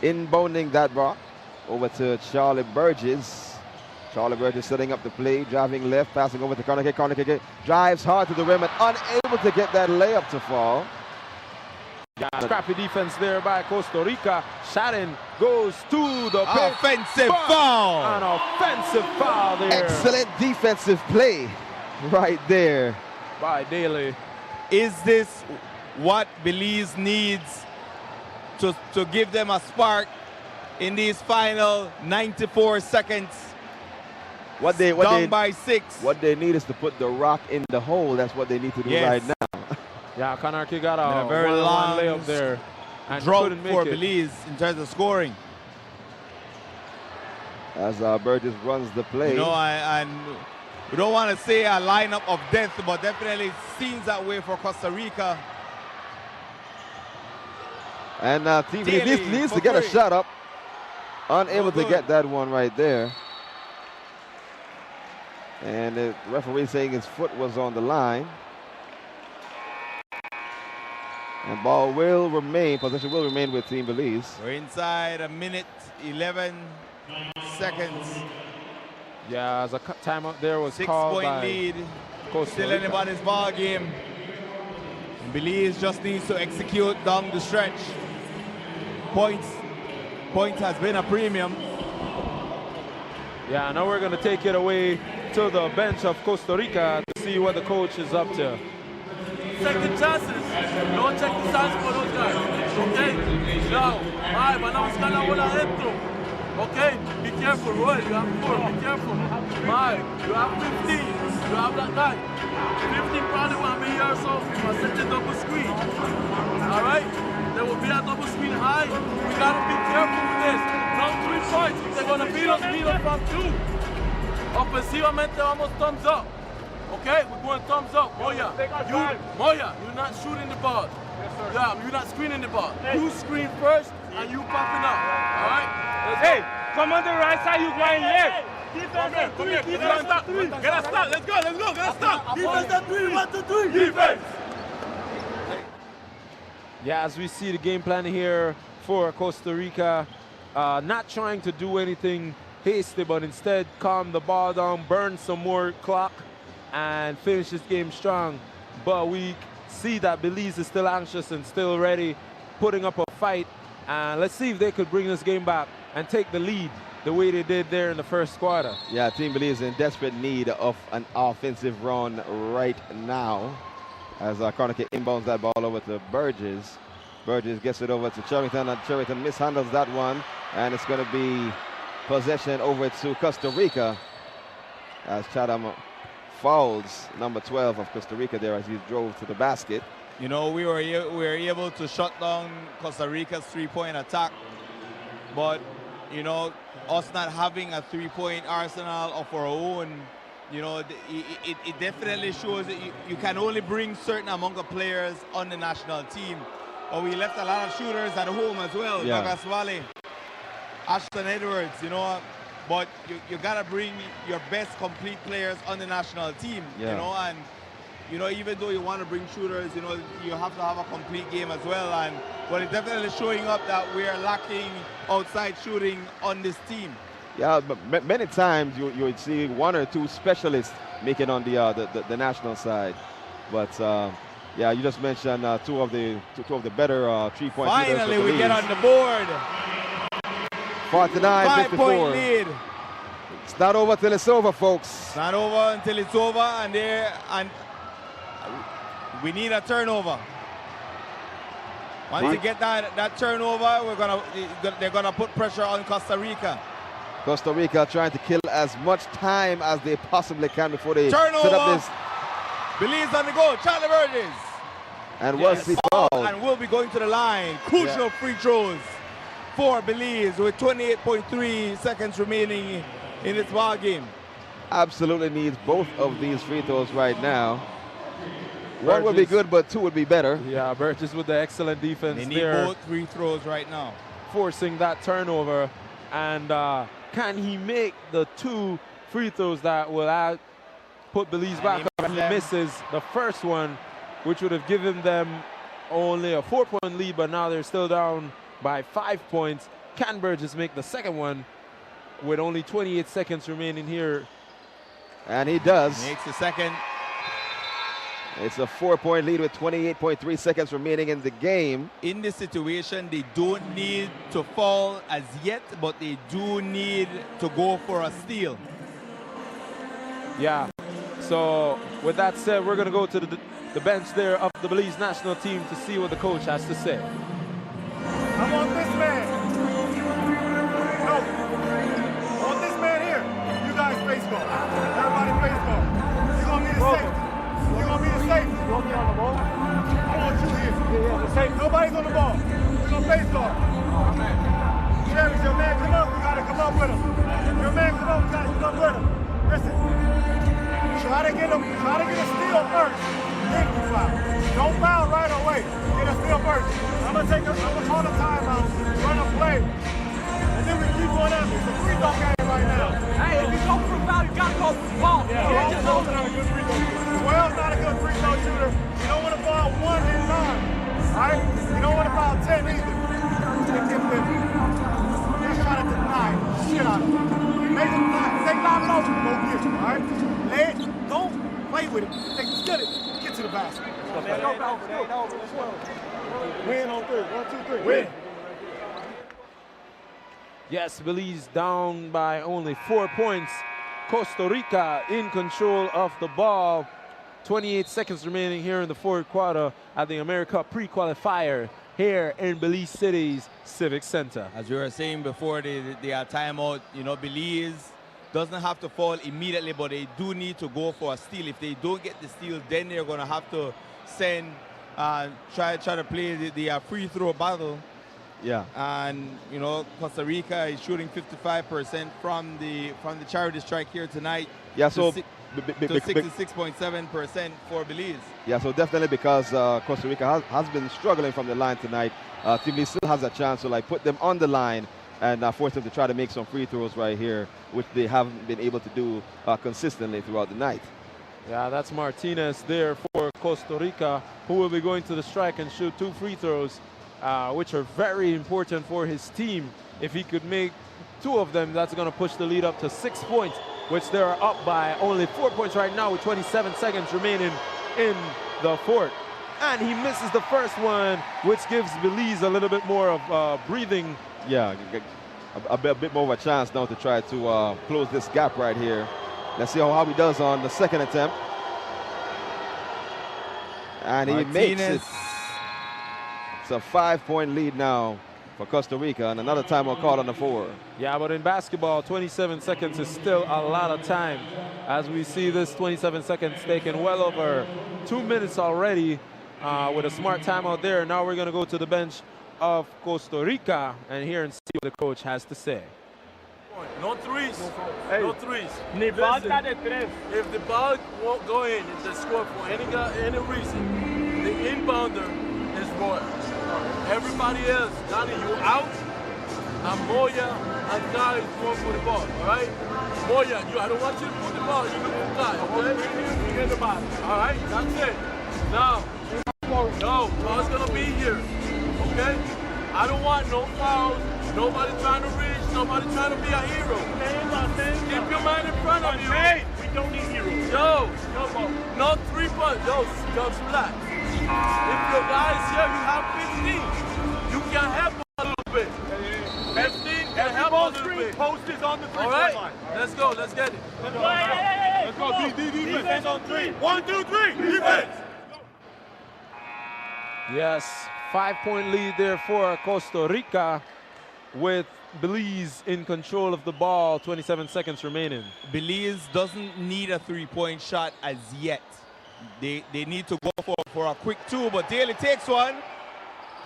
inbounding that ball over to Charlie Burgess. Charlie Burgess setting up the play, driving left, passing over to corner kick, drives hard to the rim and unable to get that layup to fall. Yeah, scrappy defense there by Costa Rica. Shadden goes to the paint. Offensive foul. An offensive foul there. Excellent defensive play right there by Daly. Is this what Belize needs to give them a spark in these final 94 seconds? Down by 6. What they need is to put the rock in the hole. That's what they need to do right now. Yeah, Kanarki got a very long layup there. And drought couldn't make for it. Belize in terms of scoring. As Burgess runs the play. You know, and we don't want to say a lineup of death, but definitely seems that way for Costa Rica. And Team Belize needs to get a shot up. Unable to get that one right there. And the referee saying his foot was on the line. And ball will remain, possession will remain with Team Belize. We're inside a minute, 11 seconds. Yeah, as a timeout there was called by 6-point lead. Costa Still Rica. anybody's ball game. Belize just needs to execute down the stretch. Points has been a premium. Yeah, now we're going to take it away to the bench of Costa Rica to see what the coach is up to. Second chances. Don't check the signs for those guys. Okay? Now, ay, manamos ka na wala dentro. Okay? Be careful, Roy. You have 4. Be careful. My, you have 15. You have that guy. 15 probably want to be here, so we must set the double screen. All right? There will be a double screen high. We got to be careful with this. Now 3 points. If they're going to beat us from 2. Ofensivamente vamos thumbs up. Okay, we're going thumbs up. Moya, you're not shooting the ball. Yes, sir. Yeah, you're not screening the ball. Hey. You screen first and you popping up. All right? Hey, come on the right side, you going left. Defense come here. Defense at 3. Get a stop. Let's go. Get a stop. Defense at 3. 1, 2, 3. Defense. Yeah, as we see the game plan here for Costa Rica, not trying to do anything hasty, but instead calm the ball down, burn some more clock, and finish this game strong. But we see that Belize is still anxious and still ready, putting up a fight. And let's see if they could bring this game back and take the lead the way they did there in the first quarter. Yeah, Team Belize in desperate need of an offensive run right now. As Carnegie inbounds that ball over to Burgess. Burgess gets it over to Cherrington, and Cherrington mishandles that one. And it's going to be possession over to Costa Rica as Chatham fouls number 12 of Costa Rica there as he drove to the basket. You know, we were able to shut down Costa Rica's three-point attack, but you know, us not having a three-point arsenal of our own, you know, it definitely shows that you can only bring certain amount of players on the national team. But we left a lot of shooters at home as well. Yeah. Douglas Valley, Ashton Edwards, you know, but you gotta bring your best complete players on the national team, Yeah. you know, and you know, even though you want to bring shooters, you know, you have to have a complete game as well. And but it's definitely showing up that we are lacking outside shooting on this team. Yeah, but many times you would see one or two specialists make it on the national side. But yeah, you just mentioned two of the better three-point shooters. Finally, we get on the board. 49-54. 5-point lead. It's not over till it's over, folks. It's not over until it's over, and we need a turnover. Once you get that turnover, they're gonna put pressure on Costa Rica. Costa Rica trying to kill as much time as they possibly can before they Turnover. set up this. Belize on the goal, Charlie Burgess. And once he fouled. And we'll be going to the line. Crucial free throws for Belize with 28.3 seconds remaining in this ball game. Absolutely needs both of these free throws right now. One would be good, but two would be better. Yeah, Burgess with the excellent defense They need there. both free throws right now. Forcing that turnover. And can he make the 2 free throws that will put Belize back up? He misses the first one, which would have given them only a 4-point lead, but now they're still down by 5 points. Can Burgess make the second one with only 28 seconds remaining here? And he does. Makes the second. It's a 4-point lead with 28.3 seconds remaining in the game. In this situation, they don't need to fall as yet, but they do need to go for a steal. Yeah. So with that said, we're going to go to the bench there of the Belize national team to see what the coach has to say. I want this man. No. I want this man here. You guys face guard. Everybody face guard. You're going to be the safety. You're going to be the safety. You want me on the ball? I want you here. Yeah, the safety. Nobody's on the ball. You're going to face guard. Travis, your man come up. You got to come up with him. Your man come up. You got to come up with him. Listen. Try to get a steal first. Then you foul. Don't foul right away. Get a steal first. I'm gonna call a timeout, run a play, and then we keep going after. It's a free throw game right now. Hey, if you go for a foul, you gotta go for the ball. Yeah, Joel's not a good free throw shooter. Joel's not a good free throw shooter. You don't want to foul 1 and 9. Alright? You don't want to foul 10 either. He's trying to deny shit out of him. Make him not. Take 9 motion, go get it. Alright? Lay it. Don't play with it. Just get it. Get to the basket. Win on 3. 1, 2, 3. Win. Yes, Belize down by only 4 points. Costa Rica in control of the ball. 28 seconds remaining here in the fourth quarter at the AmeriCup Pre-Qualifier here in Belize City's Civic Center. As we were saying before the timeout, you know, Belize doesn't have to fall immediately, but they do need to go for a steal. If they don't get the steal, then they're going to have to try to play the free throw battle. Yeah. And you know, Costa Rica is shooting 55% from the charity strike here tonight. Yeah. So to 66.7% for Belize. Yeah. So definitely because Costa Rica has been struggling from the line tonight. Team Belize still has a chance to put them on the line and force them to try to make some free throws right here, which they haven't been able to do consistently throughout the night. Yeah, that's Martinez there for Costa Rica, who will be going to the strike and shoot 2 free throws, which are very important for his team. If he could make 2 of them, that's going to push the lead up to 6 points, which they are up by only 4 points right now with 27 seconds remaining in the fourth. And he misses the first one, which gives Belize a little bit more of breathing. Yeah, a bit more of a chance now to try to close this gap right here. Let's see how he does on the second attempt. And he makes it. It's a 5-point lead now for Costa Rica, and another timeout called on the 4. Yeah, but in basketball, 27 seconds is still a lot of time. As we see this 27 seconds taken well over 2 minutes already with a smart timeout there. Now we're going to go to the bench of Costa Rica and hear and see what the coach has to say. No threes. No threes. If the ball won't go in, if they score for any reason, the inbounder is Moya. Everybody else, Donnie, you out, and Moya and Guy is going for the ball, all right? Moya, I don't want you to put the ball, you look at Guy, okay? You get the ball, all right? That's it. Now, ball's going to be here, okay? I don't want no fouls, nobody trying to reach, nobody trying to be a hero. Keep your man in front of you. Hey, we don't need heroes. Yo, no 3 points. Yo, relax. If your guys here, you have 15. You can help a little bit. 15 can help a little bit. Post is on the 3-point line. Let's go, let's get it. Let's go. Let's go. Defense on 3. 1, 2, 3. Defense. Yes, 5-point lead there for Costa Rica with Belize in control of the ball, 27 seconds remaining. Belize doesn't need a 3-point shot as yet. They need to go for a quick 2, but Daly takes one.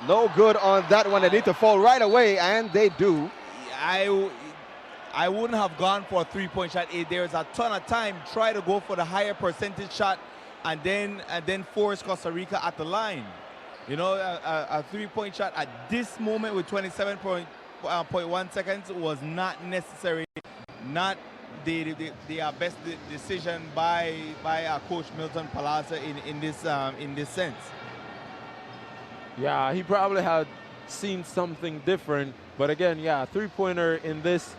No good on that one. They need to fall right away, and they do. I wouldn't have gone for a 3-point shot. There's a ton of time. Try to go for the higher percentage shot and then force Costa Rica at the line. You know, a three-point shot at this moment with 27.1 seconds was not necessary, not the best decision by Coach Milton Palazza in this sense. Yeah, he probably had seen something different, but again, yeah, a three-pointer in this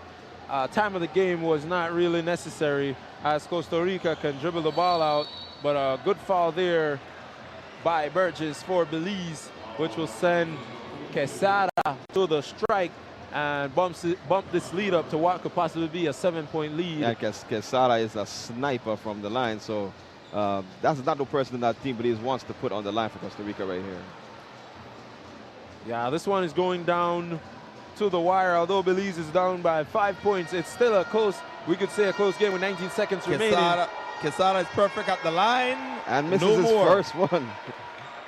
time of the game was not really necessary, as Costa Rica can dribble the ball out, but a good foul there by Burgess for Belize, which will send Quesada to the strike and bump this lead up to what could possibly be a 7-point lead. Yeah, Quesada is a sniper from the line, so that's not the person that Team Belize wants to put on the line for Costa Rica right here. Yeah, this one is going down to the wire. Although Belize is down by 5 points, it's still a close, we could say a close game with 19 seconds remaining. Quesada is perfect at the line. And misses his first one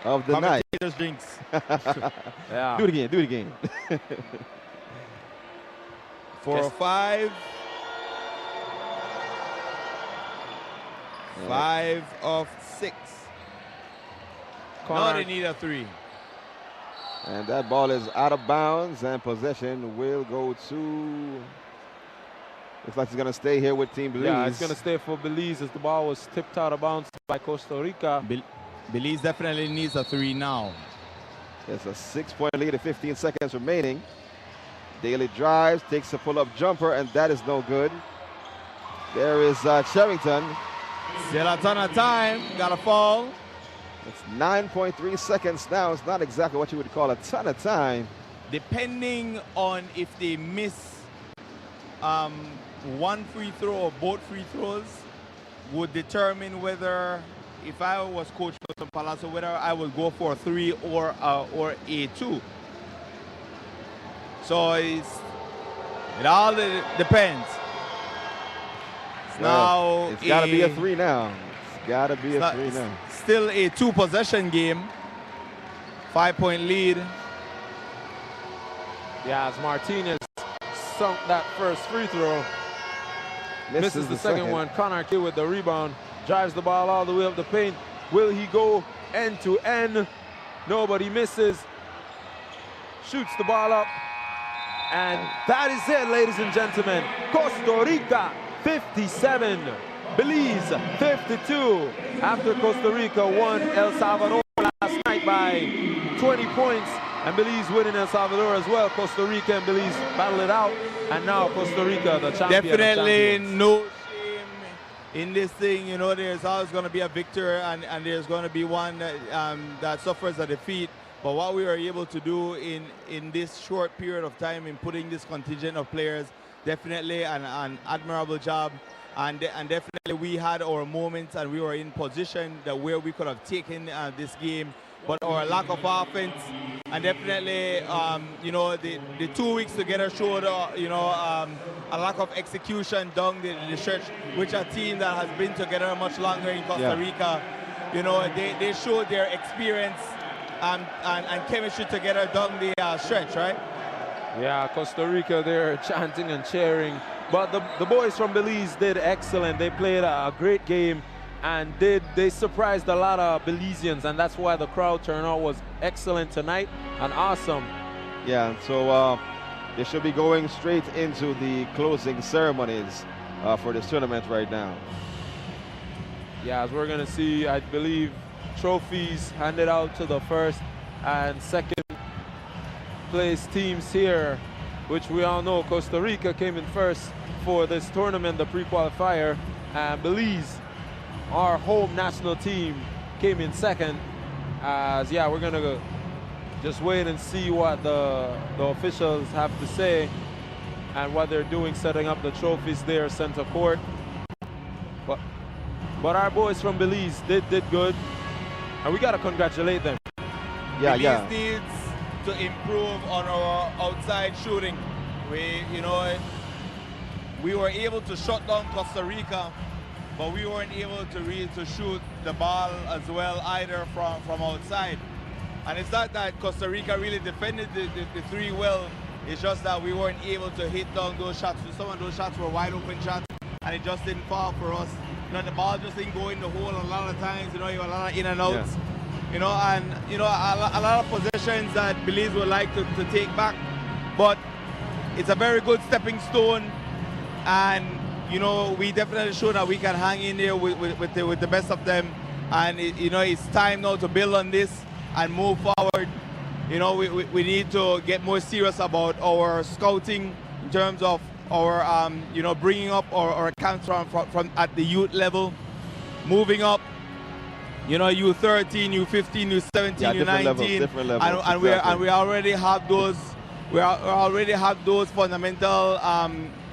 of the night. Drinks. Yeah. Do it again, do it again. 4-5. 5 of 6. No, they need a 3. And that ball is out of bounds, and possession will go to... Looks like he's going to stay here with Team Belize. Yeah, it's going to stay for Belize as the ball was tipped out of bounds by Costa Rica. Belize definitely needs a 3 now. There's a 6-point lead at 15 seconds remaining. Daly drives, takes a pull-up jumper, and that is no good. There is Sherrington. Still a ton of time. Got a fall. It's 9.3 seconds now. It's not exactly what you would call a ton of time. Depending on if they miss one free throw or both free throws would determine whether, if I was Coach Milton Palazzo, whether I would go for a 3 or a 2. So it all depends. It's got to be a 3 now. It's got to be a 3 now. Still a 2-possession game. 5-point lead. Yeah, as Martinez sunk that first free throw. Misses the second one. Conarque with the rebound. Drives the ball all the way up the paint. Will he go end to end? Nobody misses. Shoots the ball up. And that is it, ladies and gentlemen. Costa Rica 57, Belize 52. After Costa Rica won El Salvador last night by 20 points, and Belize winning El Salvador as well. Costa Rica and Belize battle it out, and now Costa Rica, the champion. Definitely no shame in this thing. You know, there's always going to be a victor, and there's going to be one that suffers a defeat. But what we were able to do in this short period of time in putting this contingent of players, definitely an admirable job. And definitely we had our moments and we were in position that where we could have taken this game. But our lack of offense and definitely, you know, the 2 weeks together showed, you know, a lack of execution down the stretch, which a team that has been together much longer in Costa Rica, you know, they showed their experience and chemistry together down the stretch, right? Yeah, Costa Rica, they're chanting and cheering. But the boys from Belize did excellent. They played a great game, and they surprised a lot of Belizeans, and that's why the crowd turnout was excellent tonight and awesome. Yeah, so they should be going straight into the closing ceremonies for this tournament right now. Yeah, as we're going to see, I believe, trophies handed out to the first and second place teams here, which we all know Costa Rica came in first for this tournament, the pre-qualifier, and Belize, our home national team, came in second. As yeah, we're gonna just wait and see what the officials have to say and what they're doing, setting up the trophies there center court. But our boys from Belize did good, and we gotta congratulate them. Belize needs to improve on our outside shooting. We were able to shut down Costa Rica, but we weren't able to shoot the ball as well either from outside. And it's not that Costa Rica really defended the 3 well, it's just that we weren't able to hit down those shots. Some of those shots were wide open shots, and it just didn't fall for us. You know, the ball just didn't go in the hole a lot of times. You know, you have a lot of in and outs. You know, and you know a lot of possessions that Belize would like to take back, but it's a very good stepping stone, and you know we definitely show that we can hang in there with the best of them, and you know it's time now to build on this and move forward. You know we need to get more serious about our scouting in terms of our you know bringing up our accounts from at the youth level, moving up. You know, U13, U15, U17, U19, different levels, and we already have those. We already have those fundamental,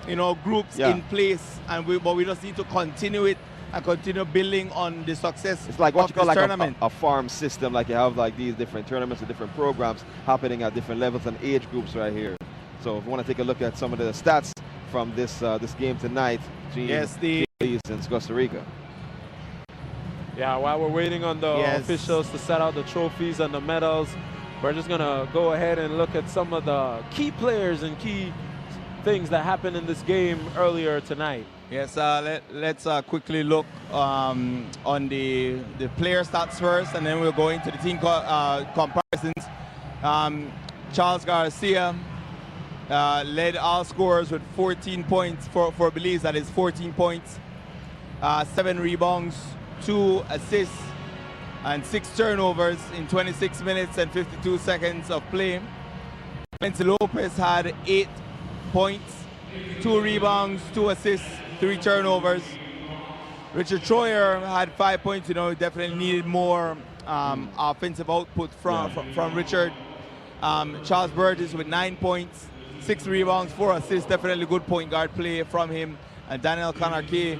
you know, groups in place, but we just need to continue it and continue building on the success. It's like what of you call this like tournament. a farm system, like you have like these different tournaments and different programs happening at different levels and age groups right here. So if you want to take a look at some of the stats from this this game tonight, Belize and Costa Rica. Yeah, while we're waiting on the officials to set out the trophies and the medals, we're just going to go ahead and look at some of the key players and key things that happened in this game earlier tonight. Yes, let's quickly look on the player stats first, and then we'll go into the team comparisons. Charles Garcia led all scorers with 14 points for Belize. That is 14 points, 7 rebounds, 2 assists, and 6 turnovers in 26 minutes and 52 seconds of play. Quincy Lopez had 8 points, 2 rebounds, 2 assists, 3 turnovers. Richard Troyer had 5 points. You know, definitely needed more offensive output from Richard. Charles Burgess with 9 points, 6 rebounds, 4 assists. Definitely good point guard play from him. And Daniel Conarque,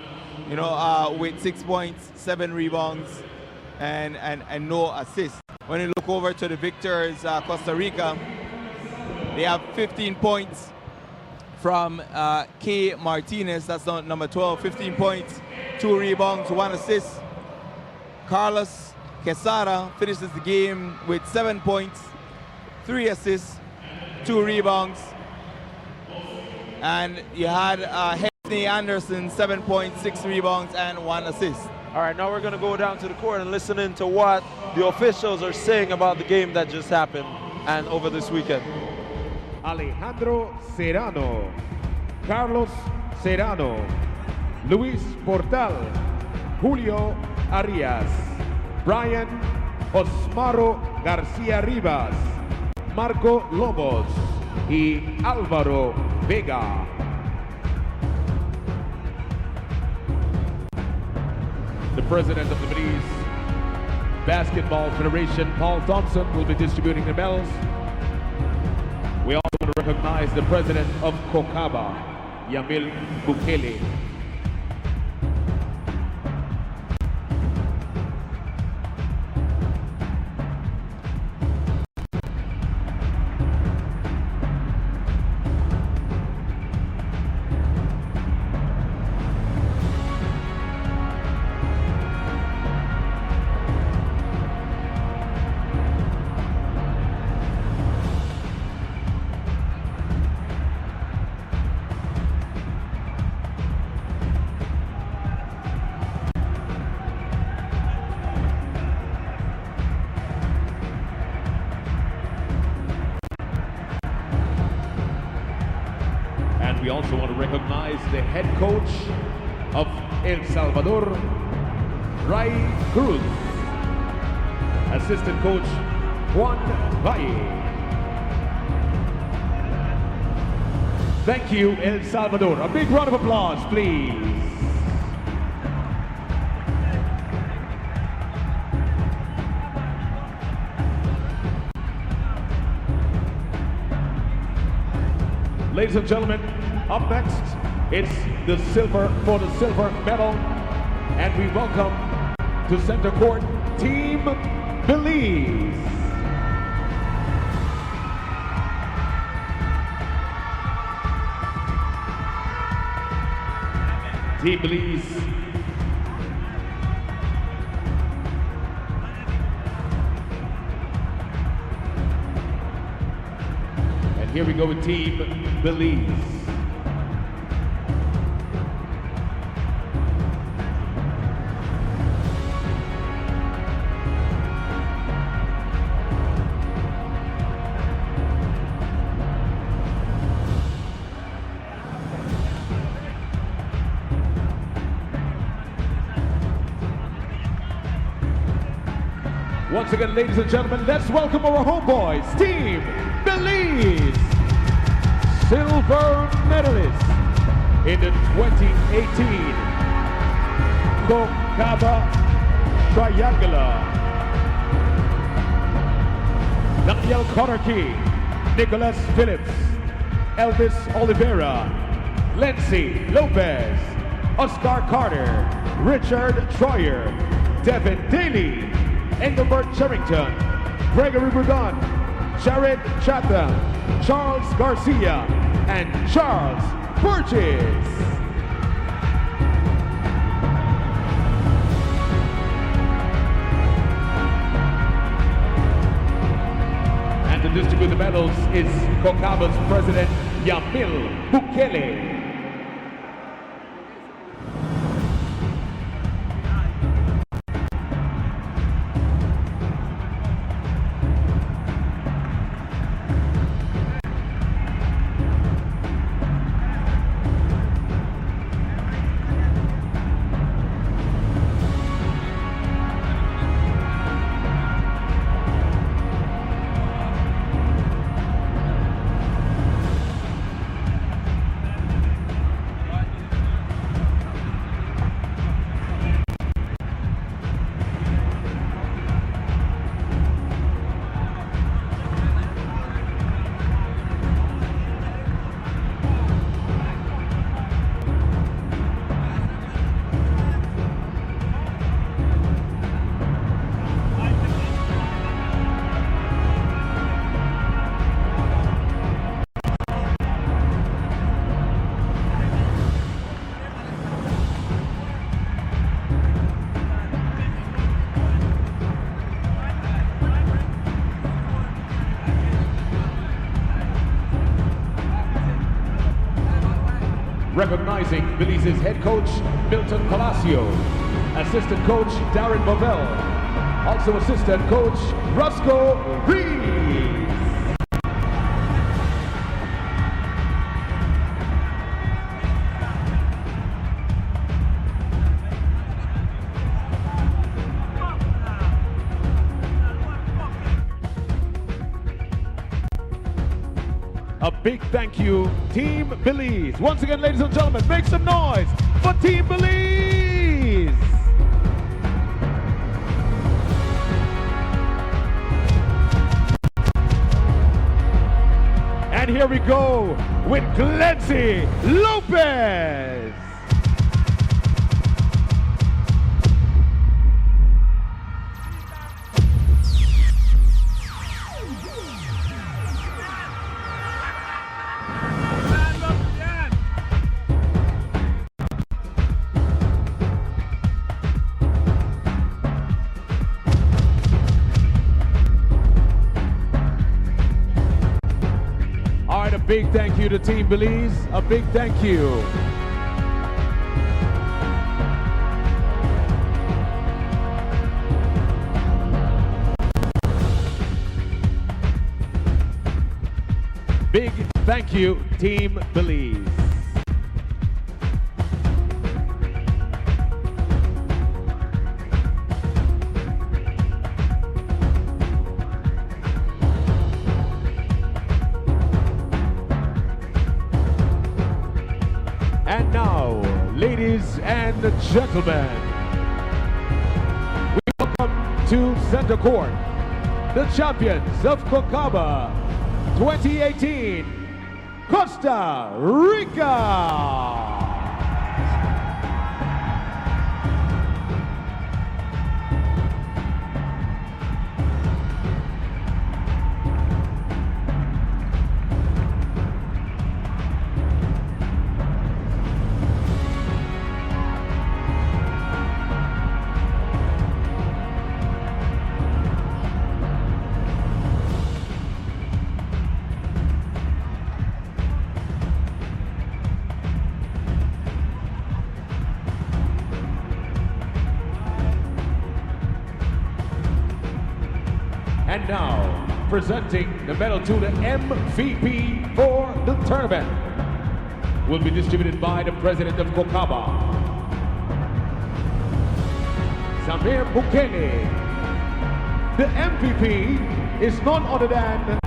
you know, with 6 points, 7 rebounds, and no assists. When you look over to the victors, Costa Rica, they have 15 points from K. Martinez. That's number 12. 15 points, 2 rebounds, 1 assist. Carlos Quesada finishes the game with 7 points, 3 assists, 2 rebounds. And you had Hefney Anderson, 7 points, 6 rebounds, and 1 assist. All right, now we're going to go down to the court and listen in to what the officials are saying about the game that just happened and over this weekend. Alejandro Serrano, Carlos Serrano, Luis Portal, Julio Arias, Brian Osmaro Garcia Rivas, Marco Lobos y Álvaro Vega. The president of the Belize Basketball Federation, Paul Thompson, will be distributing the medals. We also want to recognize the president of Cocaba, Yamil Bukele. We also want to recognize the head coach of El Salvador, Ray Cruz, assistant coach Juan Valle. Thank you, El Salvador. A big round of applause, please. Ladies and gentlemen, up next, it's the silver for the silver medal, and we welcome to center court Team Belize. Team Belize. And here we go with Team Belize. Once again, ladies and gentlemen, let's welcome our homeboys, Team Belize, silver medalist in the 2018 Concaba Triangular. Daniel Connerkey, Nicholas Phillips, Elvis Oliveira, Lindsay Lopez, Oscar Carter, Richard Troyer, Devin Daly, Engelbert Sherrington, Gregory Bourdon, Jared Chatham, Charles Garcia, and Charles Burgess. And to distribute the medals is Concaba's president, Yamil Bukele. Recognizing Belize's head coach, Milton Palacio, assistant coach, Darren Bovell, also assistant coach, Roscoe Reeves. A big thank you, Team Belize. Once again, ladies and gentlemen, make some noise for Team Belize. And here we go with Glency Lopez. A big thank you to Team Belize. A big thank you. Big thank you, Team Belize. And now, ladies and gentlemen, we welcome to center court the champions of Concaba 2018, Costa Rica. And now, presenting the medal to the MVP for the tournament, will be distributed by the president of Concaba, Samir Bukele. the MVP is none other than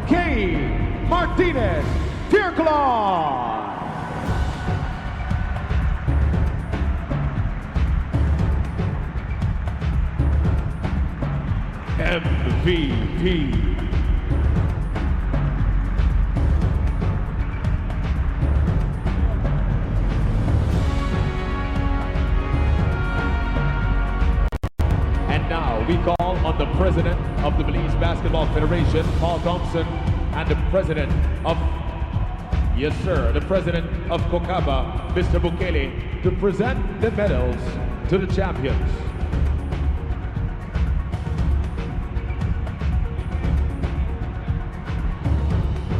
K. Martinez Tierclaw. MVP. And now we call on the president of the Belize Basketball Federation, Paul Thompson, and the president of, yes sir, the president of Kokaba, Mr. Bukele, to present the medals to the champions.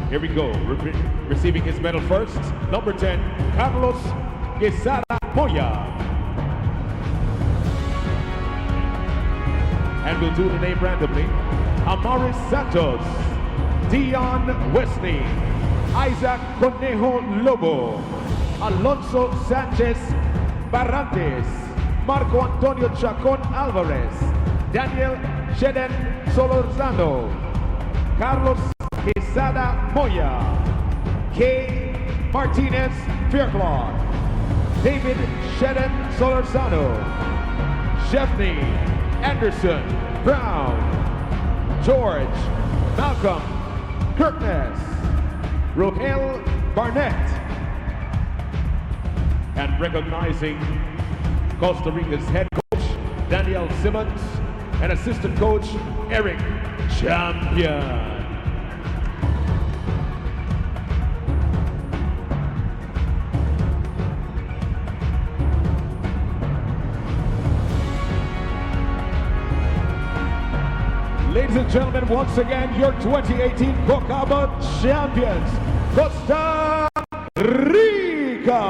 Here we go, receiving his medal first, number 10, Carlos Quesada Moya. And we'll do the name randomly. Amaris Santos, Dion Wesley, Isaac Conejo Lobo, Alonso Sanchez Barrantes, Marco Antonio Chacon Alvarez, Daniel Sheden Solorzano, Carlos Quesada Moya, K. Martinez Faircloth, David Shedden Solorzano, Shefney Anderson Brown, George Malcolm Kirkness, Rohel Barnett, and recognizing Costa Rica's head coach Daniel Simmons and assistant coach Eric Champion. Ladies and gentlemen, once again, your 2018 Kokaba champions, Costa Rica.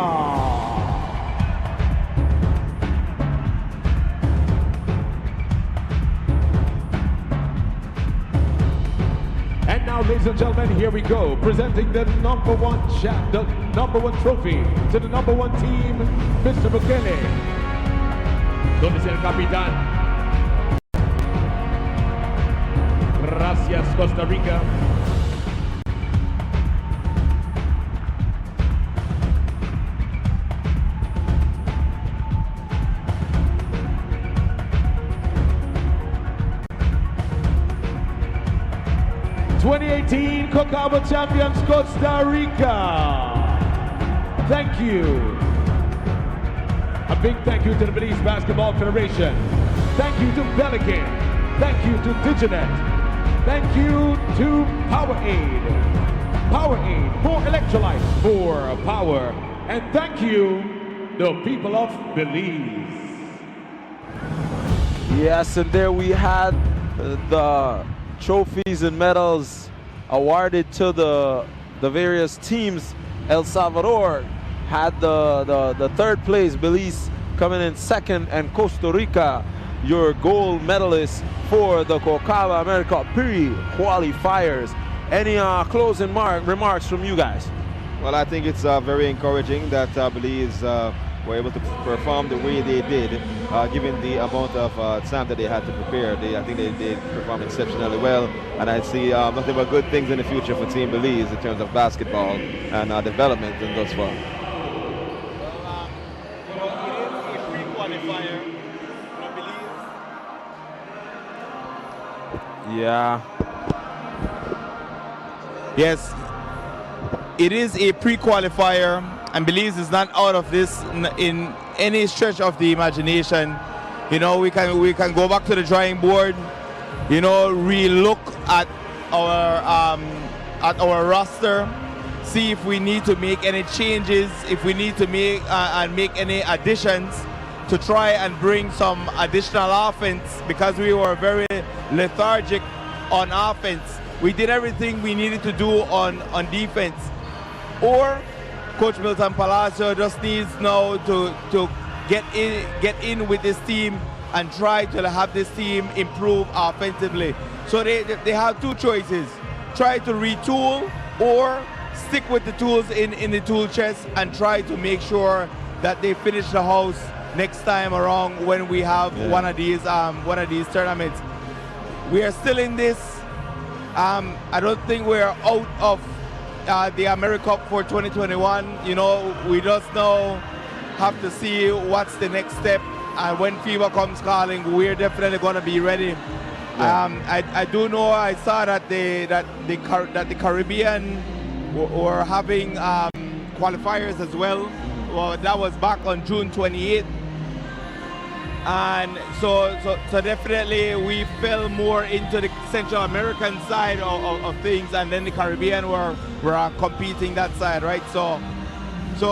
And now, ladies and gentlemen, here we go, presenting the number one trophy to the number one team, Mr. Bukele. Donde es el capitán? Gracias, Costa Rica. '18 Kokaba champions, Costa Rica. Thank you. A big thank you to the Belize Basketball Federation. Thank you to Pelican. Thank you to Diginet. Thank you to Powerade. Powerade, more electrolytes, more power. And thank you, the people of Belize. Yes, and there we had the trophies and medals awarded to the various teams. El Salvador had the third place, Belize coming in second, and Costa Rica, your gold medalist for the Kokaba AmeriCup Pre-Qualifiers. Any closing remarks from you guys? Well, I think it's very encouraging that Belize were able to perform the way they did, given the amount of time that they had to prepare. I think they performed exceptionally well, and I see nothing but good things in the future for Team Belize in terms of basketball and development and thus far. Yeah. Yes, it is a pre-qualifier, and Belize is not out of this in any stretch of the imagination. You know, we can go back to the drawing board. You know, re-look at our roster, see if we need to make any changes, if we need to make any additions to try and bring some additional offense, because we were very lethargic on offense. We did everything we needed to do on defense. Or Coach Milton Palacio just needs now to get in with this team and try to have this team improve offensively. So they have two choices: try to retool or stick with the tools in the tool chest and try to make sure that they finish the house next time around when we have one of these tournaments. we are still in this. I don't think we're out of the AmeriCup for 2021. You know, we just now have to see what's the next step. And when FIBA comes calling, we're definitely going to be ready. Yeah. I do know, I saw that the Caribbean were having qualifiers as well. Well, that was back on June 28th. And so definitely we fell more into the Central American side of things, and then the Caribbean were competing that side, right? So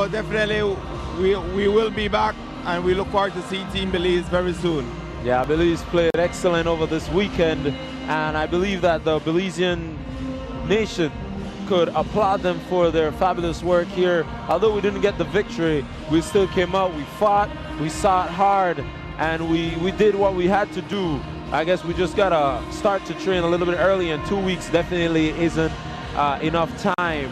definitely we will be back, and we look forward to seeing Team Belize very soon. Yeah, Belize played excellent over this weekend, and I believe that the Belizean nation could applaud them for their fabulous work here. Although we didn't get the victory, we still came out, we fought, we sought hard, and we did what we had to do. I guess we just gotta start to train a little bit early, and 2 weeks definitely isn't enough time.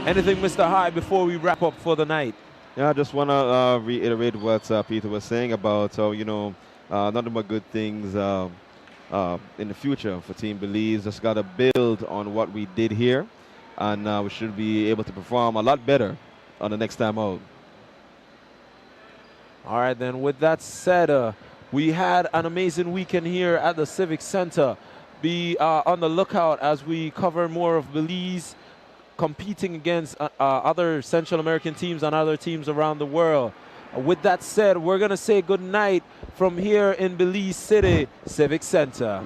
Anything, Mr. High, before we wrap up for the night? Yeah, I just want to reiterate what Peter was saying about how, you know, nothing but good things in the future for Team Belize. Just got to build on what we did here, and we should be able to perform a lot better on the next time out. All right, then, with that said, we had an amazing weekend here at the Civic Center. Be on the lookout as we cover more of Belize competing against other Central American teams and other teams around the world. With that said, we're going to say good night from here in Belize City Civic Center.